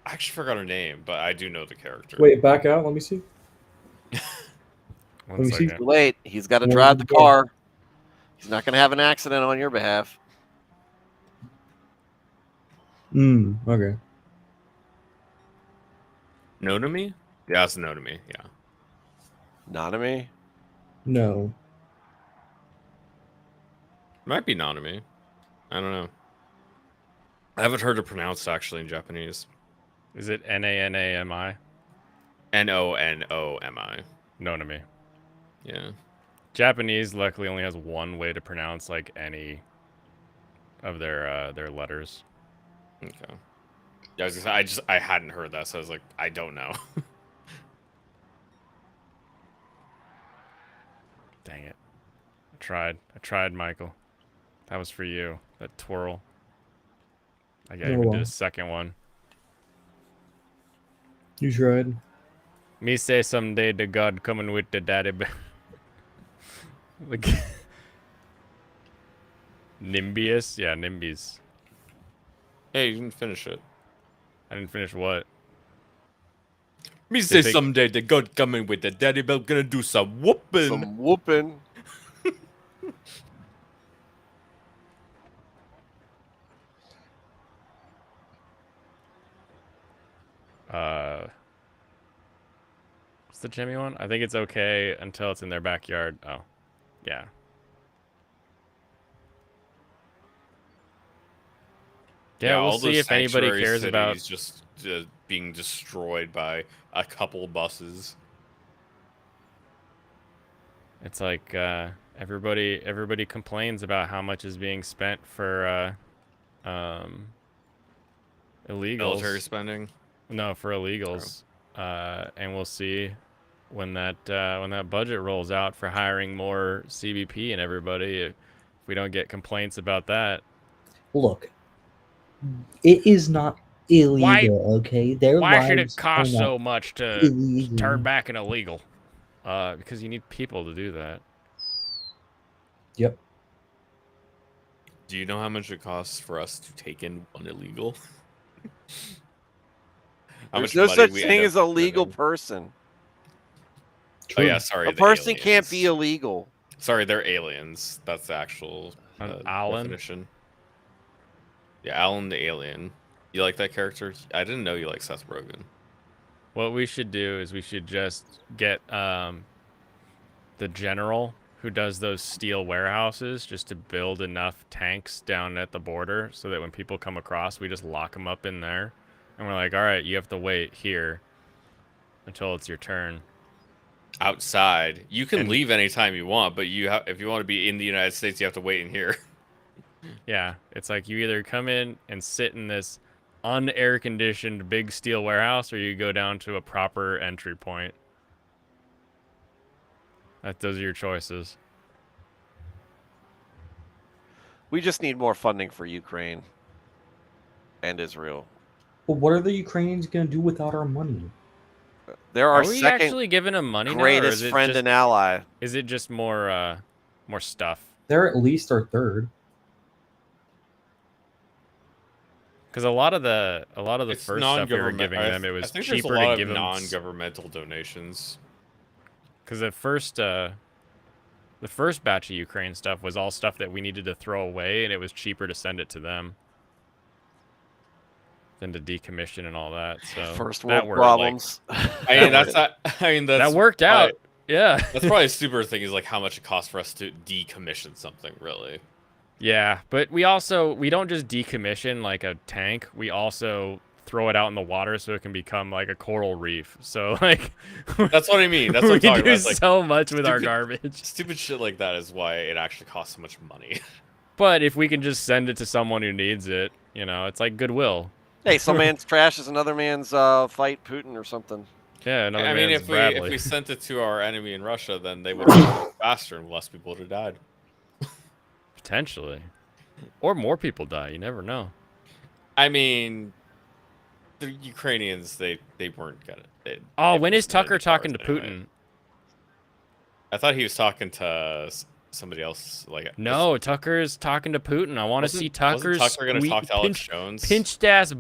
I actually forgot her name, but I do know the character. Wait, back out. Let me see. One second. Too late. He's got to drive the car. He's not going to have an accident on your behalf. Okay. Nonami? Yeah, it's Nonami. Yeah. Nanami? No. Might be Nanami. I don't know. I haven't heard it pronounced actually in Japanese. Is it Nanami? Nonomi. Nonami. Yeah. Japanese luckily only has one way to pronounce like any of their letters. Okay. Yeah, I hadn't heard that, so I was like, I don't know. Dang it. I tried, Michael. That was for you. That twirl. I even did a second one. You tried. Me say someday the God coming with the daddy bear. Like Nimbius? Yeah, Nimbies. Hey, you didn't finish it. I didn't finish what? Me say someday the God coming with the daddy belt gonna do some whooping. Some whooping. What's the Jimmy one? I think it's okay until it's in their backyard. Oh, yeah. Yeah, we'll see if anybody cares about just being destroyed by a couple buses. It's like everybody complains about how much is being spent for illegals. Military spending? No, for illegals. And we'll see when that budget rolls out for hiring more CBP and everybody. If we don't get complaints about that. Look, it is not illegal, okay? Why should it cost so much to turn back an illegal? Because you need people to do that. Yep. Do you know how much it costs for us to take in one illegal? There's no such thing as a legal person. Oh yeah, sorry. A person can't be illegal. Sorry, they're aliens. That's the actual definition. Yeah, Alan the alien. You like that character? I didn't know you like Seth Rogen. What we should do is we should just get the general who does those steel warehouses just to build enough tanks down at the border so that when people come across, we just lock them up in there. And we're like, all right, you have to wait here until it's your turn. Outside. You can leave anytime you want, but if you want to be in the United States, you have to wait in here. Yeah, it's like you either come in and sit in this unair conditioned big steel warehouse, or you go down to a proper entry point. Those are your choices. We just need more funding for Ukraine and Israel. But what are the Ukrainians going to do without our money? They're our we actually giving them money greatest now, friend and ally. Is it just more stuff? They're at least our third. Because a lot of the first stuff we were giving them, it was cheaper to give them non-governmental donations. Because the first batch of Ukraine stuff was all stuff that we needed to throw away, and it was cheaper to send it to them. than to decommission and all that. So First that world worked. problems. I mean, that's not. I mean, that's That worked out. Yeah. That's probably a super thing. Is like how much it costs for us to decommission something, really. Yeah, but we don't just decommission like a tank. We also throw it out in the water so it can become like a coral reef. So like That's what I mean. That's what I'm we talking do about. It's like so much with our garbage. Stupid shit like that is why it actually costs so much money. But if we can just send it to someone who needs it, you know, it's like goodwill. Hey, some man's trash is another man's fight Putin or something. Yeah, another I mean, man's if Bradley. we sent it to our enemy in Russia, then they would have faster and less people would have died. Potentially. Or more people die, you never know. I mean, the Ukrainians, they weren't gonna. When is Tucker talking to Putin? Anyway. I thought he was talking to somebody else. Like no, Tucker's talking to Putin. I want to see Tucker's Tucker gonna talk to Alex Jones? Pinched ass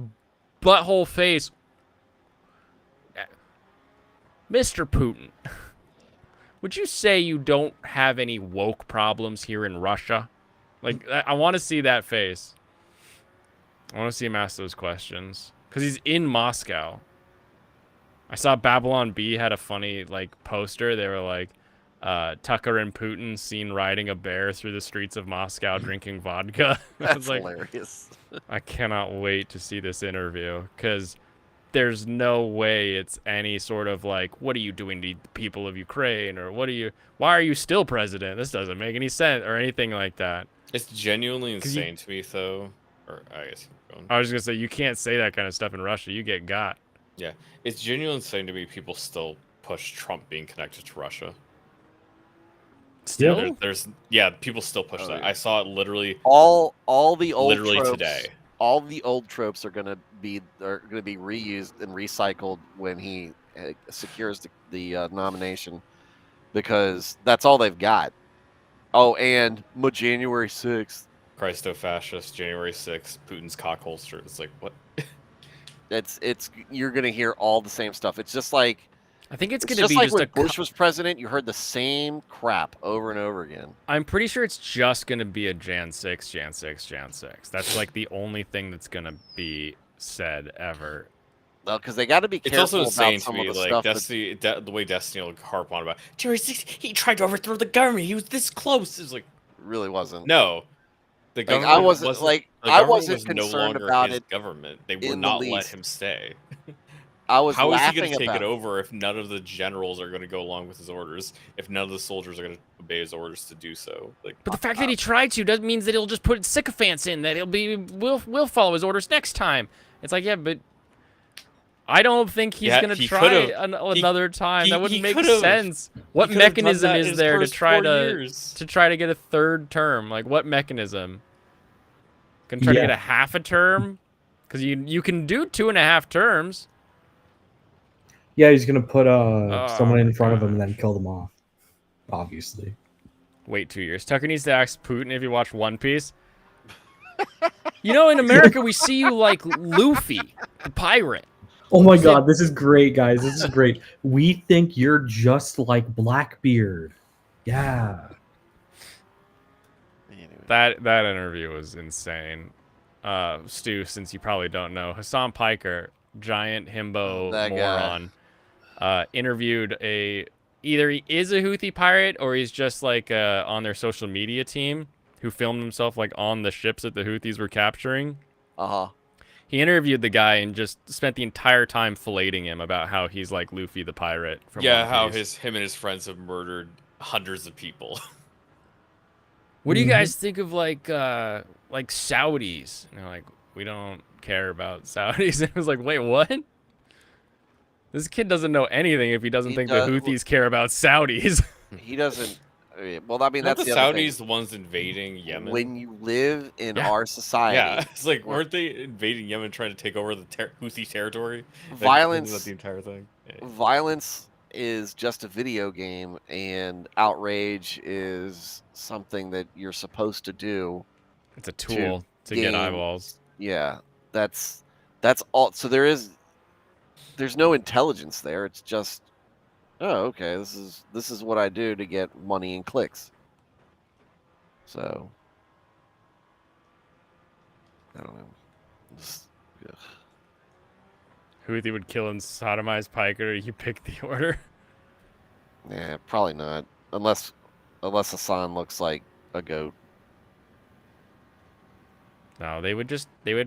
butthole face. Mr. Putin, would you say you don't have any woke problems here in Russia? Like, I want to see that face. I want to see him ask those questions. Because he's in Moscow. I saw Babylon B had a funny, like, poster. They were like, Tucker and Putin seen riding a bear through the streets of Moscow drinking vodka. That's like, hilarious. I cannot wait to see this interview. Because there's no way it's any sort of, like, what are you doing to the people of Ukraine? Or why are you still president? This doesn't make any sense. Or anything like that. It's genuinely insane to me, though. Or I guess I was gonna say you can't say that kind of stuff in Russia. You get got. Yeah, it's genuinely insane to me. People still push Trump being connected to Russia. Still, people still push that. I saw it literally. All the old literally tropes, today. All the old tropes are gonna be reused and recycled when he secures the nomination, because that's all they've got. Oh, and January 6th. Christo-fascist, January 6th, Putin's cock holster. It's like, what? You're going to hear all the same stuff. It's just like... I think it's going to be like just when Bush was president, you heard the same crap over and over again. I'm pretty sure it's just going to be a Jan 6, Jan 6, Jan 6. That's like the only thing that's going to be said ever. Well, because they got to be careful. It's also insane about some to me, of the like stuff Destiny, the way Destiny will harp on about January 6th, he tried to overthrow the government. He was this close. It's like, really wasn't. No, the government I wasn't was concerned no longer about his it. Government. They would not let him stay. I was How is he laughing going to take about it over if none of the generals are going to go along with his orders? If none of the soldiers are going to obey his orders to do so? Like, but the fact that he tried to doesn't mean that he'll just put sycophants in. That we'll follow his orders next time. It's like, yeah, but I don't think he's going to try another time. That wouldn't make sense. What mechanism is there to try to get a third term? Like, what mechanism? Gonna try to get a half a term? Because you can do 2.5 terms. Yeah, he's gonna put someone in front of him and then kill them off. Obviously. Wait 2 years. Tucker needs to ask Putin if you watch One Piece. You know, in America, we see you like Luffy, the pirate. Oh my god, this is great, guys. This is great. We think you're just like Blackbeard. Yeah. That interview was insane. Stu, since you probably don't know, Hassan Piker, giant himbo moron, interviewed either he is a Houthi pirate or he's just like on their social media team who filmed himself like on the ships that the Houthis were capturing. He interviewed the guy and just spent the entire time filleting him about how he's like Luffy the pirate from One Piece. how him and his friends have murdered hundreds of people. What do you guys think of like Saudis? And they're like, we don't care about Saudis. And it was like, wait, what? This kid doesn't know anything if he doesn't think the Houthis care about Saudis. He doesn't. Well, I mean, Not that's the the other Saudis, thing. the ones invading Yemen. When you live in our society, yeah, it's like, weren't they invading Yemen, trying to take over the Houthi territory? Violence. Like, the entire thing. Yeah. Violence is just a video game, and outrage is something that you're supposed to do. It's a tool to get eyeballs. Yeah, that's all. So there's no intelligence there. It's just, oh, okay, this is what I do to get money and clicks. So I don't know. who they would kill and sodomize Piker, you pick the order. Yeah, probably not. Unless Hassan looks like a goat. No, they would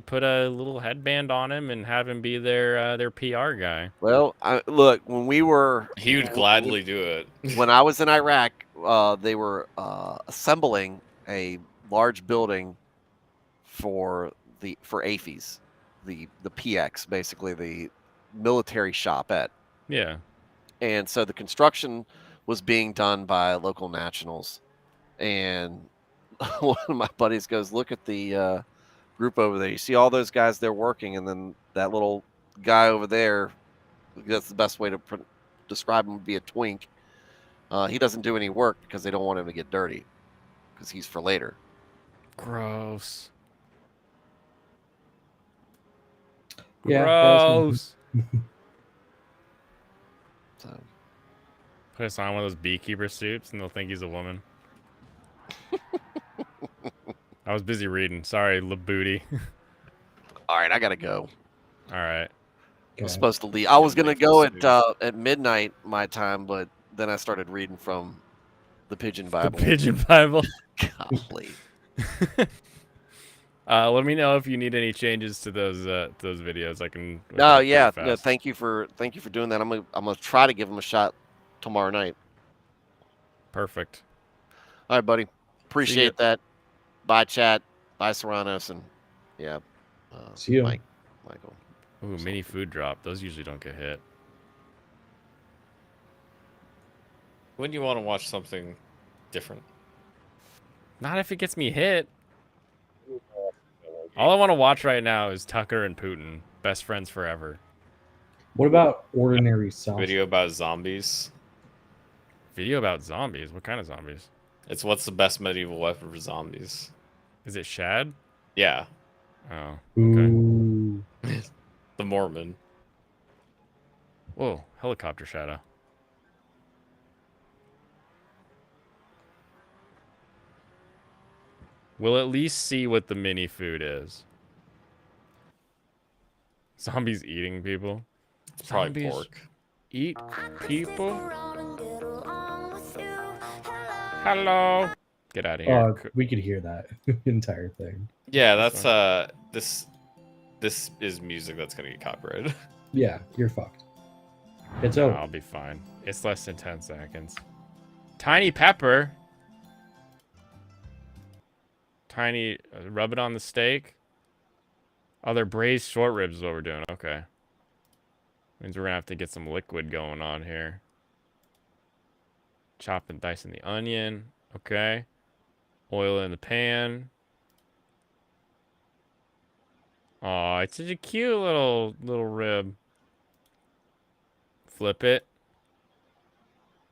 put a little headband on him and have him be their PR guy. Well, look, when we were He would gladly do it. when I was in Iraq, they were assembling a large building for AFIS, the PX, basically the military shopette. Yeah. And so the construction was being done by local nationals. And one of my buddies goes, "Look at the group over there. You see all those guys there working, and then that little guy over there, that's the best way to describe him, would be a twink. He doesn't do any work because they don't want him to get dirty because he's for later." Gross. Yeah, Gross. So put us on one of those beekeeper suits and they'll think he's a woman. I was busy reading. Sorry, Labooty. All right, I gotta go. All right. I'm supposed to leave. I was gonna go at midnight my time, but then I started reading from the Pigeon Bible. The Pigeon Bible. Golly. Let me know if you need any changes to those videos. I can. No, yeah, no, thank you for doing that. I'm gonna try to give them a shot tomorrow night. Perfect. All right, buddy. Appreciate that. Bye, chat. Bye, Serranos, and yeah. See you, Michael. Ooh, mini food drop. Those usually don't get hit. When do you want to watch something different? Not if it gets me hit. All I want to watch right now is Tucker and Putin, best friends forever. What about ordinary sausage? Video about zombies. Video about zombies? What kind of zombies? It's what's the best medieval weapon for zombies? Is it Shad? Yeah. Oh. Ooh. Okay. The Mormon. Whoa, helicopter shadow. We'll at least see what the mini food is. Zombies eating people. It's probably Zombies pork. Eat people. Hello. Get out of here. We could hear that entire thing. Yeah, that's this is music that's gonna get copyrighted. Yeah, you're fucked. It's over. I'll be fine. It's less than 10 seconds. Tiny pepper. Tiny, rub it on the steak. Oh, they're braised short ribs is what we're doing. Okay. Means we're gonna have to get some liquid going on here. Chop and dicing the onion. Okay. Oil in the pan. Oh, it's such a cute little rib. Flip it.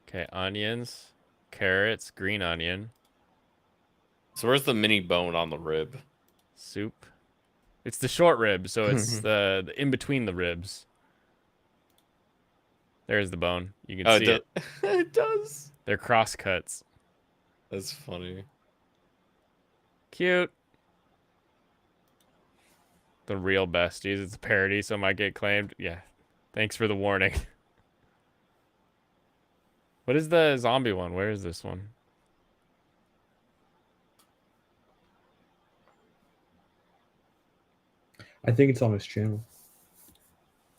Okay, onions, carrots, green onion. So where's the mini bone on the rib? Soup. It's the short rib, so it's the in between the ribs. There's the bone. You can see it. It does. They're cross cuts. That's funny. Cute. The real besties. It's a parody, so it might get claimed. Yeah. Thanks for the warning. What is the zombie one? Where is this one? I think it's on his channel.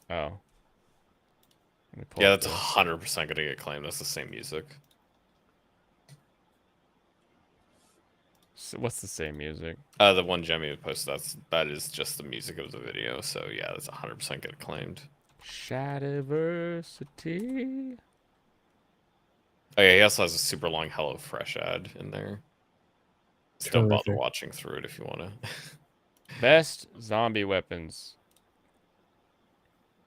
Oh. Yeah, that's 100% gonna get claimed. That's the same music. So what's the same music? The one Jemmy posted, that is just the music of the video. So yeah, that's 100% get claimed. Shadiversity. Oh yeah, he also has a super long HelloFresh ad in there. Just don't bother watching through it if you want to. Best zombie weapons.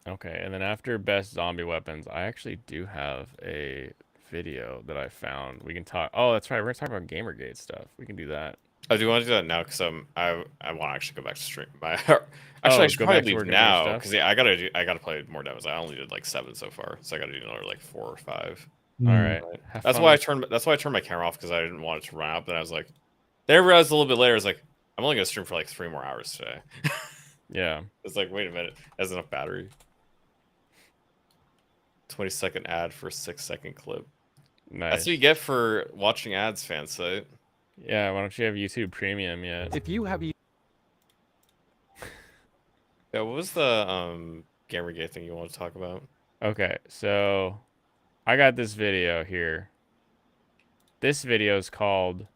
Okay, and then after best zombie weapons, I actually do have a video that I found. We can talk. Oh, that's right. We're gonna talk about Gamergate stuff. We can do that. Oh, do you want to do that now? Because I want to actually go back to stream. Actually, I should probably leave now because yeah, I gotta play more demos. I only did like 7 so far, so I gotta do another like 4 or 5. All right. That's why I turned my camera off because I didn't want it to run out. Then I was like, then I realized a little bit later, I was like, I'm only gonna stream for like 3 more hours today. Yeah. It's like, wait a minute, has enough battery. 20-second ad for a 6-second clip. Nice. That's what you get for watching ads, fansite. Yeah, why don't you have YouTube Premium yet? If you have Yeah, what was the Gamergate thing you want to talk about? Okay, so I got this video here. This video is called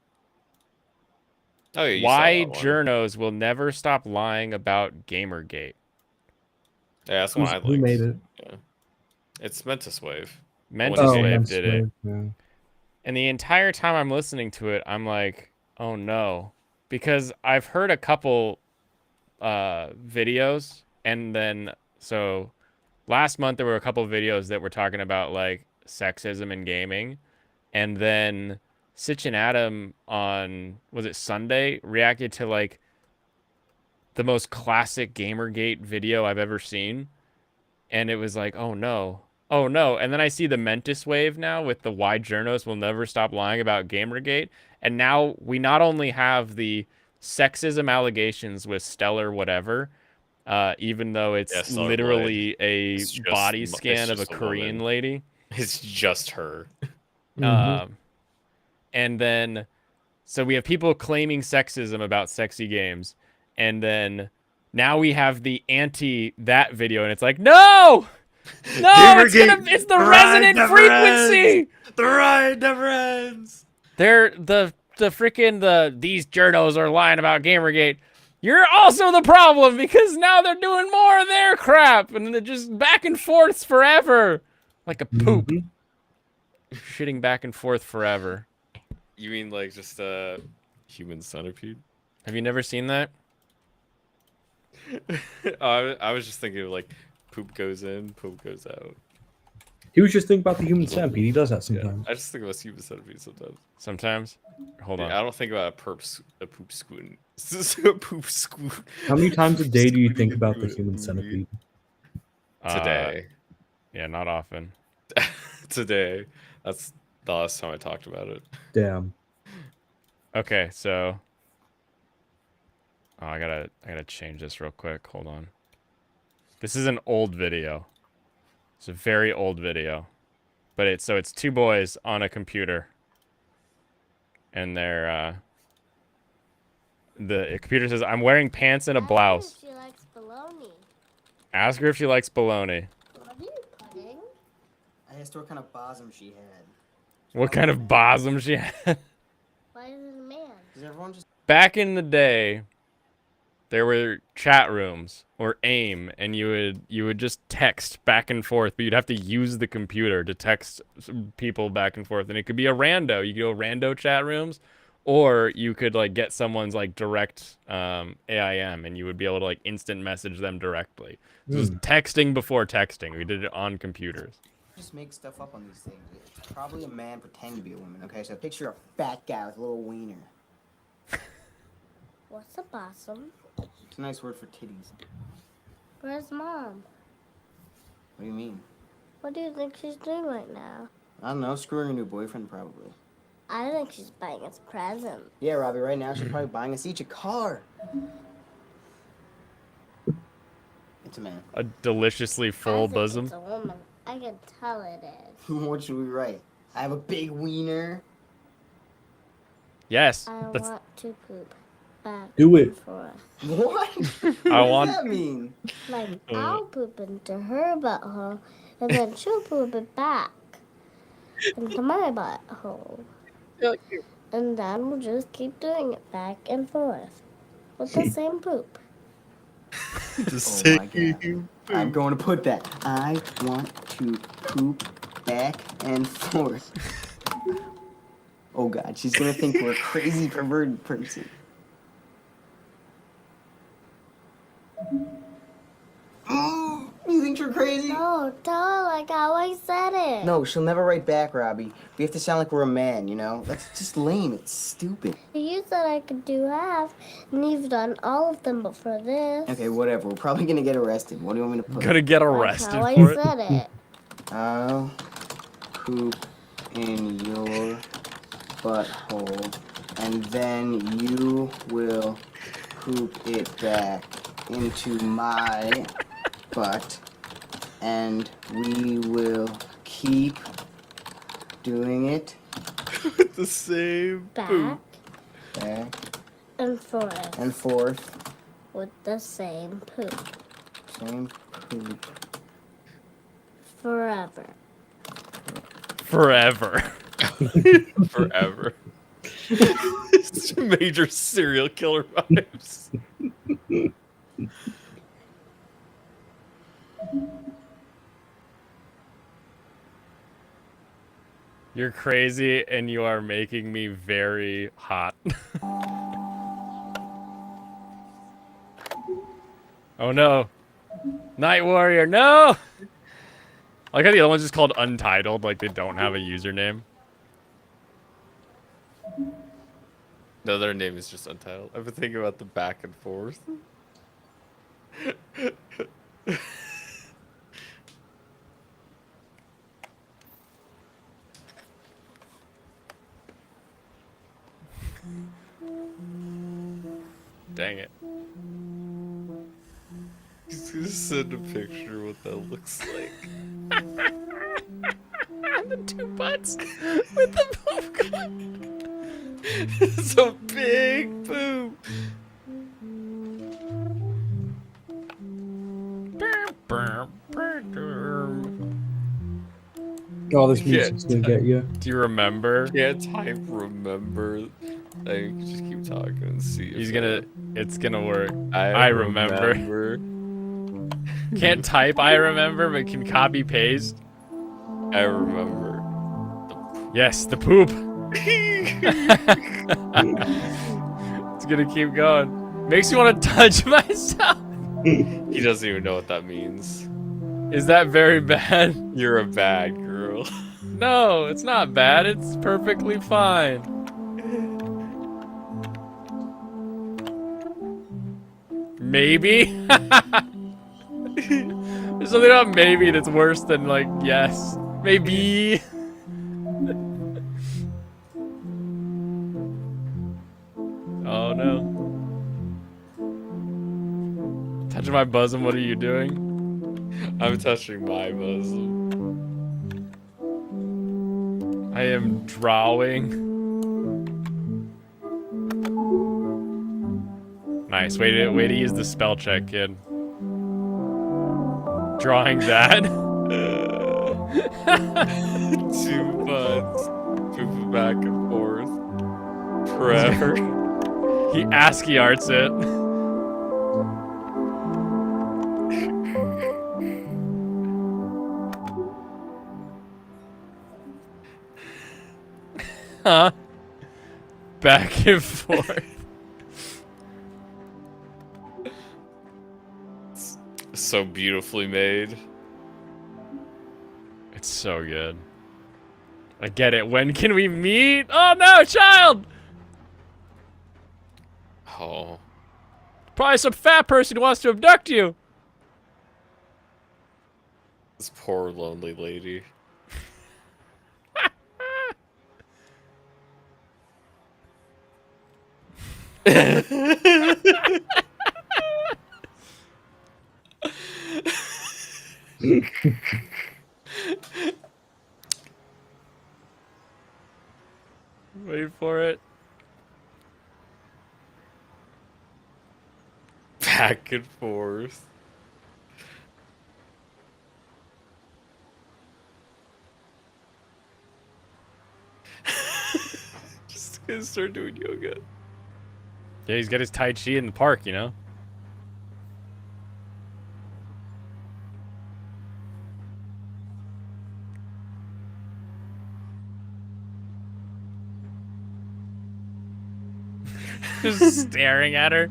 Oh, yeah, you saw Why that one. Journos Will Never Stop Lying About Gamergate. Yeah, that's one I Who liked. made it? Yeah. It's Mentis Wave. Mentis Oh, Wave Mentis did it. Wave, yeah. And the entire time I'm listening to it, I'm like, oh no. Because I've heard a couple videos, and then, so last month there were a couple videos that were talking about like sexism in gaming. And then Sitch and Adam on, was it Sunday, reacted to like the most classic Gamergate video I've ever seen. And it was like, oh no. Oh no. And then I see the Mentis Wave now with the Why Journos Will Never Stop Lying About Gamergate. And now we not only have the sexism allegations with Stellar whatever, even though it's Yeah, Stellar literally a It's just body it's scan of a just a Korean woman. lady. It's just her. And then, so we have people claiming sexism about sexy games. And then now we have the anti that video, and it's like, no! No, it's the resonant frequency! The ride never ends! They're the freaking these journos are lying about Gamergate. You're also the problem, because now they're doing more of their crap, and they're just back and forth forever. Like a poop. Shitting back and forth forever. You mean like just human centipede? Have you never seen that? I was just thinking of like poop goes in, poop goes out. He was just thinking about the human centipede. He does that sometimes. I just think about human centipede sometimes. Sometimes? Hold on. I don't think about a poop scoot. A poop scoot. How many times a day do you think about the human centipede? Today. Yeah, not often. Today. That's the last time I talked about it. Damn. Okay, so I gotta change this real quick. Hold on. This is an old video. It's a very old video. But it's two boys on a computer. And they're the computer says, I'm wearing pants and a blouse. She likes bologna. Ask her if she likes bologna. What are you putting? I asked her what kind of bosom she had. What kind of bosom she had? Why is it a man? Does everyone just Back in the day, there were chat rooms or AIM, and you would just text back and forth, but you'd have to use the computer to text people back and forth, and it could be a rando. You could go rando chat rooms, or you could like get someone's like direct AIM, and you would be able to like instant message them directly. This was texting before texting. We did it on computers. just make stuff up on these things? It's probably a man pretending to be a woman. Okay, so picture a fat guy with a little wiener. What's a bosom? It's a nice word for titties. Where's Mom? What do you mean? What do you think she's doing right now? I don't know, screwing her new boyfriend probably. I think she's buying us a present. Yeah, Robbie, right now she's probably buying us each a car. It's a man. A deliciously full I think bosom. It's a woman. I can tell it is. What should we write? I have a big wiener. Yes. I That's, want to poop. Back Do it. and forth. What? I What want. does that mean? Like, I'll poop into her butthole, and then she'll poop it back into my butthole. And then we'll just keep doing it back and forth with the same poop. Oh my god. I'm going to put that. I want to poop back and forth. Oh god, she's gonna think we're a crazy perverted person. You think you're crazy? No, tell her like how I said it. No, she'll never write back, Robbie. We have to sound like we're a man, you know? That's just lame. It's stupid. You said I could do half, and you've done all of them before this. Okay, whatever. We're probably gonna get arrested. What do you want me to put? Gonna get Like arrested how I for it. said it. I'll poop in your butthole, and then you will poop it back into my butt. and we will keep doing it. With the same Back Back and forth and forth. with the same poop. Same poop. Forever. Forever. Forever. It's major serial killer vibes. You're crazy and you are making me very hot. Oh no. Night Warrior, no! I like how the other one's just called Untitled, like they don't have a username. No, their name is just Untitled. I've been thinking about the back and forth. Dang it. He's gonna send a picture of what that looks like. The two butts with the poop gun. It's a big poop. Oh, this music's gonna get you. Do you remember? Can't type remember. I can just keep talking and see. He's gonna. It's gonna work. I I remember. Can't type. I remember, but can copy paste. I remember. Yes, the poop. It's gonna keep going. Makes me want to touch myself. He doesn't even know what that means. Is that very bad? You're a bad girl. No, it's not bad. It's perfectly fine. Maybe? There's something about maybe that's worse than, like, yes. Maybe. Oh no. Touching my bosom, what are you doing? I'm touching my bosom. I am drawing. Nice. Way to use the spell check, kid. Drawing that. 2 months. Pooping back and forth. Forever. He ASCII arts it. Huh? Back and forth. So beautifully made. It's so good. I get it. When can we meet? Oh no, child! Oh. Probably some fat person who wants to abduct you. This poor lonely lady. Wait for it. Back and forth. Just gonna start doing yoga. Yeah, he's got his Tai Chi in the park, you know? Just staring at her.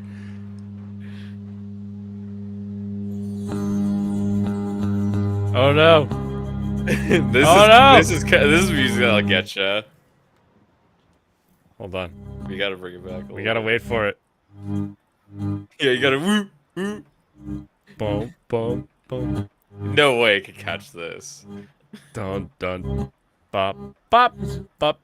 Oh no. This is music that'll get ya. Hold on. We gotta bring it back. We gotta wait for it. Yeah, you gotta woo, woo. Boom, boom, boom. No way I could catch this. Dun, dun. Bop, bop, bop.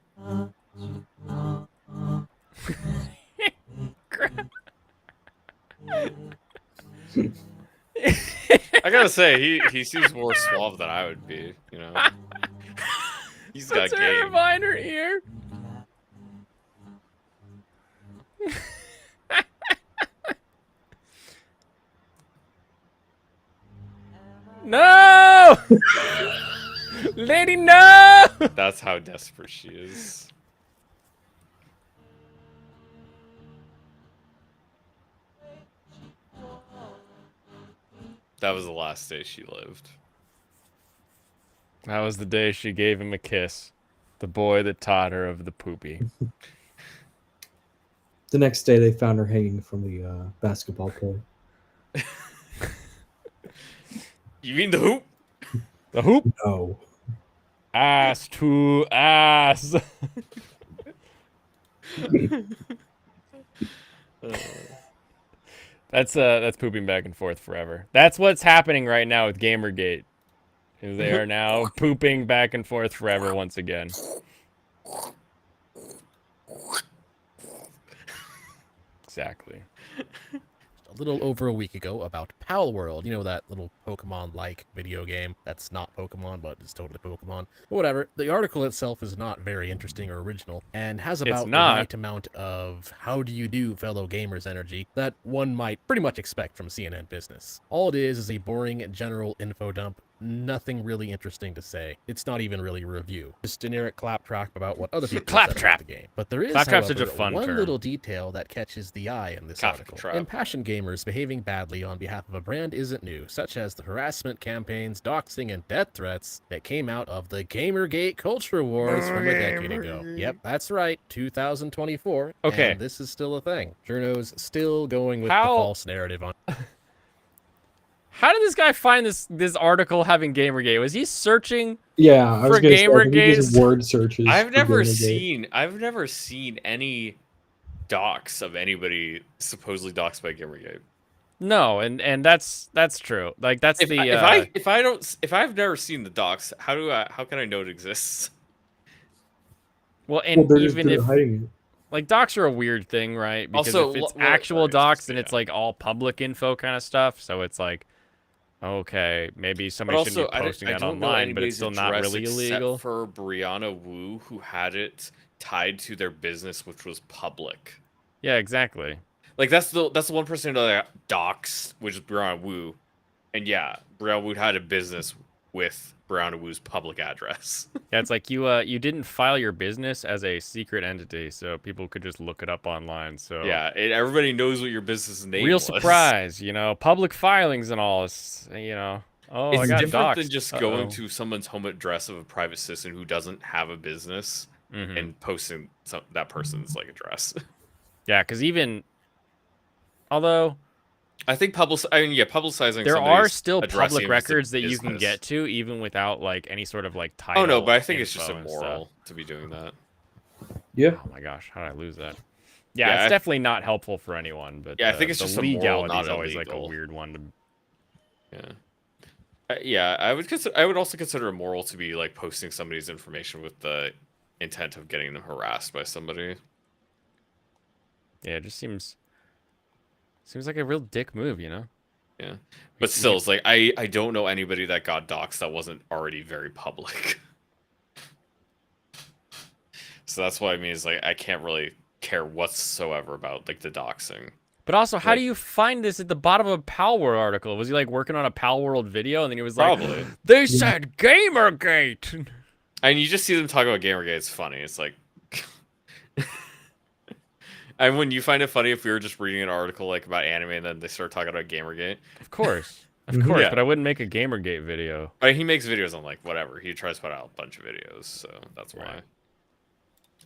I gotta say, he seems more suave than I would be. You know, he's got Puts her game. behind her ear. No! Lady, no! That's how desperate she is. That was the last day she lived. That was the day she gave him a kiss. The boy that taught her of the poopy. The next day, they found her hanging from the basketball pole. You mean the hoop? The hoop? No. Ass to ass. That's pooping back and forth forever. That's what's happening right now with Gamergate. Is they are now pooping back and forth forever once again. Exactly. A little over a week ago about Pal World. You know, that little Pokemon-like video game that's not Pokemon, but it's totally Pokemon. But whatever. The article itself is not very interesting or original, and has about the right amount of how do you do, fellow gamers energy that one might pretty much expect from CNN Business. All it is a boring general info dump. Nothing really interesting to say. It's not even really a review. Just generic claptrap about what other people said about the game. But there is, Claptrap's however, such a fun one term. little detail that catches the eye in this article. Impassioned gamers behaving badly on behalf of a brand isn't new, such as the harassment campaigns, doxing, and death threats that came out of the Gamergate culture wars from a decade ago. Yep, that's right, 2024. Okay. And this is still a thing. Journo's still going with the false narrative on... How did this guy find this article having Gamergate? Was he searching Yeah, I was for gonna say, I think he Gamergate? just word searches. I've for never Gamergate. seen any docs of anybody supposedly doxed by Gamergate. No, and that's true. Like that's if I've never seen the docs, how can I know it exists? Well, and they're even if hiding it. like docs are a weird thing, right? Because Also, if it's well, actual docs, then it's like all public info kind of stuff. So it's like, okay, maybe somebody shouldn't be posting that online, but it's still not really illegal. Except for Brianna Wu, who had it tied to their business, which was public. Yeah, exactly. Like that's the one person that docs, which is Brianna Wu, and yeah, Brianna Wu had a business with Brianna Wu's public address. Yeah, it's like you didn't file your business as a secret entity, so people could just look it up online. So yeah, everybody knows what your business name real was. surprise, public filings and all. It's, oh, It's I got different doxed. than just going to someone's home address of a private citizen who doesn't have a business and posting that person's like address. Yeah, because even although I think publicizing there are still address public even if it's a records that you can business. get to even without like any sort of like title. Oh no, but I think it's just info and immoral stuff. to be doing that. Yeah. Oh my gosh, how did I lose that? Yeah, it's definitely not helpful for anyone. But yeah, I think it's the just immoral, legality not is always like a illegal. weird one to. Yeah, I would also consider it moral to be like posting somebody's information with the intent of getting them harassed by somebody. Yeah, it just seems like a real dick move, Yeah, but still, it's like I don't know anybody that got doxxed that wasn't already very public. So that's what I mean is like I can't really care whatsoever about like the doxing. But also, how do you find this at the bottom of a Pal World article? Was he like working on a Pal World video and then he was like, Probably. they said Gamergate. And you just see them talk about Gamergate. It's funny. It's like, and when you find it funny, if we were just reading an article like about anime and then they start talking about Gamergate. Of course, Yeah. but I wouldn't make a Gamergate video. But he makes videos on like whatever. He tries to put out a bunch of videos, so that's why.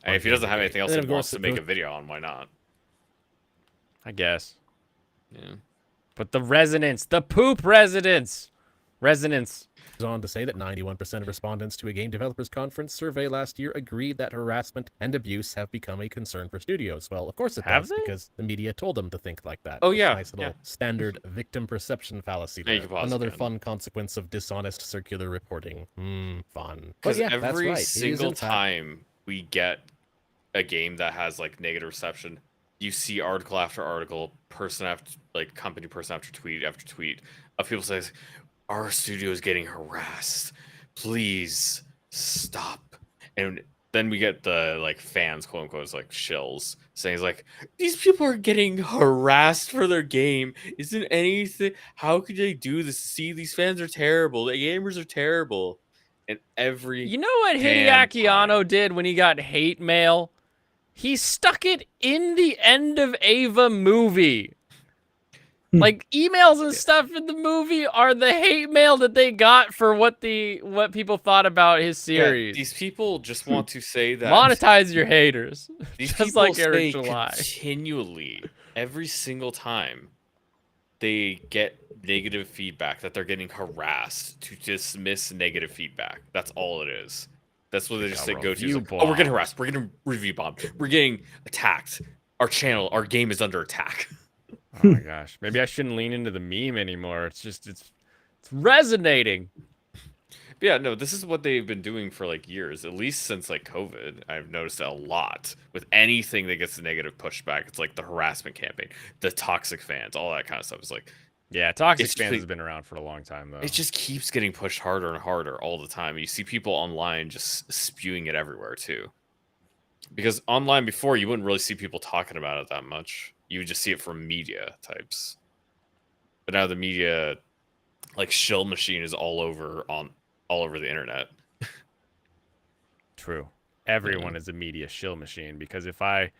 And if he doesn't have anything else he wants to make a video on, why not? I guess. Yeah. But the resonance, the poop resonance. Goes on to say that 91% of respondents to a game developers conference survey last year agreed that harassment and abuse have become a concern for studios. Well, of course it does, because the media told them to think like that. Oh, It's yeah, a nice little standard victim perception fallacy. Yeah, you There. can pause Another again. fun consequence of dishonest circular reporting. Fun. But Because yeah, that's every right. It is, single in fact, time we get a game that has like negative reception, you see article after article, company person after tweet of people saying, our studio is getting harassed. Please stop. And then we get the like fans, quote unquote, like shills saying like, these people are getting harassed for their game. Isn't anything? How could they do this? See, these fans are terrible. The gamers are terrible. And every You know what damn Hideaki time. Anno did when he got hate mail? He stuck it in the end of Ava movie. Like emails and stuff in the movie are the hate mail that they got for what people thought about his series. These people just want to say that monetize your haters. These Just people like Eric say July. continually, every single time they get negative feedback, that they're getting harassed, to dismiss negative feedback. That's all it is. That's what they just say go to. Like, oh, we're getting harassed. We're getting review bombed. We're getting attacked. Our channel, our game is under attack. Oh my gosh. Maybe I shouldn't lean into the meme anymore. It's resonating. But yeah, no, this is what they've been doing for like years, at least since like COVID. I've noticed it a lot with anything that gets negative pushback. It's like the harassment campaign, the toxic fans, all that kind of stuff. It's like, yeah, toxic fans has been around for a long time though. It just keeps getting pushed harder and harder all the time. You see people online just spewing it everywhere too. Because online before, you wouldn't really see people talking about it that much. You would just see it from media types. But now the media, like shill machine, is all over the internet. True. Everyone is a media shill machine, because if I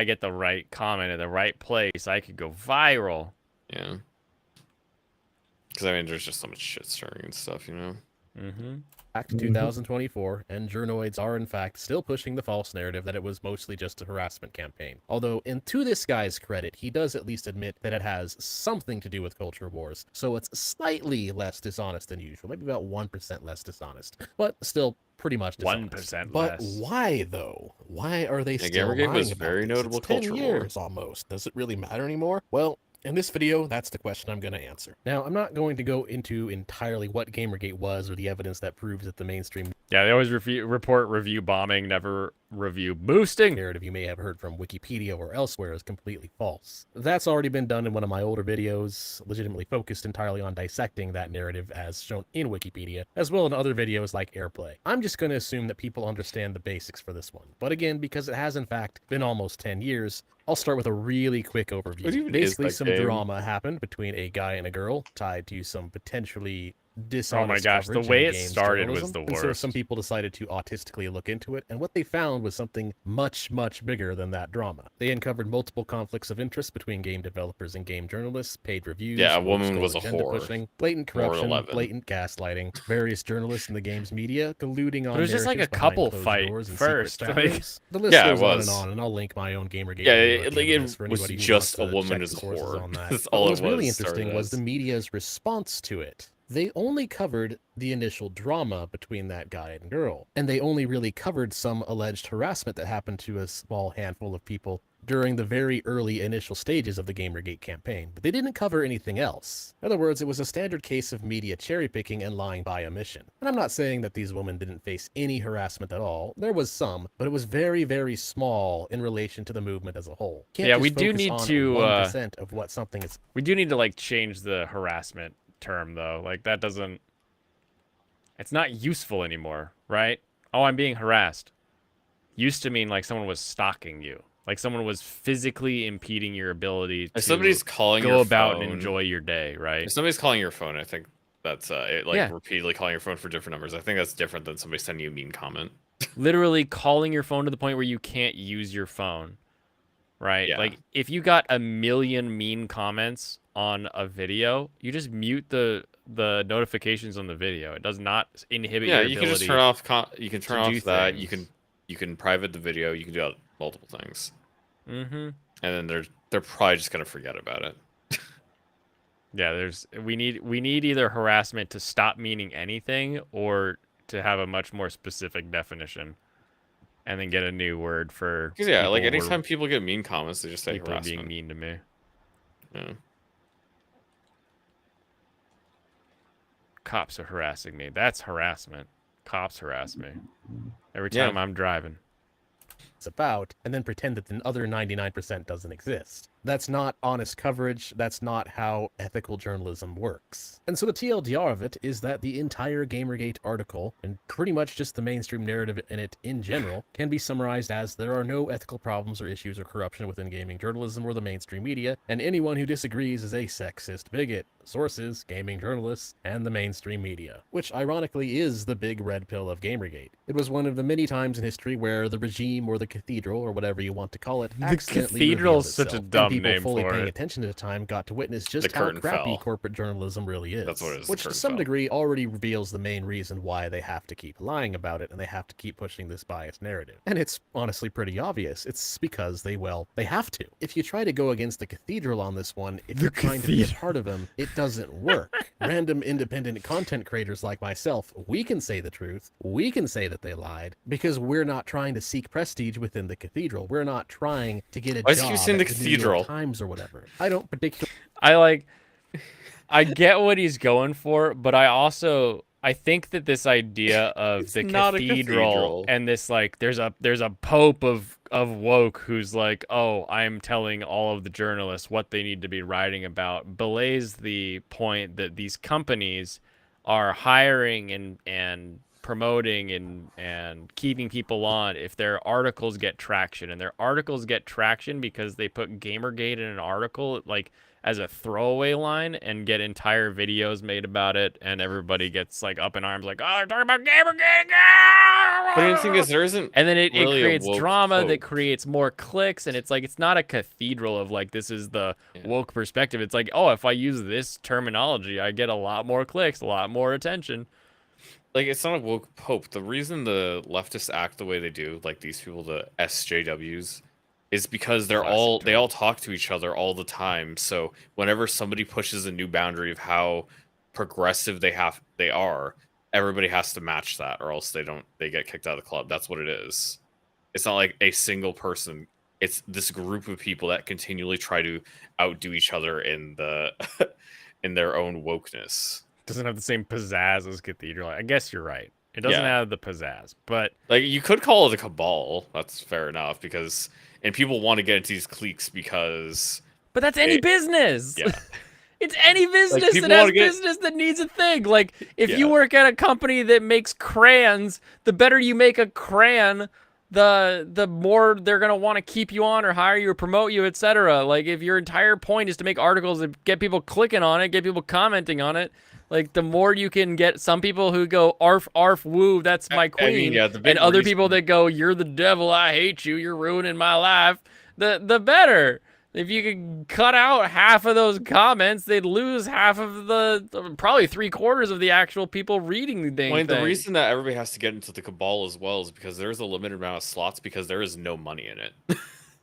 get the right comment in the right place, I could go viral. Yeah. Because I mean, there's just so much shit stirring and stuff, you know. Mm-hmm. Back to 2024, and journoids are in fact still pushing the false narrative that it was mostly just a harassment campaign. Although, to this guy's credit, he does at least admit that it has something to do with culture wars, so it's slightly less dishonest than usual, maybe about 1% less dishonest, but still pretty much dishonest. 1% But less. why though? Why are they still Gamergate lying was about very this? notable It's 10 culture war. years almost. Does it really matter anymore? Well, in this video, that's the question I'm going to answer. Now, I'm not going to go into entirely what Gamergate was or the evidence that proves that the mainstream Yeah, they always report review bombing, never review boosting. narrative you may have heard from Wikipedia or elsewhere is completely false. That's already been done in one of my older videos, legitimately focused entirely on dissecting that narrative as shown in Wikipedia, as well as in other videos like Airplay. I'm just going to assume that people understand the basics for this one. But again, because it has in fact been almost 10 years, I'll start with a really quick overview. Basically, some drama happened between a guy and a girl tied to some potentially dishonest Oh my gosh, the coverage way in it games started was journalism. the And so worst. some people decided to autistically look into it, and what they found was something much, much bigger than that drama. They uncovered multiple conflicts of interest between game developers and game journalists, paid reviews, Yeah, a rogue woman school was a agenda whore. pushing, blatant Or corruption, 11. blatant gaslighting, various journalists in the game's media colluding on But it was just like a narratives behind couple closed fight doors and first, secret chat like- rooms. The list Yeah, it goes was. on, and I'll link my own Gamergate Yeah, video at it, the like, end of it this for was anybody who just wants a to woman check as the a sources whore. on that. That's But all what it was really was, interesting started was as. the media's response to it. They only covered the initial drama between that guy and girl, and they only really covered some alleged harassment that happened to a small handful of people during the very early initial stages of the Gamergate campaign, but they didn't cover anything else. In other words, it was a standard case of media cherry-picking and lying by omission. And I'm not saying that these women didn't face any harassment at all. There was some, but it was very, very small in relation to the movement as a whole. Can't Yeah, just we do focus need on to 1% of what something is. We do need to like change the harassment term though. Like that doesn't it's not useful anymore, right? Oh, I'm being harassed. Used to mean like someone was stalking you. Like someone was physically impeding your ability to If somebody's calling go your about phone, and enjoy your day, right? If somebody's calling your phone, I think that's Yeah. repeatedly calling your phone for different numbers. I think that's different than somebody sending you a mean comment. Literally calling your phone to the point where you can't use your phone, right? Yeah. Like if you got 1 million mean comments on a video, you just mute the notifications on the video. It does not inhibit Yeah, your you ability. can just turn off. You can to turn do off that. things. You can private the video. You can do multiple things. Mm-hmm. And then they're probably just gonna forget about it. Yeah, we need either harassment to stop meaning anything or to have a much more specific definition, and then get a new word for. Because yeah, like people who are anytime people get mean comments, they just say people harassment. being mean to me. Yeah. Cops are harassing me. That's harassment. Cops harass me every Yeah. time I'm driving. It's about, and then pretend that the other 99% doesn't exist. That's not honest coverage. That's not how ethical journalism works. And so the TLDR of it is that the entire Gamergate article, and pretty much just the mainstream narrative in it in general, can be summarized as there are no ethical problems or issues or corruption within gaming journalism or the mainstream media, and anyone who disagrees is a sexist bigot. Sources, gaming journalists, and the mainstream media. Which ironically is the big red pill of Gamergate. It was one of the many times in history where the regime or the cathedral, or whatever you want to call it, accidentally cathedral's revealed such a itself, dumb and people name fully for paying it. attention at the time got to witness just The how curtain crappy fell. corporate journalism really is. That's what it is, the Which to curtain some fell. degree already reveals the main reason why they have to keep lying about it and they have to keep pushing this biased narrative. And it's honestly pretty obvious. It's because they have to. If you try to go against the cathedral on this one, if you're trying to be a part of them, it doesn't work. Random independent content creators like myself, we can say the truth. We can say that they lied because we're not trying to seek prestige within the cathedral. We're not trying to get a Why is job he saying at the the New York cathedral? Times or whatever. I don't particularly. I get what he's going for, but I think that this idea of the not a cathedral cathedral. and this like there's a pope of woke who's like, oh, I'm telling all of the journalists what they need to be writing about, belays the point that these companies are hiring and promoting and keeping people on if their articles get traction, and their articles get traction because they put Gamergate in an article like as a throwaway line and get entire videos made about it, and everybody gets like up in arms like, oh, they're talking about Gamergate. But the thing is, there isn't And then it really a creates woke drama that pope. creates more clicks, and it's like it's not a cathedral of like this is the woke perspective. It's like, oh, if I use this terminology, I get a lot more clicks, a lot more attention. Like, it's not a woke pope. The reason the leftists act the way they do, like these people, the SJWs, is because they all talk to each other all the time. So whenever somebody pushes a new boundary of how progressive they are, everybody has to match that, or else they get kicked out of the club. That's what it is. It's not like a single person. It's this group of people that continually try to outdo each other in the in their own wokeness. Doesn't have the same pizzazz as Cathedral. I guess you're right. It doesn't Yeah. have the pizzazz, but like you could call it a cabal. That's fair enough and people want to get into these cliques because. But that's any business. Yeah. It's any business people that has wanna get- business that needs a thing. Like, if you Yeah. work at a company that makes crayons, the better you make a crayon, the more they're going to want to keep you on or hire you or promote you, etc. Like, if your entire point is to make articles that get people clicking on it, get people commenting on it, like, the more you can get some people who go, arf, arf, woo, that's my queen, yeah, the big and other reason- people that go, you're the devil, I hate you, you're ruining my life, the better. If you could cut out half of those comments, they'd lose half of probably 3/4 of the actual people reading the dang Well, thing. the reason that everybody has to get into the cabal as well is because there's a limited amount of slots because there is no money in it.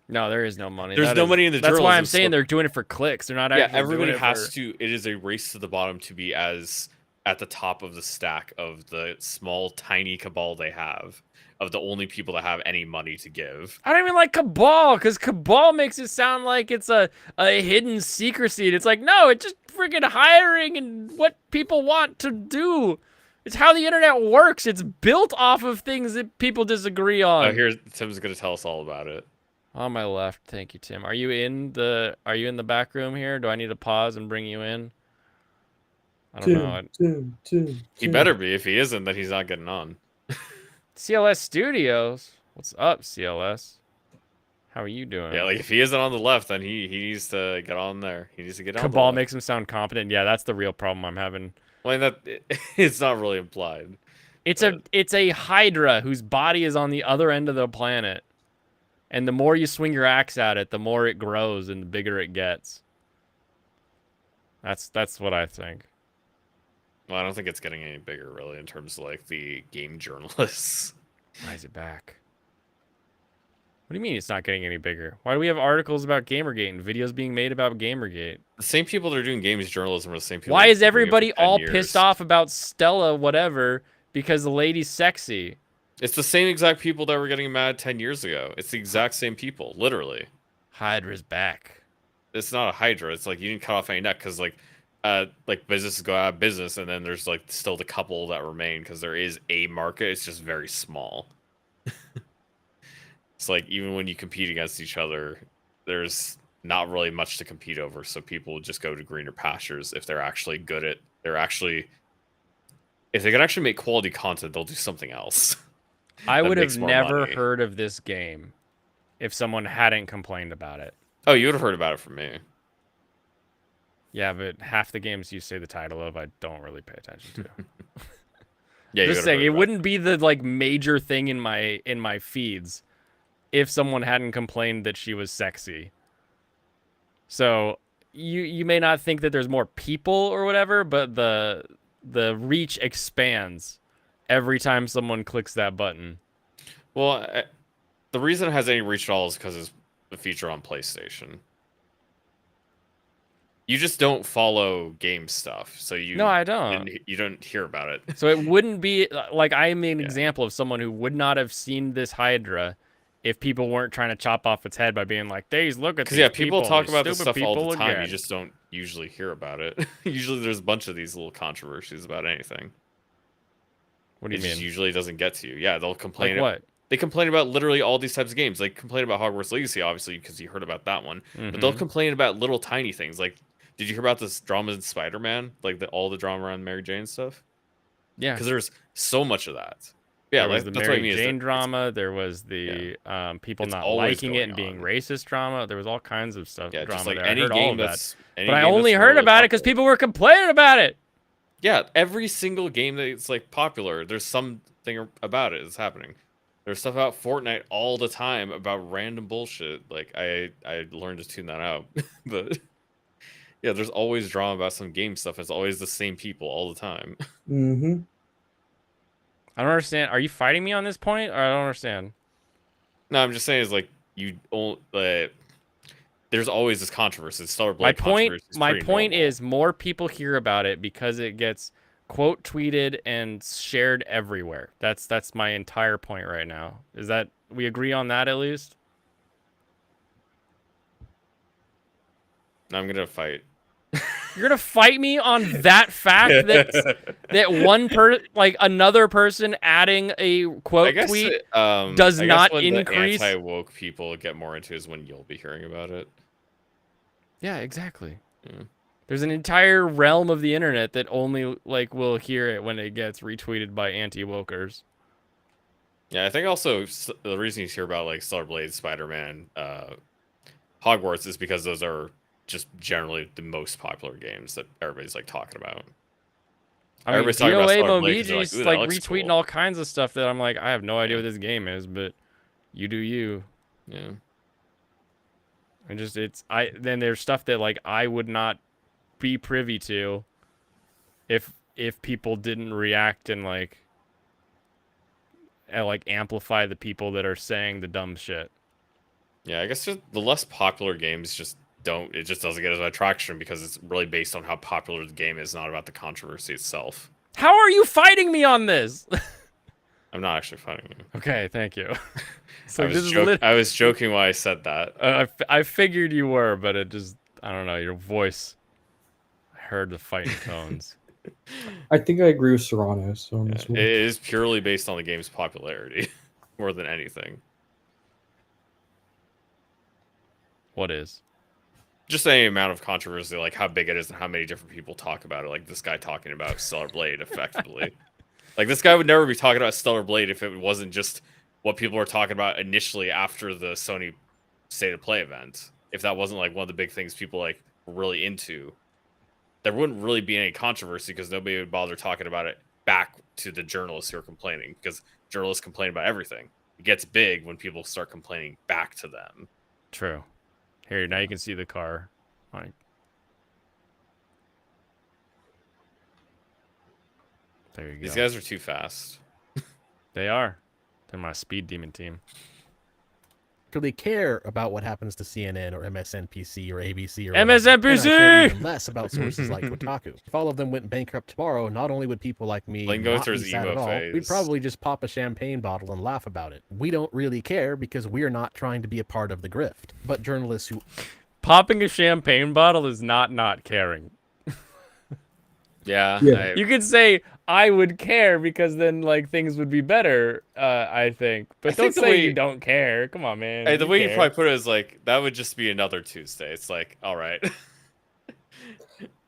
No, there is no money. There's no money in the That's why I'm journalism, saying so- they're doing it for clicks. They're not Yeah, actually everybody doing it has for... to. It is a race to the bottom to be as at the top of the stack of the small, tiny cabal they have, of the only people that have any money to give. I don't even like cabal, because cabal makes it sound like it's a hidden secrecy. And it's like, no, it's just freaking hiring and what people want to do. It's how the internet works. It's built off of things that people disagree on. Oh, here's Tim's gonna tell us all about it. On my left, thank you, Tim. Are you in the back room here? Do I need to pause and bring you in? I don't know. He better be. If he isn't, then he's not getting on. CLS Studios. What's up, CLS? How are you doing? Yeah, like if he isn't on the left, then he needs to get on there. He needs to get on. Cabal makes him sound competent. Yeah, that's the real problem I'm having. Well, that it's not really implied. It's a hydra whose body is on the other end of the planet. And the more you swing your axe at it, the more it grows and the bigger it gets. That's what I think. Well, I don't think it's getting any bigger, really, in terms of like the game journalists. Why is it back? What do you mean it's not getting any bigger? Why do we have articles about Gamergate and videos being made about Gamergate? The same people that are doing games journalism are the same people. Why that is have been doing it everybody for 10 all years. pissed off about Stella whatever because the lady's sexy? It's the same exact people that were getting mad 10 years ago. It's the exact same people, literally. Hydra's back. It's not a Hydra. It's like you didn't cut off any neck because like businesses go out of business, and then there's like still the couple that remain because there is a market. It's just very small. It's like even when you compete against each other, there's not really much to compete over, so people would just go to greener pastures if they're actually good at if they can actually make quality content, they'll do something else. I that would have makes more never money. heard of this game if someone hadn't complained about it. Oh, you would have heard about it from me. Yeah, but half the games you say the title of, I don't really pay attention to. Yeah, you just would've saying, heard it about wouldn't be the like major thing in my feeds if someone hadn't complained that she was sexy. So you may not think that there's more people or whatever, but the reach expands every time someone clicks that button. Well, the reason it has any reach at all is because it's a feature on PlayStation. You just don't follow game stuff, so No, I don't. You don't hear about it. So it wouldn't be like I am an example of someone who would not have seen this Hydra if people weren't trying to chop off its head by being like, "These look at these people talk these about this stupid stuff all the people time. again." You just don't usually hear about it. Usually, there's a bunch of these little controversies about anything. What do you mean? Just usually doesn't get to you. Yeah, they'll complain. Like what? They complain about literally all these types of games. They complain about Hogwarts Legacy, obviously, because you heard about that one. But they'll complain about little tiny things. Like, did you hear about this drama in Spider-Man? Like all the drama around Mary Jane stuff? Yeah. Because there's so much of that. Yeah, there was the that's what I Mary mean. Jane drama. There was the people It's not always liking it going and being on. racist drama. There was all kinds of stuff. Yeah, drama just like there. any I heard all game of that. that's. But I only heard about it because people were complaining about it. Yeah, every single game that's like popular, there's something about it that's happening. There's stuff about Fortnite all the time about random bullshit. Like I learned to tune that out. But yeah, there's always drama about some game stuff. It's always the same people all the time. Mm-hmm. I don't understand. Are you fighting me on this point? Or I don't understand. No, I'm just saying is like there's always this controversy. Stellar Blade My point controversy is pretty normal. is more people hear about it because it gets quote tweeted and shared everywhere. That's my entire point right now. Is that we agree on that at least? I'm gonna fight. You're gonna fight me on that fact that another person adding a quote tweet does not increase. The anti-woke people get more into is when you'll be hearing about it. Yeah, exactly. Yeah. There's an entire realm of the internet that only will hear it when it gets retweeted by anti-wokers. Yeah, I think also the reason you hear about like Stellar Blade, Spider-Man, Hogwarts is because those are just generally the most popular games that everybody's like talking about. I mean, DOA Momiji's like retweeting cool. all kinds of stuff that I'm like, I have no idea what this game is, but you do you. Yeah. And just then there's stuff that like I would not be privy to if people didn't react and amplify the people that are saying the dumb shit. Yeah, I guess just the less popular games just doesn't get as much traction because it's really based on how popular the game is, not about the controversy itself. How are you fighting me on this? I'm not actually fighting you. Okay, thank you. So I was joking when I said that. I figured you were, but it just, I don't know, your voice. I heard the fighting tones. I think I agree with Serrano. So on this one. It is purely based on the game's popularity more than anything. What is? Just any amount of controversy, like how big it is and how many different people talk about it. Like this guy talking about Stellar Blade effectively. Like this guy would never be talking about Stellar Blade if it wasn't just what people were talking about initially after the Sony State of Play event. If that wasn't like one of the big things people like were really into, there wouldn't really be any controversy because nobody would bother talking about it back to the journalists who are complaining, because journalists complain about everything. It gets big when people start complaining back to them. True. Here, now you can see the car. Like, there you go. These guys are too fast. They are. They're my speed demon team. Really care about what happens to CNN or MSNBC or ABC or MSNBC. And I care even less about sources like Kotaku. If all of them went bankrupt tomorrow, not only would people like me not be sad at all, we'd probably just pop a champagne bottle and laugh about it. We don't really care because we're not trying to be a part of the grift. But journalists who popping a champagne bottle is not caring. Yeah. You could say I would care because then like things would be better. I think, but I think don't the say way- you don't care. Come on, man. Hey, the You way you care. probably put it is like that would just be another Tuesday. It's like, all right.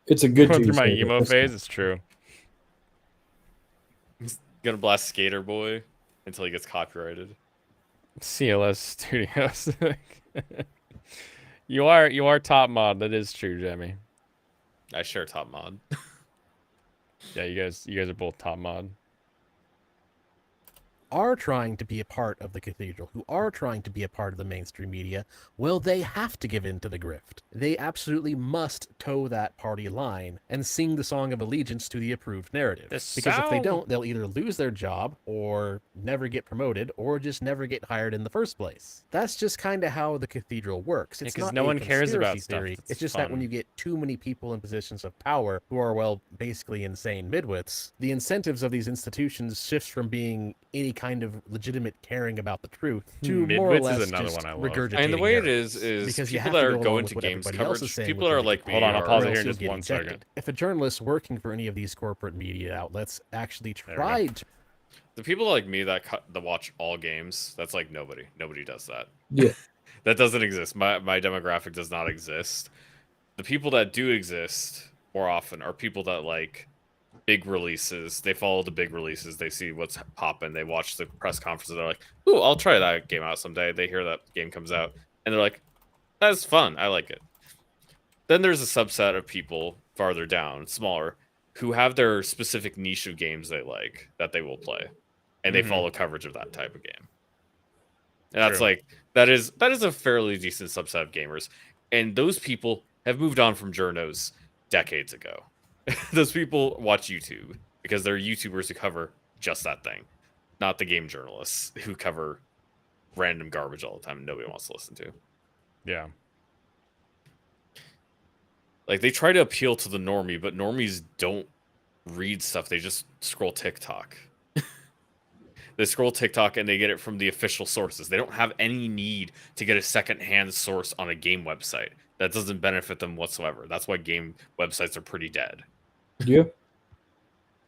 It's a good Going through my Tuesday, but emo that's phase. not- It's true. He's gonna blast Skater Boy until he gets copyrighted. CLS Studios. You are top mod. That is true, Jemmy. I share top mod. Yeah, you guys are both top mod. Are trying to be a part of the cathedral, who are trying to be a part of the mainstream media, well, they have to give in to the grift. They absolutely must toe that party line and sing the song of allegiance to the approved narrative. Because if they don't, they'll either lose their job, or never get promoted, or just never get hired in the first place. That's just kind of how the cathedral works. It's 'cause not no a one cares about conspiracy stuff theory. that's It's just that when fun. you get too many people in positions of power who are, well, basically insane midwits, the incentives of these institutions shifts from being any kind of legitimate caring about the truth to more or Midwits less is another just one I love. regurgitating And the way it narratives. is because you people have that to are go going along to with what games everybody else is coverage, saying people with that are your like me Hold on, I'll are- pause or it here else in you'll just get 1 ejected. second. If a journalist working for any of these corporate media outlets actually we go. tried to The people like me that watch all games, that's like nobody. Nobody does that. Yeah. That doesn't exist. My demographic does not exist. The people that do exist more often are people that like big releases. They follow the big releases. They see what's popping. They watch the press conferences. They're like, "Ooh, I'll try that game out someday." They hear that game comes out, and they're like, "That's fun. I like it." Then there's a subset of people farther down, smaller, who have their specific niche of games they like that they will play, and they Mhm. follow coverage of that type of game. And that's True. like that is a fairly decent subset of gamers, and those people have moved on from journos decades ago. Those people watch YouTube because they're YouTubers who cover just that thing, not the game journalists who cover random garbage all the time and nobody wants to listen to. Yeah. Like they try to appeal to the normie, but normies don't read stuff. They just scroll TikTok. They scroll TikTok and they get it from the official sources. They don't have any need to get a secondhand source on a game website. That doesn't benefit them whatsoever. That's why game websites are pretty dead. Yeah.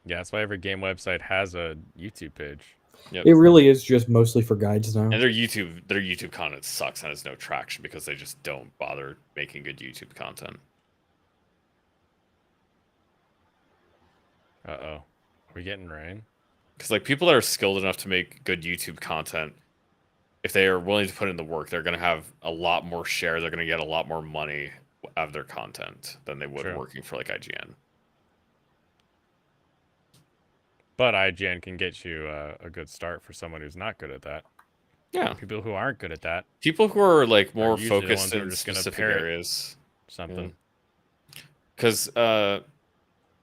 Yeah, that's why every game website has a YouTube page. Yep. It really is just mostly for guides now. And their YouTube content sucks and has no traction because they just don't bother making good YouTube content. Uh-oh. Are we getting rain? Because like people that are skilled enough to make good YouTube content, if they are willing to put in the work, they're going to have a lot more share. They're going to get a lot more money out of their content than they would True. working for like IGN. But IGN can get you a good start for someone who's not good at that. Yeah. People who aren't good at that. People who are like more usually the ones focused who are in just gonna specific parrot areas. something. Because I'm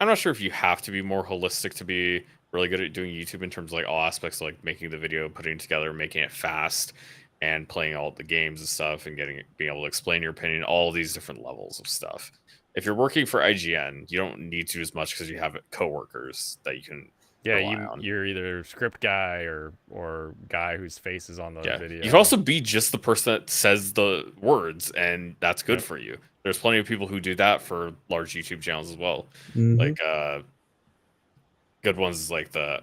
not sure if you have to be more holistic to be really good at doing YouTube in terms of like all aspects of like making the video, putting it together, making it fast, and playing all the games and stuff, and being able to explain your opinion, all of these different levels of stuff. If you're working for IGN, you don't need to as much because you have coworkers that you can rely on. You're either script guy or guy whose face is on the video. You can also be just the person that says the words, and that's good for you. There's plenty of people who do that for large YouTube channels as well. Mhm. Like good ones is like the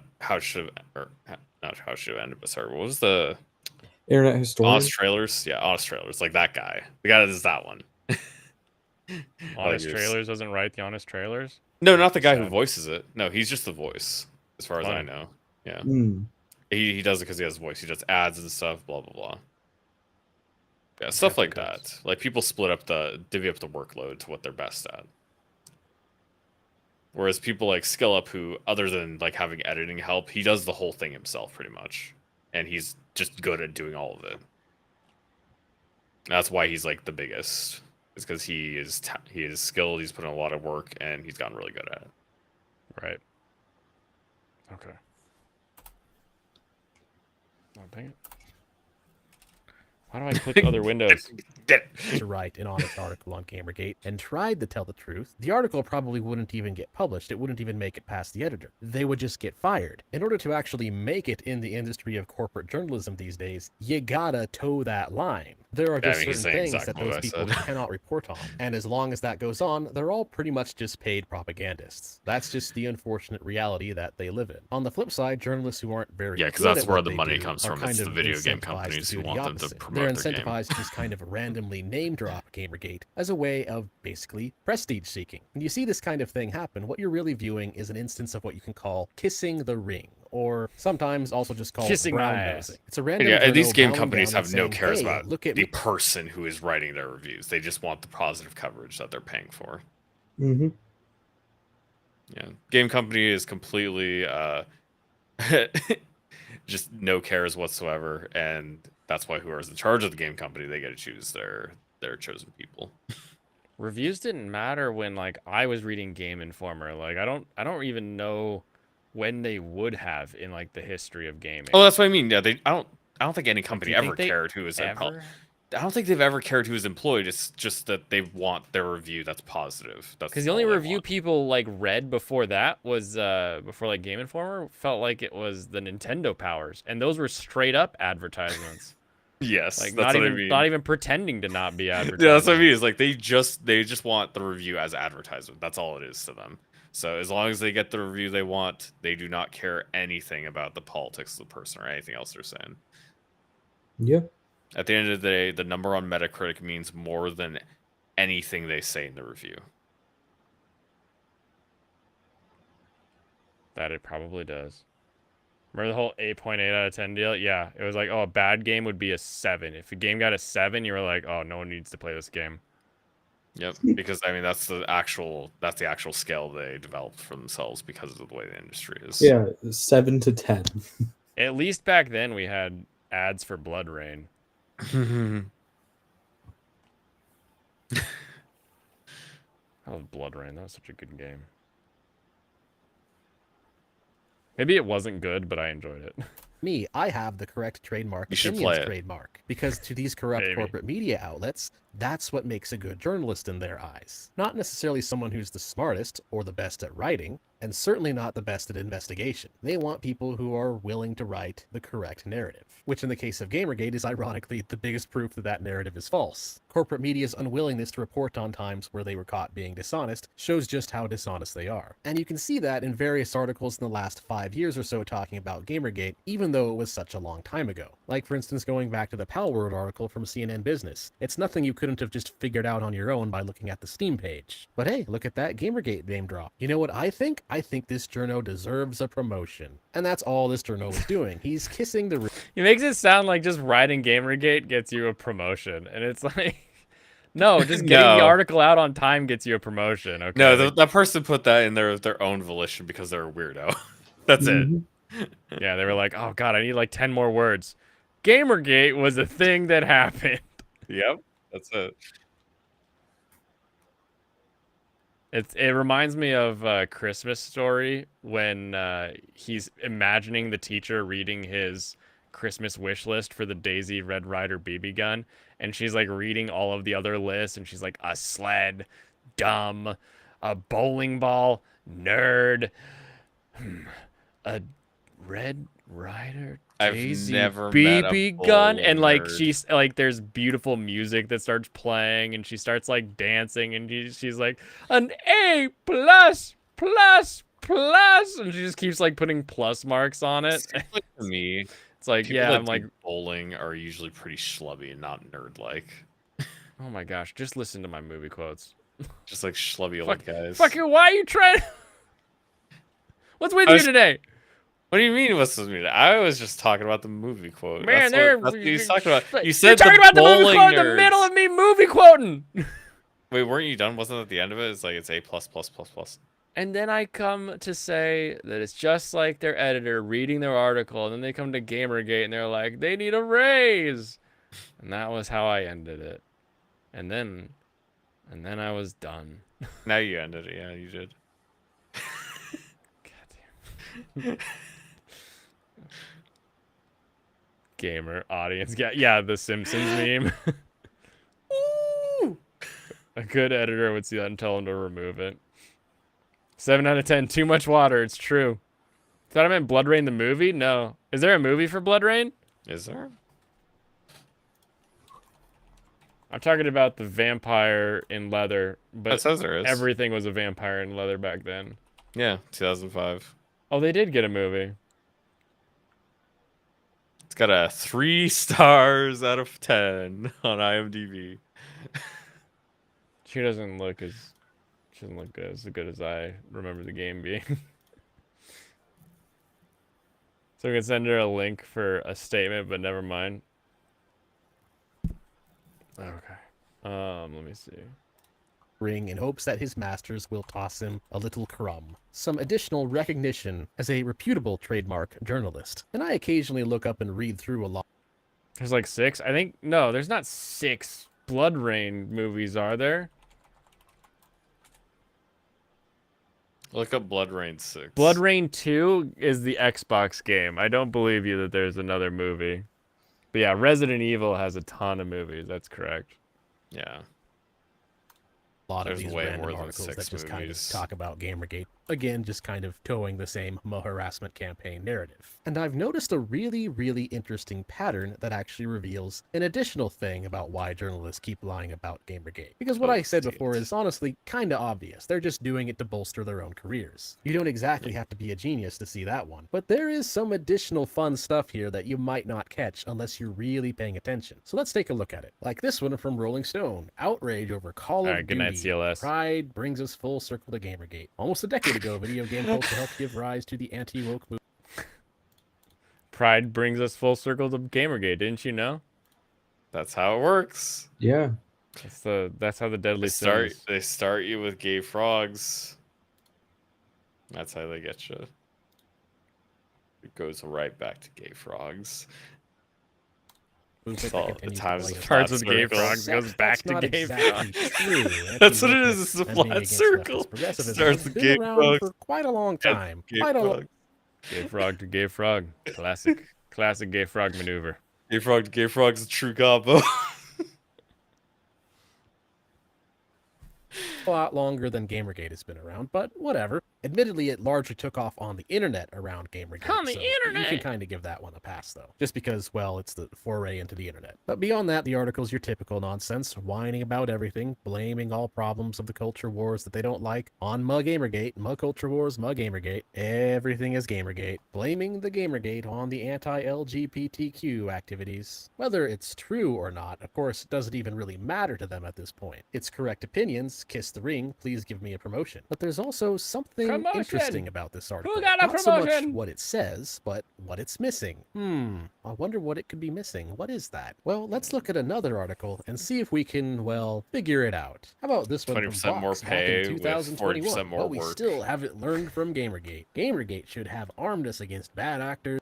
not how should end, but sorry, what was the Internet historian. Honest Trailers? Yeah, Honest Trailers, like that guy. The guy that is that one. Honest Trailers doesn't write the Honest Trailers? No, not the guy who voices it. No, he's just the voice, as far as I Funny. know. Yeah. Mm. He does it because he has a voice. He does ads and stuff, blah, blah, blah. Yeah, stuff like that. Like, people divvy up the workload to what they're best at. Whereas people like Skill Up, who, other than like having editing help, he does the whole thing himself pretty much. And he's just good at doing all of it. That's why he's like the biggest. Is because he is skilled, he's put in a lot of work, and he's gotten really good at it. Right. Okay. Oh, dang it. Why do I click other windows? to write an honest article on Gamergate and tried to tell the truth, the article probably wouldn't even get published. It wouldn't even make it past the editor. They would just get fired. In order to actually make it in the industry of corporate journalism these days, you gotta toe that line. There are just he's certain saying things that exactly what those I people said. cannot report on. And as long as that goes on, they're all pretty much just paid propagandists. That's just the unfortunate reality that they live in. On the flip side, journalists who aren't very Yeah, because good that's at where what the they money do comes are from. kind It's of the video game incentivized companies to who do the want them to opposite. promote They're their game. incentivized to just kind of randomly name drop Gamergate as a way of basically prestige seeking. When you see this kind of thing happen, what you're really viewing is an instance of what you can call kissing the ring, or sometimes also just called Kissing my brown ass. nosing. It's a random Yeah, these journo game bowing companies down and have no saying, cares "Hey, about look at the me." person who is writing their reviews. They just want the positive coverage that they're paying for. Mm-hmm. Yeah, game company is completely just no cares whatsoever, and that's why whoever's in charge of the game company, they get to choose their chosen people. Reviews didn't matter when like I was reading Game Informer. Like I don't even know when they would have in like the history of gaming. Oh, that's what I mean. Yeah, I don't think any Like, do company you ever think they cared who was ever? I don't think they've ever cared who's employed. It's just that they want their review that's positive. That's Because the only all they review want. people like read before that was before like Game Informer felt like it was the Nintendo powers, and those were straight up advertisements. Yes, Like that's not what I even mean. not even pretending to not be Yeah, that's what I advertising. mean. It's like they just want the review as advertisement. That's all it is to them. So as long as they get the review they want, they do not care anything about the politics of the person or anything else they're saying. Yeah. At the end of the day, the number on Metacritic means more than anything they say in the review. That it probably does. Remember the whole 8.8 out of 10 deal? Yeah, it was like, oh, a bad game would be a 7. If a game got a 7, you were like, oh, no one needs to play this game. Yep, because I mean that's the actual scale they developed for themselves because of the way the industry is. Yeah, 7 to 10. At least back then we had ads for Blood Rain. That was Blood Rain. That was such a good game. Maybe it wasn't good, but I enjoyed it. Me, I have the correct trademark, You should opinions play it. trademark, because to these corrupt Maybe. corporate media outlets, that's what makes a good journalist in their eyes. Not necessarily someone who's the smartest or the best at writing, and certainly not the best at investigation. They want people who are willing to write the correct narrative, which in the case of Gamergate is ironically the biggest proof that that narrative is false. Corporate media's unwillingness to report on times where they were caught being dishonest shows just how dishonest they are. And you can see that in various articles in the last 5 years or so talking about Gamergate, even though it was such a long time ago. Like for instance, going back to the Palworld article from CNN Business. It's nothing you couldn't have just figured out on your own by looking at the Steam page. But hey, look at that Gamergate name drop. You know what I think? I think this journo deserves a promotion. And that's all this journo is doing. He's kissing the... He makes it sound like just writing Gamergate gets you a promotion. And it's like, no, just getting the No. article out on time gets you a promotion. Okay. No, Like, that person put that in their own volition because they're a weirdo. That's it. yeah, they were like, oh, God, I need like 10 more words. Gamergate was a thing that happened. Yep, that's it. It reminds me of a Christmas Story when he's imagining the teacher reading his Christmas wish list for the Daisy Red Ryder BB gun, and she's like reading all of the other lists, and she's like a sled, dumb, a bowling ball, nerd, a Red Ryder I've Daisy never met a BB gun, and like bowling nerd. she's like there's beautiful music that starts playing, and she starts like dancing, and she's like an A plus plus plus, and she just keeps like putting plus marks on it. Like for me, It's like people yeah, that I'm do like bowling are usually pretty schlubby and not nerd-like. oh my gosh, just listen to my movie quotes. Just like schlubby old guys. Fucking why are you trying? What's with you today? What do you mean? What's with me? I was just talking about the movie quote. Man, that's what you talked about. You You're said talking about the movie bowling quote in the nerds. middle of me movie quoting. Wait, weren't you done? Wasn't that the end of it? It's like it's A plus plus plus plus. And then I come to say that it's just like their editor reading their article, and then they come to Gamergate and they're like, they need a raise. And that was how I ended it. And then I was done. Now you ended it. Yeah, you did. Gamer audience. Yeah, the Simpsons meme. A good editor would see that and tell him to remove it. 7 out of 10. Too much water. It's true. Thought I meant Blood Rain the movie? No. Is there a movie for Blood Rain? Is there? I'm talking about the vampire in leather, but It says there is. everything was a vampire in leather back then. Yeah, 2005. Oh, they did get a movie. It's got a 3 stars out of 10 on IMDb. She doesn't look as good as I remember the game being. So we can send her a link for a statement, but never mind. Okay. Let me see. Ring in hopes that his masters will toss him a little crumb. Some additional recognition as a reputable trademark journalist. And I occasionally look up and read through a lot. There's like 6. I think no, there's not 6 Blood Rain movies, are there? Look up Blood Rain 6. Blood Rain 2 is the Xbox game. I don't believe you that there's another movie. But yeah, Resident Evil has a ton of movies. That's correct. Yeah. A lot There's of these way random more than articles 6 that just kind of movies. talk about Gamergate. Again, just kind of towing the same harassment campaign narrative. And I've noticed a really, really interesting pattern that actually reveals an additional thing about why journalists keep lying about Gamergate. Because what I said before is honestly kind of obvious. They're just doing it to bolster their own careers. You don't exactly have to be a genius to see that one. But there is some additional fun stuff here that you might not catch unless you're really paying attention. So let's take a look at it. Like this one from Rolling Stone. Outrage over Call of good night, Duty. CLS. Pride brings us full circle to Gamergate. Almost a decade ago, video game culture helped give rise to the anti-woke movement. Pride brings us full circle to Gamergate, didn't you know? That's how it works. Yeah. That's how the deadly sins. They start you with gay frogs. That's how they get you. It goes right back to gay frogs. Movement All that the continues times to the play Starts flat with gay circle. frogs, goes back to That's not gay exactly frogs. true. That's what it is. Anti-wokeness It's the and being flat against circle. leftist progressivism Starts has with been gay around frogs. for quite a long Yeah, time. gay Quite a long. frog. Gay frog to gay frog. Classic gay frog maneuver. Gay frog to gay frog's a true combo. A lot longer than Gamergate has been around, but whatever. Admittedly, it largely took off on the internet around Gamergate. On the so internet! You can kind of give that one a pass, though. Just because, well, it's the foray into the internet. But beyond that, the article's your typical nonsense, whining about everything, blaming all problems of the culture wars that they don't like on Gamergate, culture wars, Gamergate. Everything is Gamergate. Blaming the Gamergate on the anti-LGBTQ activities. Whether it's true or not, of course, it doesn't even really matter to them at this point. It's correct opinions, kiss the ring, please give me a promotion. But there's also something Promotion! interesting about this article. Who got a Not so much promotion? what it says, but what it's missing. I wonder what it could be missing. What is that? Well, let's look at another article and see if we can, well, figure it out. How about this one from 20% more Vox back pay in with 2021? 40% more But we work. still haven't learned from Gamergate. Gamergate should have armed us against bad actors.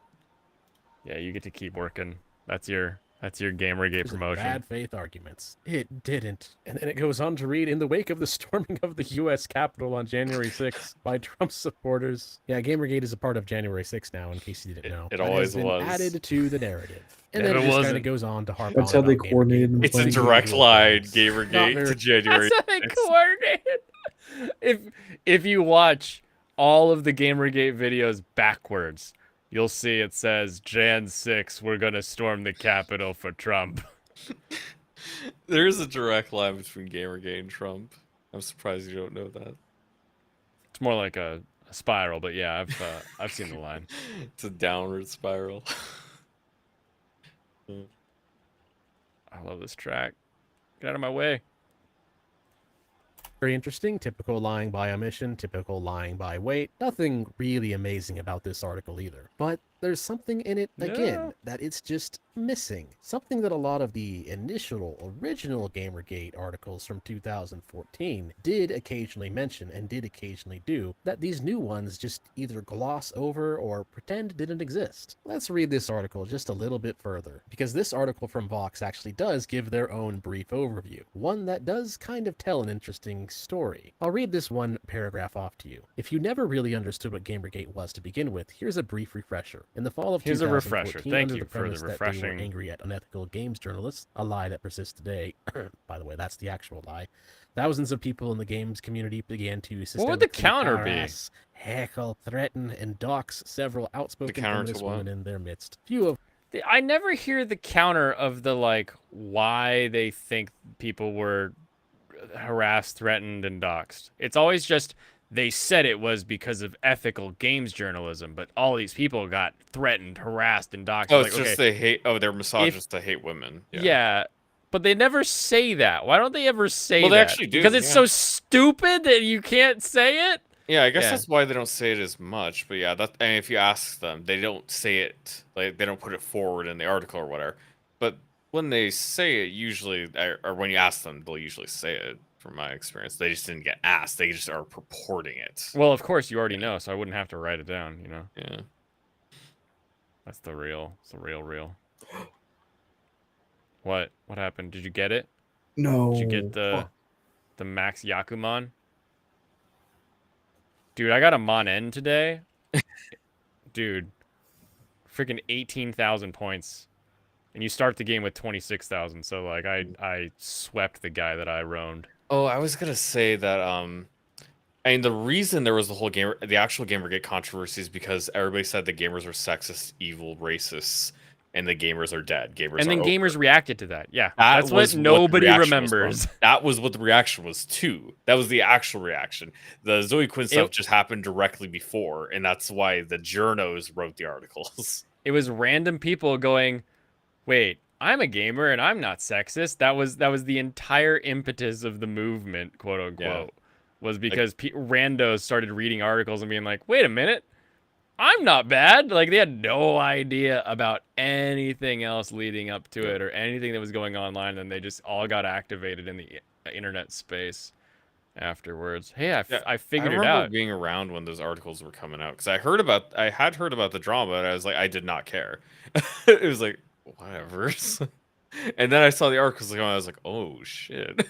Yeah, you get to keep working. That's your Gamergate and promotion. Bad faith arguments. It didn't. And then it goes on to read, in the wake of the storming of the U.S. Capitol on January 6th by Trump supporters. Yeah, Gamergate is a part of January 6th now, in case you didn't know. It That always has been was. added to the narrative. And Never then it just kind wasn't. of goes on to harp That's on how they about Gamergate. coordinated and It's a playing direct usual line, things. Gamergate Not to very- January. That's how they 6th. coordinate. If you watch all of the Gamergate videos backwards, you'll see it says Jan 6, we're gonna storm the Capitol for Trump. There is a direct line between Gamergate and Trump. I'm surprised you don't know that. It's more like a spiral, but yeah, I've seen the line. It's a downward spiral. I love this track. Get out of my way. Very interesting. Typical lying by omission, typical lying by weight. Nothing really amazing about this article either. But there's something in it, again, that it's just missing. Something that a lot of the original Gamergate articles from 2014 did occasionally mention and did occasionally do, that these new ones just either gloss over or pretend didn't exist. Let's read this article just a little bit further, because this article from Vox actually does give their own brief overview, one that does kind of tell an interesting story. I'll read this one paragraph off to you. If you never really understood what Gamergate was to begin with, here's a brief refresher. In the fall of Here's a 2014, refresher. Thank under you the for the premise that they refreshing. were angry at unethical games journalists, a lie that persists today. By the way, that's the actual lie. Thousands of people in the games community began to What would the systemically counter be? harass, heckle, threaten, and dox several outspoken counter to feminist what? women in their midst. Few of I never hear the counter of the like why they think people were harassed, threatened, and doxxed. It's always just they said it was because of ethical games journalism, but all these people got threatened, harassed, and doxxed. Oh, Like, it's okay, just they hate. Oh, they're misogynists. They hate women. yeah, but they never say that. Why don't they ever say Well, they that? actually do, Because it's yeah. so stupid that you can't say it. Yeah, I guess Yeah. that's why they don't say it as much. But yeah, that and if you ask them, they don't say it. Like they don't put it forward in the article or whatever. But when they say it, usually, or when you ask them, they'll usually say it. From my experience, they just didn't get asked. They just are purporting it. Well, of course you already know, so I wouldn't have to write it down. You know. Yeah. That's the real. It's the real. What? What happened? Did you get it? No. Did you get the Max Yakuman? Dude, I got a Mon N today. Dude, freaking 18,000 points, and you start the game with 26,000. So like, I swept the guy that I roamed. Oh, I was gonna say that. I mean, the reason there was the actual Gamergate controversy is because everybody said the gamers are sexist, evil, racists, and the gamers are dead. And then gamers reacted to that. Yeah, That that's was what nobody the reaction was from. remembers. That was what the reaction was too. That was the actual reaction. The Zoe Quinn stuff just happened directly before, and that's why the journos wrote the articles. It was random people going, "Wait, I'm a gamer and I'm not sexist." That was the entire impetus of the movement, quote unquote, was because randos started reading articles and being like, "Wait a minute, I'm not bad." Like they had no idea about anything else leading up to it or anything that was going online, and they just all got activated in the internet space afterwards. Hey, I figured it I out. remember being around when those articles were coming out because I had heard about the drama, and I was like, I did not care. It was like whatever. And then I saw the articles, and I was like, oh shit.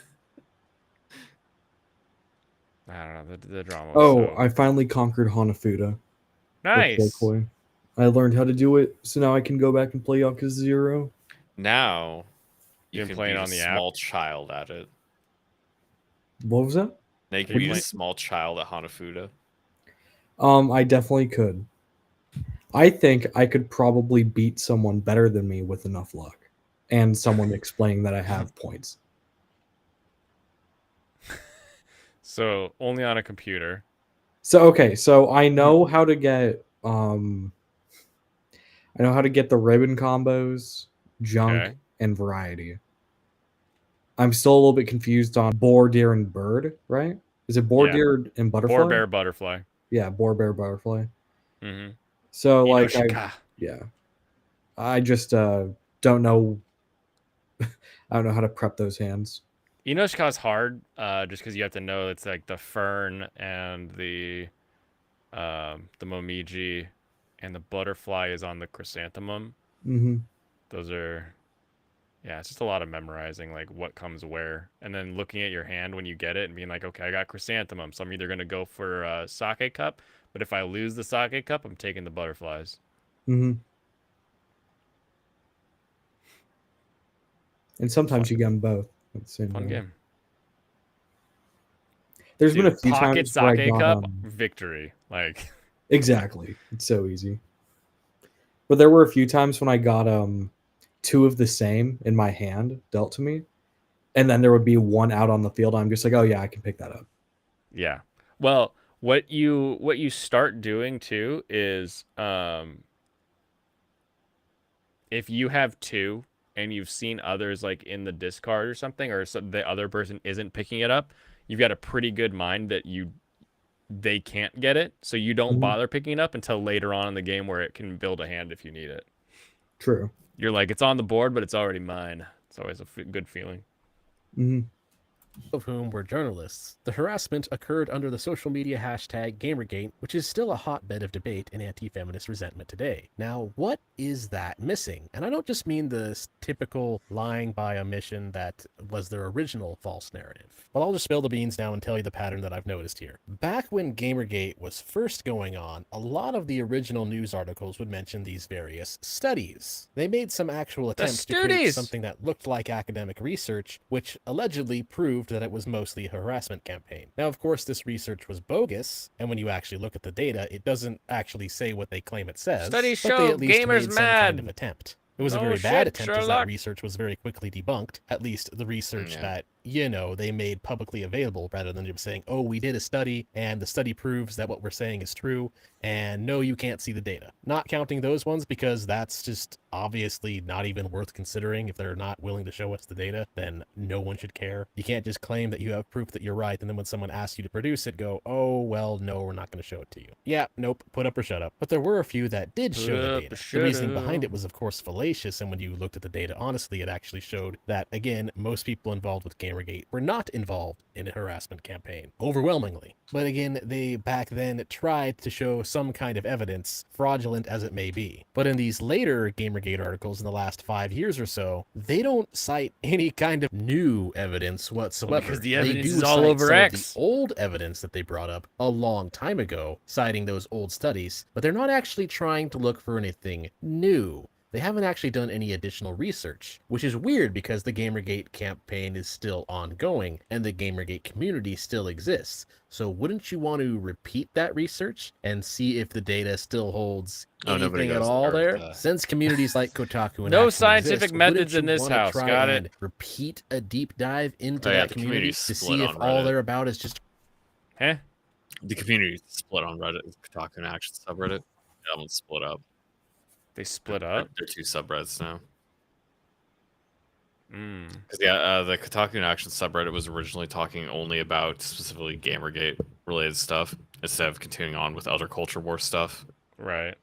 I don't know the drama. Oh, I finally conquered Hanafuda. Nice. I learned how to do it, so now I can go back and play Yakuza 0. Now you can playing be on a the small child at it. What was that? Now you can be a small child at Hanafuda. I definitely could. I think I could probably beat someone better than me with enough luck, and someone explaining that I have points. So only on a computer. So I know how to get I know how to get the ribbon combos, junk, and variety. I'm still a little bit confused on boar, deer, and bird, right? Is it boar, deer, and butterfly? Boar, bear, butterfly. Yeah, boar, bear, butterfly. Mm-hmm. So like Inoshika. I just don't know I don't know how to prep those hands. Inoshika's hard, just because you have to know it's like the fern and the momiji, and the butterfly is on the chrysanthemum. Mm-hmm. Those are, it's just a lot of memorizing like what comes where, and then looking at your hand when you get it and being like, okay, I got chrysanthemum, so I'm either gonna go for a sake cup, but if I lose the sake cup, I'm taking the butterflies. Mm-hmm. And sometimes you get them both at the same time. Fun game. There's been a few pocket times where I sake got, cup victory. Like exactly, it's so easy. But there were a few times when I got two of the same in my hand dealt to me, and then there would be one out on the field. I'm just like, oh yeah, I can pick that up. Yeah. Well, what you start doing too is if you have two and you've seen others like in the discard or something, or the other person isn't picking it up, you've got a pretty good mind that they can't get it, so you don't bother picking it up until later on in the game where it can build a hand if you need it. True. You're like, it's on the board, but it's already mine. It's always a good feeling. Mm-hmm. Of whom were journalists. The harassment occurred under the social media hashtag Gamergate, which is still a hotbed of debate and anti-feminist resentment today. Now, what is that missing? And I don't just mean the typical lying by omission that was their original false narrative. Well, I'll just spill the beans now and tell you the pattern that I've noticed here. Back when Gamergate was first going on, a lot of the original news articles would mention these various studies. They made some actual attempts to create something that looked like academic research, which allegedly proved that it was mostly a harassment campaign. Now, of course, this research was bogus, and when you actually look at the data, it doesn't actually say what they claim it says. Studies but they show at least gamers made some mad. kind of attempt. It was a Oh, very bad shit, attempt, as that Sherlock. research was very quickly debunked. At least the research Yeah. that, you know, they made publicly available, rather than just saying, oh, we did a study and the study proves that what we're saying is true, and no, you can't see the data. Not counting those ones, because that's just obviously not even worth considering. If they're not willing to show us the data, then no one should care. You can't just claim that you have proof that you're right, and then when someone asks you to produce it, go, oh, well, no, we're not going to show it to you. Yeah, nope, put up or shut up. But there were a few that did show the data. The reasoning behind it was, of course, fallacious, and when you looked at the data honestly, it actually showed that, again, most people involved with Gamergate were not involved in a harassment campaign, overwhelmingly. But again, they back then tried to show some kind of evidence, fraudulent as it may be. But in these later Gamergate articles in the last 5 years or so, they don't cite any kind of new evidence whatsoever. Because the They evidence do is all cite over some of X. the old evidence that they brought up a long time ago, citing those old studies, but they're not actually trying to look for anything new. They haven't actually done any additional research, which is weird because the Gamergate campaign is still ongoing and the Gamergate community still exists. So wouldn't you want to repeat that research and see if the data still holds anything at all there? Since communities like Kotaku and No Action scientific exist, methods wouldn't you in this wanna house, try got and it. repeat a deep dive into Oh, yeah, that the community community's to split see if on all Reddit. they're about is just Huh? The community is split on Reddit, Kotaku and Action subreddit. That one's split up. They split up? They're two subreddits now. Mm. Because yeah, the Kotaku and Action subreddit was originally talking only about specifically Gamergate related stuff instead of continuing on with other culture war stuff. Right.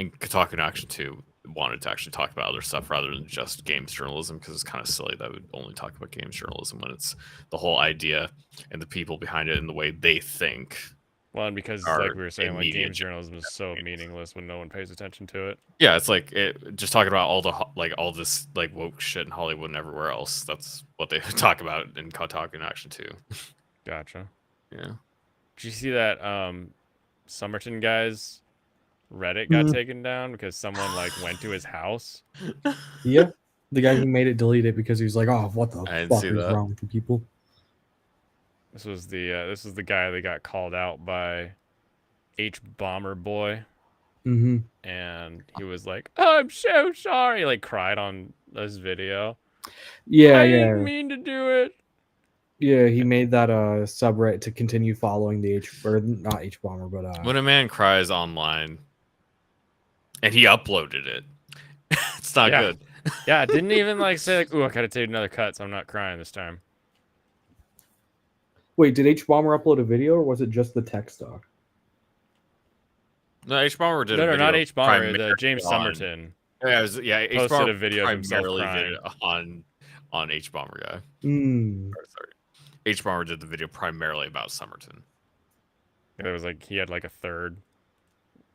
And Kotaku and Action 2 wanted to actually talk about other stuff rather than just games journalism, because it's kind of silly that would only talk about games journalism when it's the whole idea and the people behind it and the way they think. Well, and because, are like we were saying, in like media games journalism is so meaningless when no one pays attention to it. Yeah, it's like just talking about all this like woke shit in Hollywood and everywhere else. That's what they talk about in Kotaku and Action 2. Gotcha. Yeah. Did you see that Somerton guy's Reddit got taken down because someone like went to his house? Yeah, the guy who made it deleted it because he was like, "Oh, what the I didn't fuck see is that. wrong with you people?" This was the guy that got called out by H Bomber Boy. Mm-hmm. And he was like, "I'm so sorry," he, like, cried on this video. Yeah, I yeah, didn't mean to do it. yeah. He made that subreddit to continue following the not H bomber, but When a man cries online and he uploaded it, it's not good. Yeah, it didn't even like say like, "Ooh, I gotta take another cut, so I'm not crying this time." Wait, did H bomber upload a video or was it just the text doc? No, H Bomber did. No, a no, video not H Bomber. The primarily James on- Somerton. Yeah, H posted Bomber a video of himself primarily crying. did it on H Bomber guy. Mm. Sorry. H Bomber did the video primarily about Somerton. It was like he had like a third,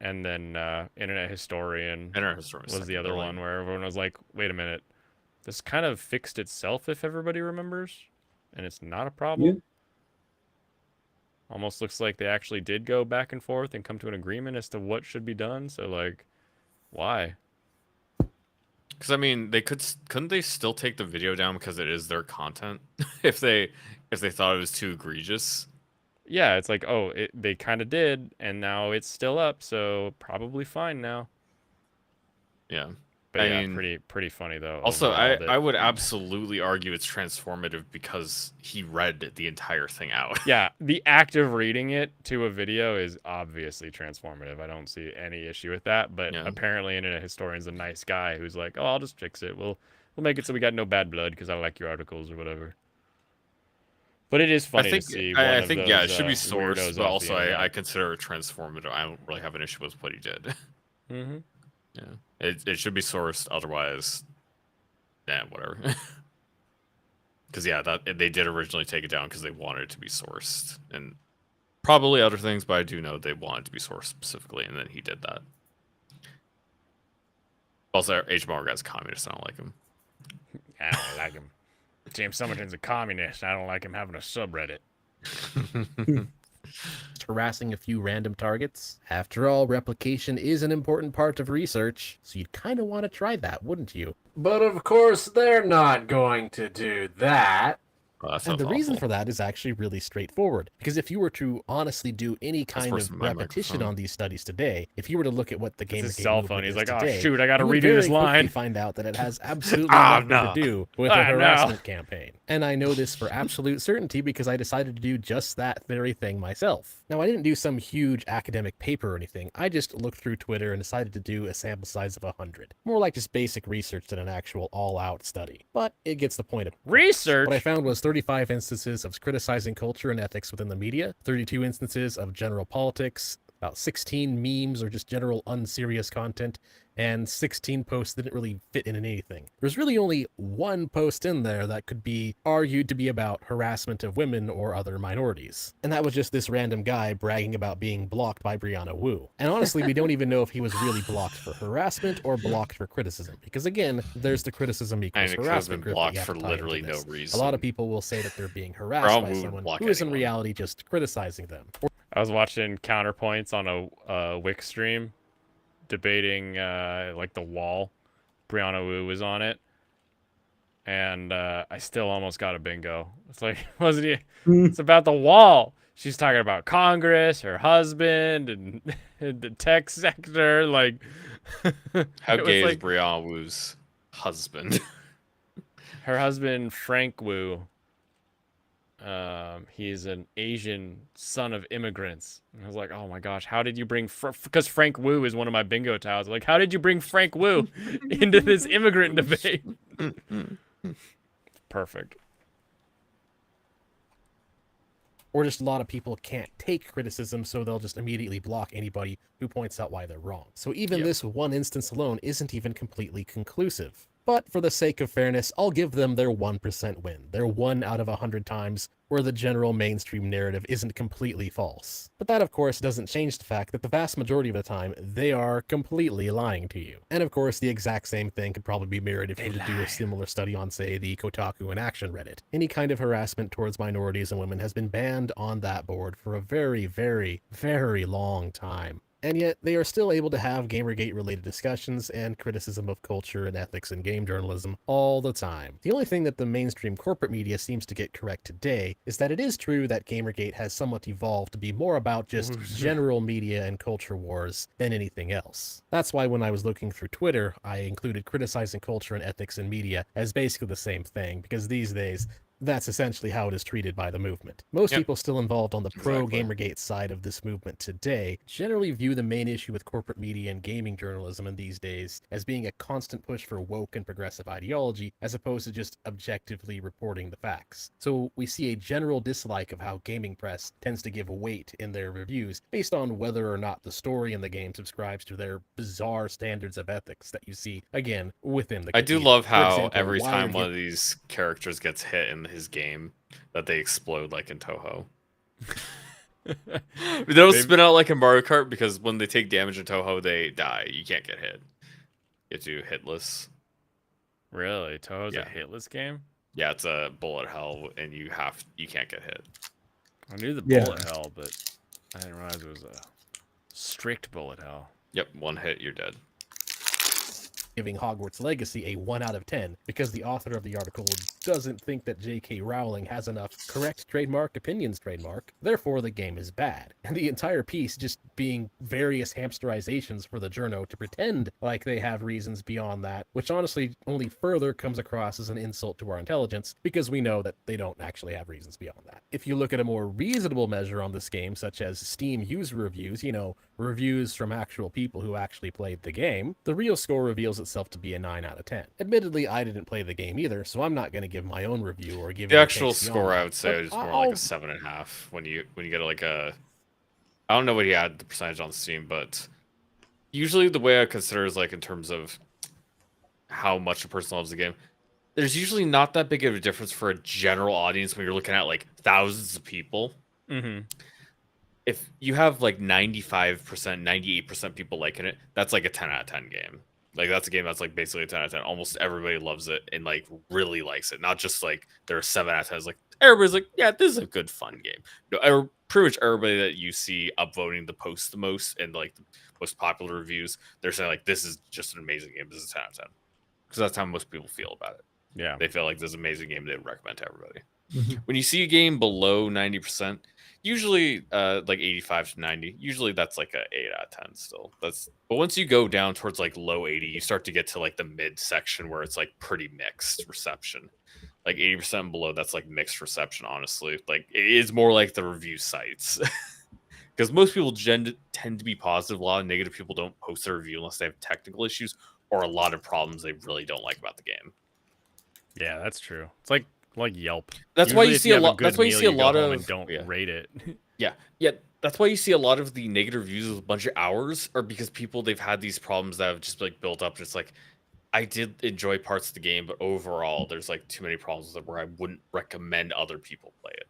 and then Internet Historian was the other one where everyone was like, "Wait a minute, this kind of fixed itself if everybody remembers, and it's not a problem." Yeah. Almost looks like they actually did go back and forth and come to an agreement as to what should be done. So like, why? Because I mean, couldn't they still take the video down because it is their content if they thought it was too egregious? Yeah, it's like, oh, they kind of did, and now it's still up, so probably fine now. Yeah. But I yeah, mean, pretty funny though. Also, overall that- I would absolutely argue it's transformative because he read the entire thing out. Yeah, the act of reading it to a video is obviously transformative. I don't see any issue with that. But apparently, Internet Historian's a nice guy who's like, "Oh, I'll just fix it. We'll make it so we got no bad blood because I like your articles or whatever." But it is funny to see. I think yeah, it should be weirdos sourced, but off also the internet. I consider it transformative. I don't really have an issue with what he did. Mm-hmm. Yeah, it should be sourced. Otherwise, whatever. Because yeah, they did originally take it down because they wanted it to be sourced, and probably other things. But I do know they wanted it to be sourced specifically, and then he did that. Also, H. Bomber guy's a communist. I don't like him. I don't like him. James Somerton's a communist. I don't like him having a subreddit. harassing a few random targets. After all, replication is an important part of research, so you'd kind of want to try that, wouldn't you? But of course, they're not going to do that. Well, that And the sounds reason awful. for that is actually really straightforward. Because if you were to honestly do any kind worse of than my repetition microphone. on these studies today, if you were to look at what the It's his Gamergate cell movement phone. He's is like, oh today, shoot, I gotta you would redo very this quickly line. find out that it has absolutely Ah, nothing no. to do with Ah, a no. harassment campaign. And I know this for absolute certainty because I decided to do just that very thing myself. Now, I didn't do some huge academic paper or anything. I just looked through Twitter and decided to do a sample size of 100. More like just basic research than an actual all-out study. But it gets the point of research. What I found was 35 instances of criticizing culture and ethics within the media, 32 instances of general politics, about 16 memes or just general unserious content, and 16 posts that didn't really fit in anything. There's really only one post in there that could be argued to be about harassment of women or other minorities. And that was just this random guy bragging about being blocked by Brianna Wu. And honestly, we don't even know if he was really blocked for harassment or blocked for criticism. Because again, there's the criticism equals And it could have harassment been group that blocked you have for to tie into literally no this. reason. A lot of people will say that they're being harassed Brianna by Wu would someone block who is in anyone. reality just criticizing them. I was watching counterpoints on a Wix stream, debating like the wall. Brianna Wu was on it, and I still almost got a bingo. It's like, wasn't he? It's about the wall. She's talking about Congress, her husband, and the tech sector. Like, How it was gay is like Brianna Wu's husband? her husband, Frank Wu. He's an Asian son of immigrants. And I was like, oh my gosh, how did you bring because Frank Wu is one of my bingo tiles. Like, how did you bring Frank Wu into this immigrant debate? Perfect. Or just a lot of people can't take criticism, so they'll just immediately block anybody who points out why they're wrong. So even this one instance alone isn't even completely conclusive. But for the sake of fairness, I'll give them their 1% win, their 1 out of 100 times where the general mainstream narrative isn't completely false. But that, of course, doesn't change the fact that the vast majority of the time, they are completely lying to you. And of course, the exact same thing could probably be mirrored if you were to do a similar study on, say, the Kotaku in Action Reddit. Any kind of harassment towards minorities and women has been banned on that board for a very, very, very long time. And yet, they are still able to have Gamergate-related discussions and criticism of culture and ethics in game journalism all the time. The only thing that the mainstream corporate media seems to get correct today is that it is true that Gamergate has somewhat evolved to be more about just general media and culture wars than anything else. That's why when I was looking through Twitter, I included criticizing culture and ethics in media as basically the same thing, because these days, that's essentially how it is treated by the movement. Most people still involved on the pro-Gamergate side of this movement today generally view the main issue with corporate media and gaming journalism in these days as being a constant push for woke and progressive ideology, as opposed to just objectively reporting the facts. So we see a general dislike of how gaming press tends to give weight in their reviews based on whether or not the story in the game subscribes to their bizarre standards of ethics that you see, again, within the I do community. love For how example, every why time are one of these characters gets hit in his game, that they explode like in Toho. They don't spin out like in Mario Kart, because when they take damage in Toho, they die. You can't get hit. You have to hitless. Really? Toho's a hitless game? Yeah, it's a bullet hell, and you can't get hit. I knew the bullet hell, but I didn't realize it was a strict bullet hell. Yep, one hit, you're dead. Giving Hogwarts Legacy a 1 out of 10 because the author of the article doesn't think that J.K. Rowling has enough correct trademark opinions trademark, therefore the game is bad. And the entire piece just being various hamsterizations for the journo to pretend like they have reasons beyond that, which honestly only further comes across as an insult to our intelligence because we know that they don't actually have reasons beyond that. If you look at a more reasonable measure on this game, such as Steam user reviews, reviews from actual people who actually played the game, the real score reveals itself to be a 9 out of 10. Admittedly, I didn't play the game either, so I'm not going to give my own review or give The you actual score, I would say, is more like a 7.5. When you get like a, I don't know what he had the percentage on Steam, but usually the way I consider is like in terms of how much a person loves the game. There's usually not that big of a difference for a general audience when you're looking at like thousands of people. Mm-hmm. If you have like 95%, 98% people liking it, that's like a 10 out of 10 game. Like that's a game that's like basically a 10 out of 10. Almost everybody loves it and like really likes it. Not just like there are 7 out of 10. It's like everybody's like, yeah, this is a good fun game. No, pretty much everybody that you see upvoting the post the most and like the most popular reviews, they're saying like this is just an amazing game. This is a 10 out of 10. Because that's how most people feel about it. Yeah. They feel like this is an amazing game they would recommend to everybody. When you see a game below 90%, usually like 85 to 90, usually that's like a 8 out of 10 still. But once you go down towards like low 80, you start to get to like the mid section where it's like pretty mixed reception. Like 80% and below, that's like mixed reception, honestly. Like it is more like the review sites. Because most people tend to be positive. A lot of negative people don't post their review unless they have technical issues or a lot of problems they really don't like about the game. Yeah, that's true. It's like Yelp. That's why you see a lot. That's why you see a lot of and don't rate it. Yeah. That's why you see a lot of the negative reviews with a bunch of hours, are because they've had these problems that have just like built up. And it's like, I did enjoy parts of the game, but overall, there's like too many problems with it where I wouldn't recommend other people play it.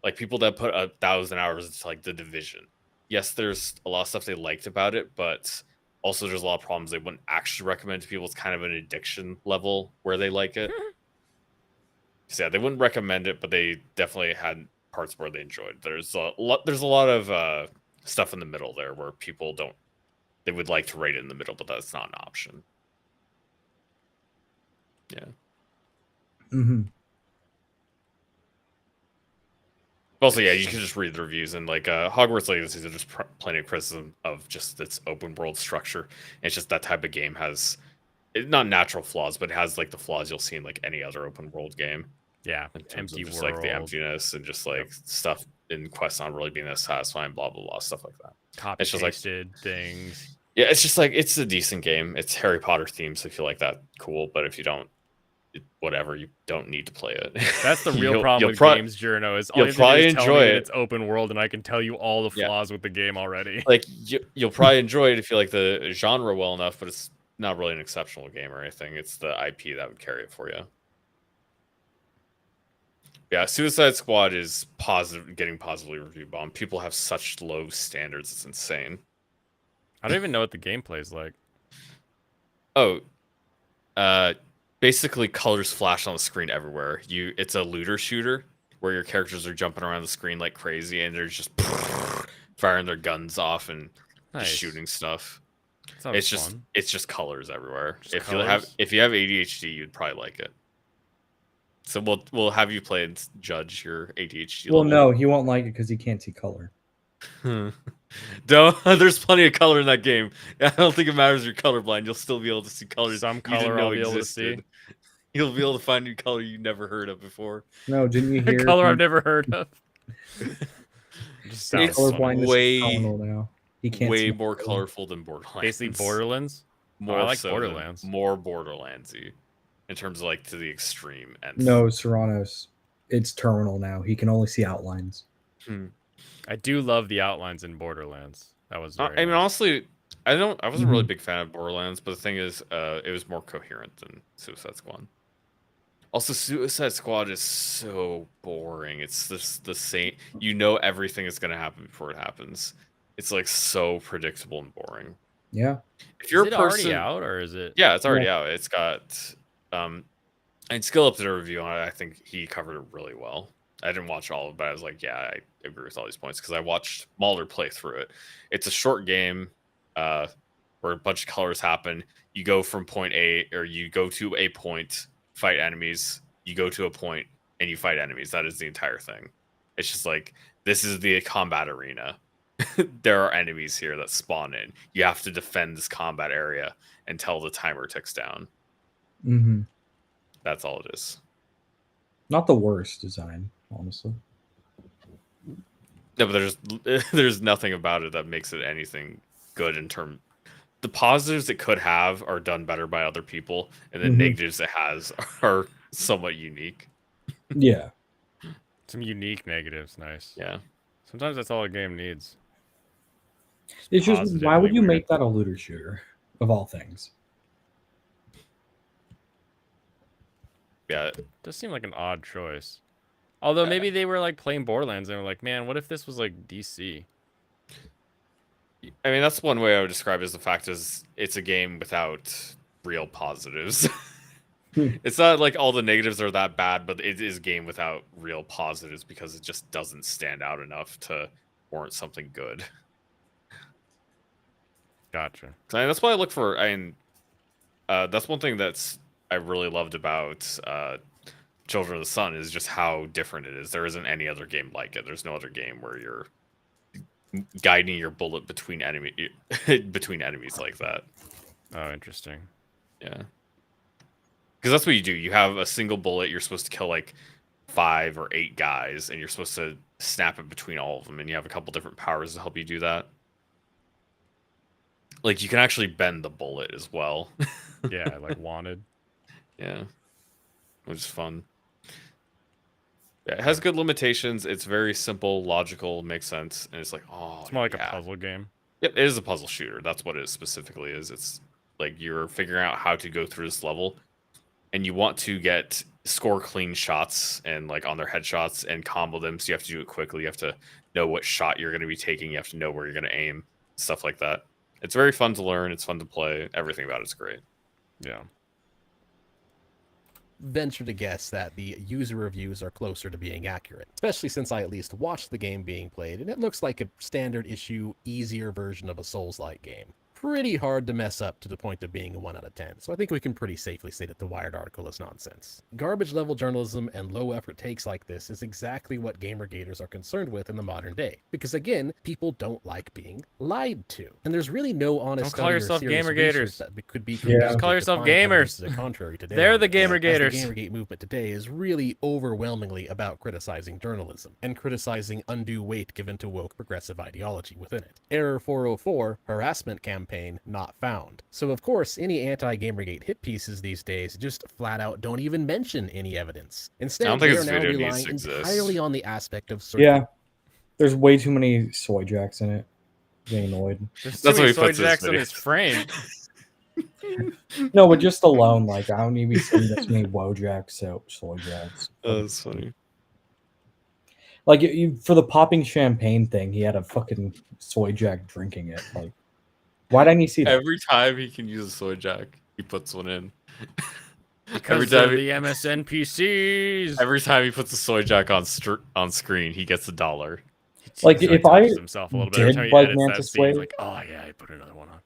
Like people that put 1,000 hours into like The Division. Yes, there's a lot of stuff they liked about it, but also there's a lot of problems they wouldn't actually recommend to people. It's kind of an addiction level where they like it. So yeah, they wouldn't recommend it, but they definitely had parts where they enjoyed. There's a lot of stuff in the middle there where people they would like to rate it in the middle, but that's not an option. Yeah. Mm-hmm. Also, yeah, you can just read the reviews, and like Hogwarts Legacy is just plenty of criticism of just its open world structure. It's just that type of game has not natural flaws, but it has like the flaws you'll see in like any other open world game. Yeah, in terms empty of just world. like the emptiness and just like stuff in quests not really being as satisfying, blah blah blah, stuff like that. Copy It's just like pasted things. Yeah, it's just like it's a decent game. It's Harry Potter themed, so if you like that, cool. But if you don't, whatever, you don't need to play it. That's the real problem with games, Journo, is all you'll you have to do probably is tell me enjoy that it. it's open world, and I can tell you all the flaws with the game already. Like you'll probably enjoy it if you like the genre well enough, but it's not really an exceptional game or anything. It's the IP that would carry it for you. Yeah, Suicide Squad is getting positively review bombed. People have such low standards; it's insane. I don't even know what the gameplay is like. Oh, basically colors flash on the screen everywhere. It's a looter shooter where your characters are jumping around the screen like crazy, and they're just firing their guns off and just shooting stuff. It's just colors everywhere. If you have ADHD, you'd probably like it. So we'll have you play and judge your ADHD. Well, level. no, he won't like it because he can't see color. There's plenty of color in that game. I don't think it matters if you're colorblind. You'll still be able to see colors. Some color I'll be able to see. You'll be able to find new color you never heard of before. No, didn't you hear? Color I've never heard of. It's way now. He can't way see more color. colorful than Borderlands. Basically Borderlands. More I like so Borderlands. More Borderlandsy in terms of like to the extreme end. No, Serranos. It's terminal now. He can only see outlines. I do love the outlines in Borderlands. That was. I mean, honestly, I wasn't really a big fan of Borderlands, but the thing is, it was more coherent than Suicide Squad. Also, Suicide Squad is so boring. It's just the same. You know everything is going to happen before it happens. It's like so predictable and boring. Yeah. If you're is it a person, already out, or is it? Yeah, it's already out. It's got and Skill up did a review on it. I think he covered it really well. I didn't watch all of it, but I was like, yeah, I agree with all these points because I watched Mulder play through it. It's a short game where a bunch of colors happen. You go from point A, or you go to a point, fight enemies. You go to a point and you fight enemies. That is the entire thing. It's just like, this is the combat arena. There are enemies here that spawn in. You have to defend this combat area until the timer ticks down. Mm-hmm. That's all it is. Not the worst design, honestly. No, but there's nothing about it that makes it anything good in terms. The positives it could have are done better by other people, and the negatives it has are somewhat unique. Yeah. Some unique negatives, nice. Yeah. Sometimes that's all a game needs. It's just, why would you make that a looter shooter, of all things? Yeah. It does seem like an odd choice. Although maybe they were like playing Borderlands and they were like, man, what if this was like DC? I mean, that's one way I would describe it, is the fact is it's a game without real positives. It's not like all the negatives are that bad, but it is a game without real positives because it just doesn't stand out enough to warrant something good. Gotcha. So that's why I look for. I mean, that's one thing I really loved about Children of the Sun is just how different it is. There isn't any other game like it. There's no other game where you're guiding your bullet between enemies like that. Oh, interesting. Yeah. Because that's what you do. You have a single bullet. You're supposed to kill like 5 or 8 guys, and you're supposed to snap it between all of them. And you have a couple different powers to help you do that. Like you can actually bend the bullet as well. Yeah, like Wanted. Yeah, which is fun. Yeah, it has good limitations. It's very simple, logical, makes sense, and it's like, oh, it's more like a puzzle game. Yep, it is a puzzle shooter. That's what it specifically is. It's like you're figuring out how to go through this level, and you want to score clean shots and like on their headshots and combo them. So you have to do it quickly. You have to know what shot you're going to be taking. You have to know where you're going to aim, stuff like that. It's very fun to learn. It's fun to play. Everything about it's great. Yeah. Venture to guess that the user reviews are closer to being accurate, especially since I at least watched the game being played, and it looks like a standard issue, easier version of a Souls-like game. Pretty hard to mess up to the point of being a 1 out of 10, so I think we can pretty safely say that the Wired article is nonsense. Garbage level journalism and low effort takes like this is exactly what gamergaters are concerned with in the modern day, because again, people don't like being lied to. And there's really no honest Don't call yourself gamergaters. that could be Just call yourself gamers. The contrary today. They're the As gamergaters. the Gamergate movement today is really overwhelmingly about criticizing journalism and criticizing undue weight given to woke progressive ideology within it. Error 404, harassment campaign not found. So of course, any anti-Gamergate hit pieces these days just flat out don't even mention any evidence. Instead, I don't think they are this now video needs relying to exist. entirely on the aspect of Yeah. There's way too many soy jacks in it. Getting annoyed. There's That's too what many he soy puts in his jacks on video. his frame. No, but just alone, like I don't even see this many Wojacks, so soy jacks. That's funny. Like for the popping champagne thing, he had a fucking soy jack drinking it. Like, why didn't you see that? Every time he can use a soy jack, he puts one in. Because they're the MSNPCs. Every time he puts a soy jack on screen, he gets $1. Like if I himself a little bit every did time he like edits that Mantis scene, he's Wave, like, oh yeah, I put another one on.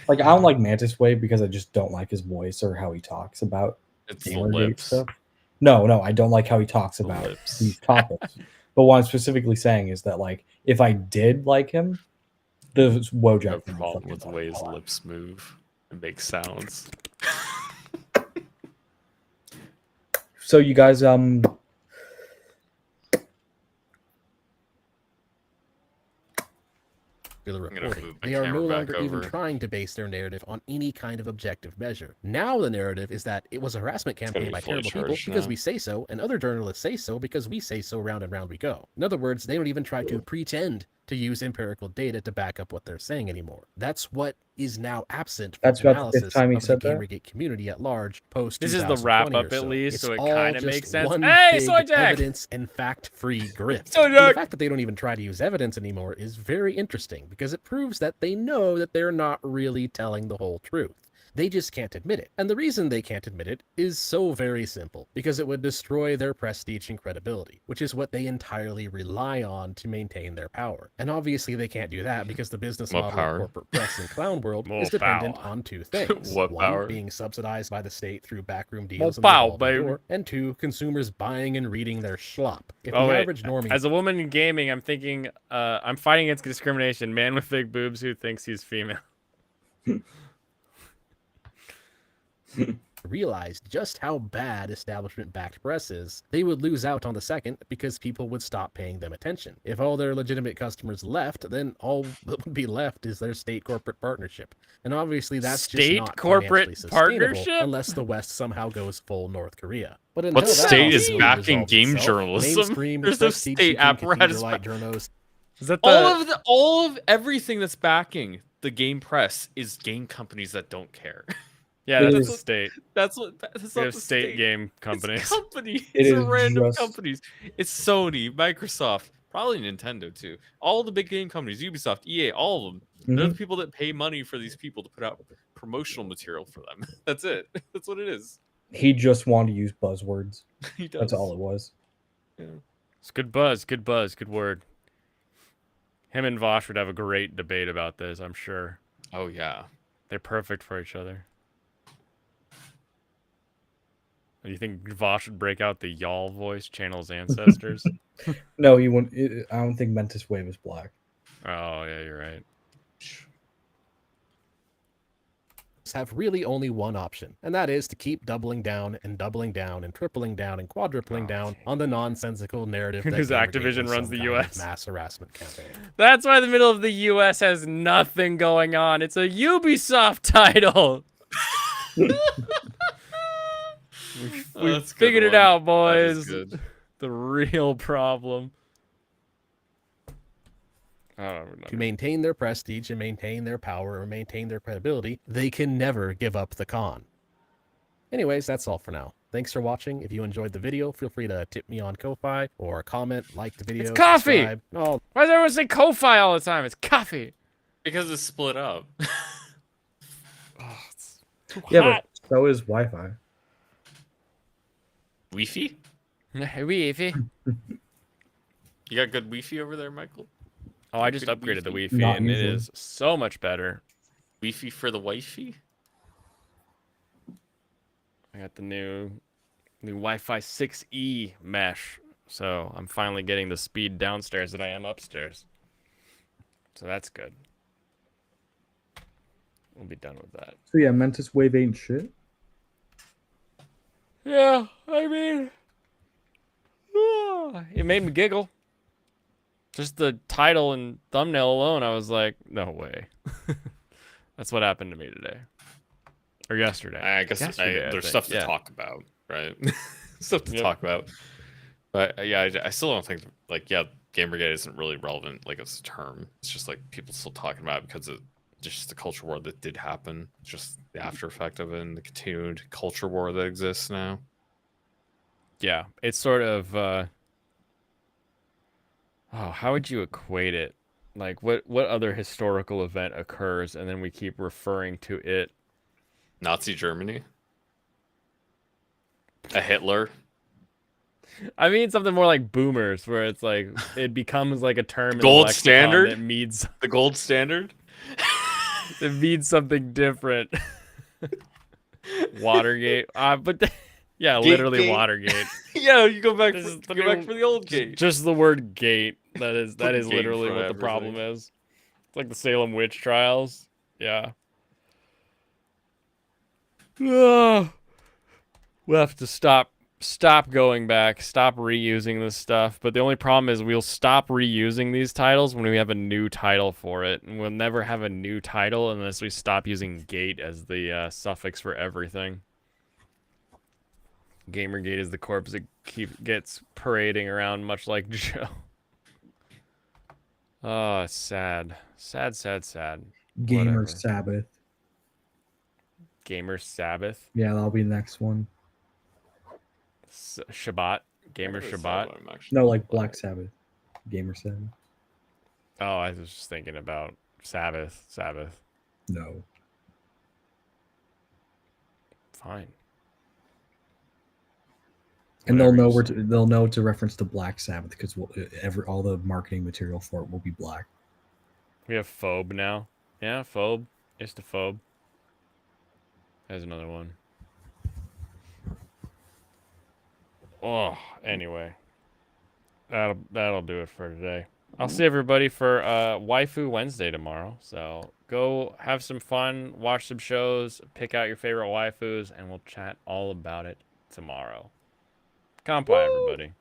like I don't like Mantis Wave because I just don't like his voice or how he talks about It's the Gamergate lips. stuff. No, I don't like how he talks about lips. these topics. But what I'm specifically saying is that like if I did like him, the No Wojak thing would problem fucking with the bug way me his a lot. lips move and make sounds. So you guys reporting. They are no longer even trying to base their narrative on any kind of objective measure. Now the narrative is that it was a harassment campaign by terrible people because we say so, and other journalists say so because we say so. Round and round we go. In other words, they don't even try to pretend to use empirical data to back up what they're saying anymore. That's what is now absent from That's about the analysis fifth time he of the said that? Gamergate community at large post. This is the wrap up at least, It's so it all kind of just makes sense. one Hey, big soy jack! evidence and fact-free grift. Soy And the jack! fact that they don't even try to use evidence anymore is very interesting because it proves that they know that they're not really telling the whole truth. They just can't admit it. And the reason they can't admit it is so very simple, because it would destroy their prestige and credibility, which is what they entirely rely on to maintain their power. And obviously they can't do that because the business What model power? of corporate press and clown world More is dependent power. on two things. What One, power? being subsidized by the state through backroom More deals and power, revolving baby. door, and two, consumers buying and reading their schlop. If Oh the wait, average normie as a woman in gaming, I'm thinking, I'm fighting against discrimination. Man with big boobs who thinks he's female. realized just how bad establishment-backed press is, they would lose out on the second because people would stop paying them attention. If all their legitimate customers left, then all that would be left is their state corporate partnership. And obviously that's State just not corporate financially sustainable partnership? unless the West somehow goes full North Korea. But What until that state is possibility backing resolves game itself, journalism? mainstream There's no prestige state seeking apparatus. cathedral-like journos Is that All of everything that's backing the game press is game companies that don't care. Yeah, It that's is- the state. That's We not have the state state. game companies. It's company. It It's is random just- companies. It's Sony, Microsoft, probably Nintendo too. All the big game companies, Ubisoft, EA, all of them. They're the people that pay money for these people to put out promotional material for them. That's it. That's what it is. He just wanted to use buzzwords. He does. That's all it was. Yeah. It's good buzz, good word. Him and Vosh would have a great debate about this, I'm sure. Oh yeah. They're perfect for each other. Do you think Vosh should break out the y'all voice, channel his ancestors? No, he won't. I don't think Mentis Wave is black. Oh, yeah, you're right. Have really only one option, and that is to keep doubling down and tripling down and quadrupling down on the nonsensical narrative that Because Gamergate Activision was runs some the kind of US. mass harassment campaign. That's why the middle of the US has nothing going on. It's a Ubisoft title. we That's a good figured it one. out, That is boys. good. The real problem. I don't know. To maintain their prestige and maintain their power or maintain their credibility, they can never give up the con. Anyways, that's all for now. Thanks for watching. If you enjoyed the video, feel free to tip me on Ko-Fi or comment, like the video. It's coffee! Subscribe. Oh. Why does everyone say Ko-Fi all the time? It's coffee. Because it's split up. It's too Yeah, hot. but so is Wi-Fi. Wi-Fi? Wi-Fi. You got good Wi-Fi over there, Michael? Oh, I just Good upgraded the Wi-Fi? Wi-Fi, and it is so much better. Wi-Fi for the wifey? I got the new Wi-Fi 6E mesh, so I'm finally getting the speed downstairs that I am upstairs. So that's good. We'll be done with that. So yeah, Mentis Wave ain't shit. Yeah, I mean, it made me giggle. Just the title and thumbnail alone, I was like, no way. That's what happened to me today. Or yesterday. I guess Yesterday, I there's think. stuff to Yeah. talk about, right? Stuff to Yep. talk about. But yeah, I still don't think, like, yeah, Gamergate isn't really relevant, like, as a term. It's just, like, people still talking about it because of just the culture war that did happen. Just the after effect of it and the continued culture war that exists now. Yeah, it's sort of, how would you equate it? Like, what other historical event occurs and then we keep referring to it? Nazi Germany? A Hitler? I mean something more like boomers, where it's like, it becomes like a term in the Gold lexicon standard? that means... The gold standard? It means something different. Watergate. But yeah, literally Gate. Watergate. Yeah, you go back, This is the go back new- for the old gate. Just the word gate. That is Put gate in literally front what of the problem everything. is. It's like the Salem witch trials. Yeah. We'll have to stop going back, stop reusing this stuff. But the only problem is we'll stop reusing these titles when we have a new title for it. And we'll never have a new title unless we stop using gate as the suffix for everything. Gamergate is the corpse that gets parading around, much like Joe. Oh, sad. Sad. Gamer Whatever. Sabbath. Gamer Sabbath. Yeah, that'll be the next one. Shabbat. Gamer Shabbat. No, like Black Sabbath. Gamer Sabbath. Oh, I was just thinking about Sabbath. No. Fine. And they'll Whatever know you say. they'll know it's a reference to Black Sabbath because all the marketing material for it will be black. We have Phobe now. Yeah, Phobe. It's the Phobe. There's another one. Oh, anyway. That'll do it for today. I'll see everybody for Waifu Wednesday tomorrow. So go have some fun, watch some shows, pick out your favorite waifus, and we'll chat all about it tomorrow. Kampai, everybody.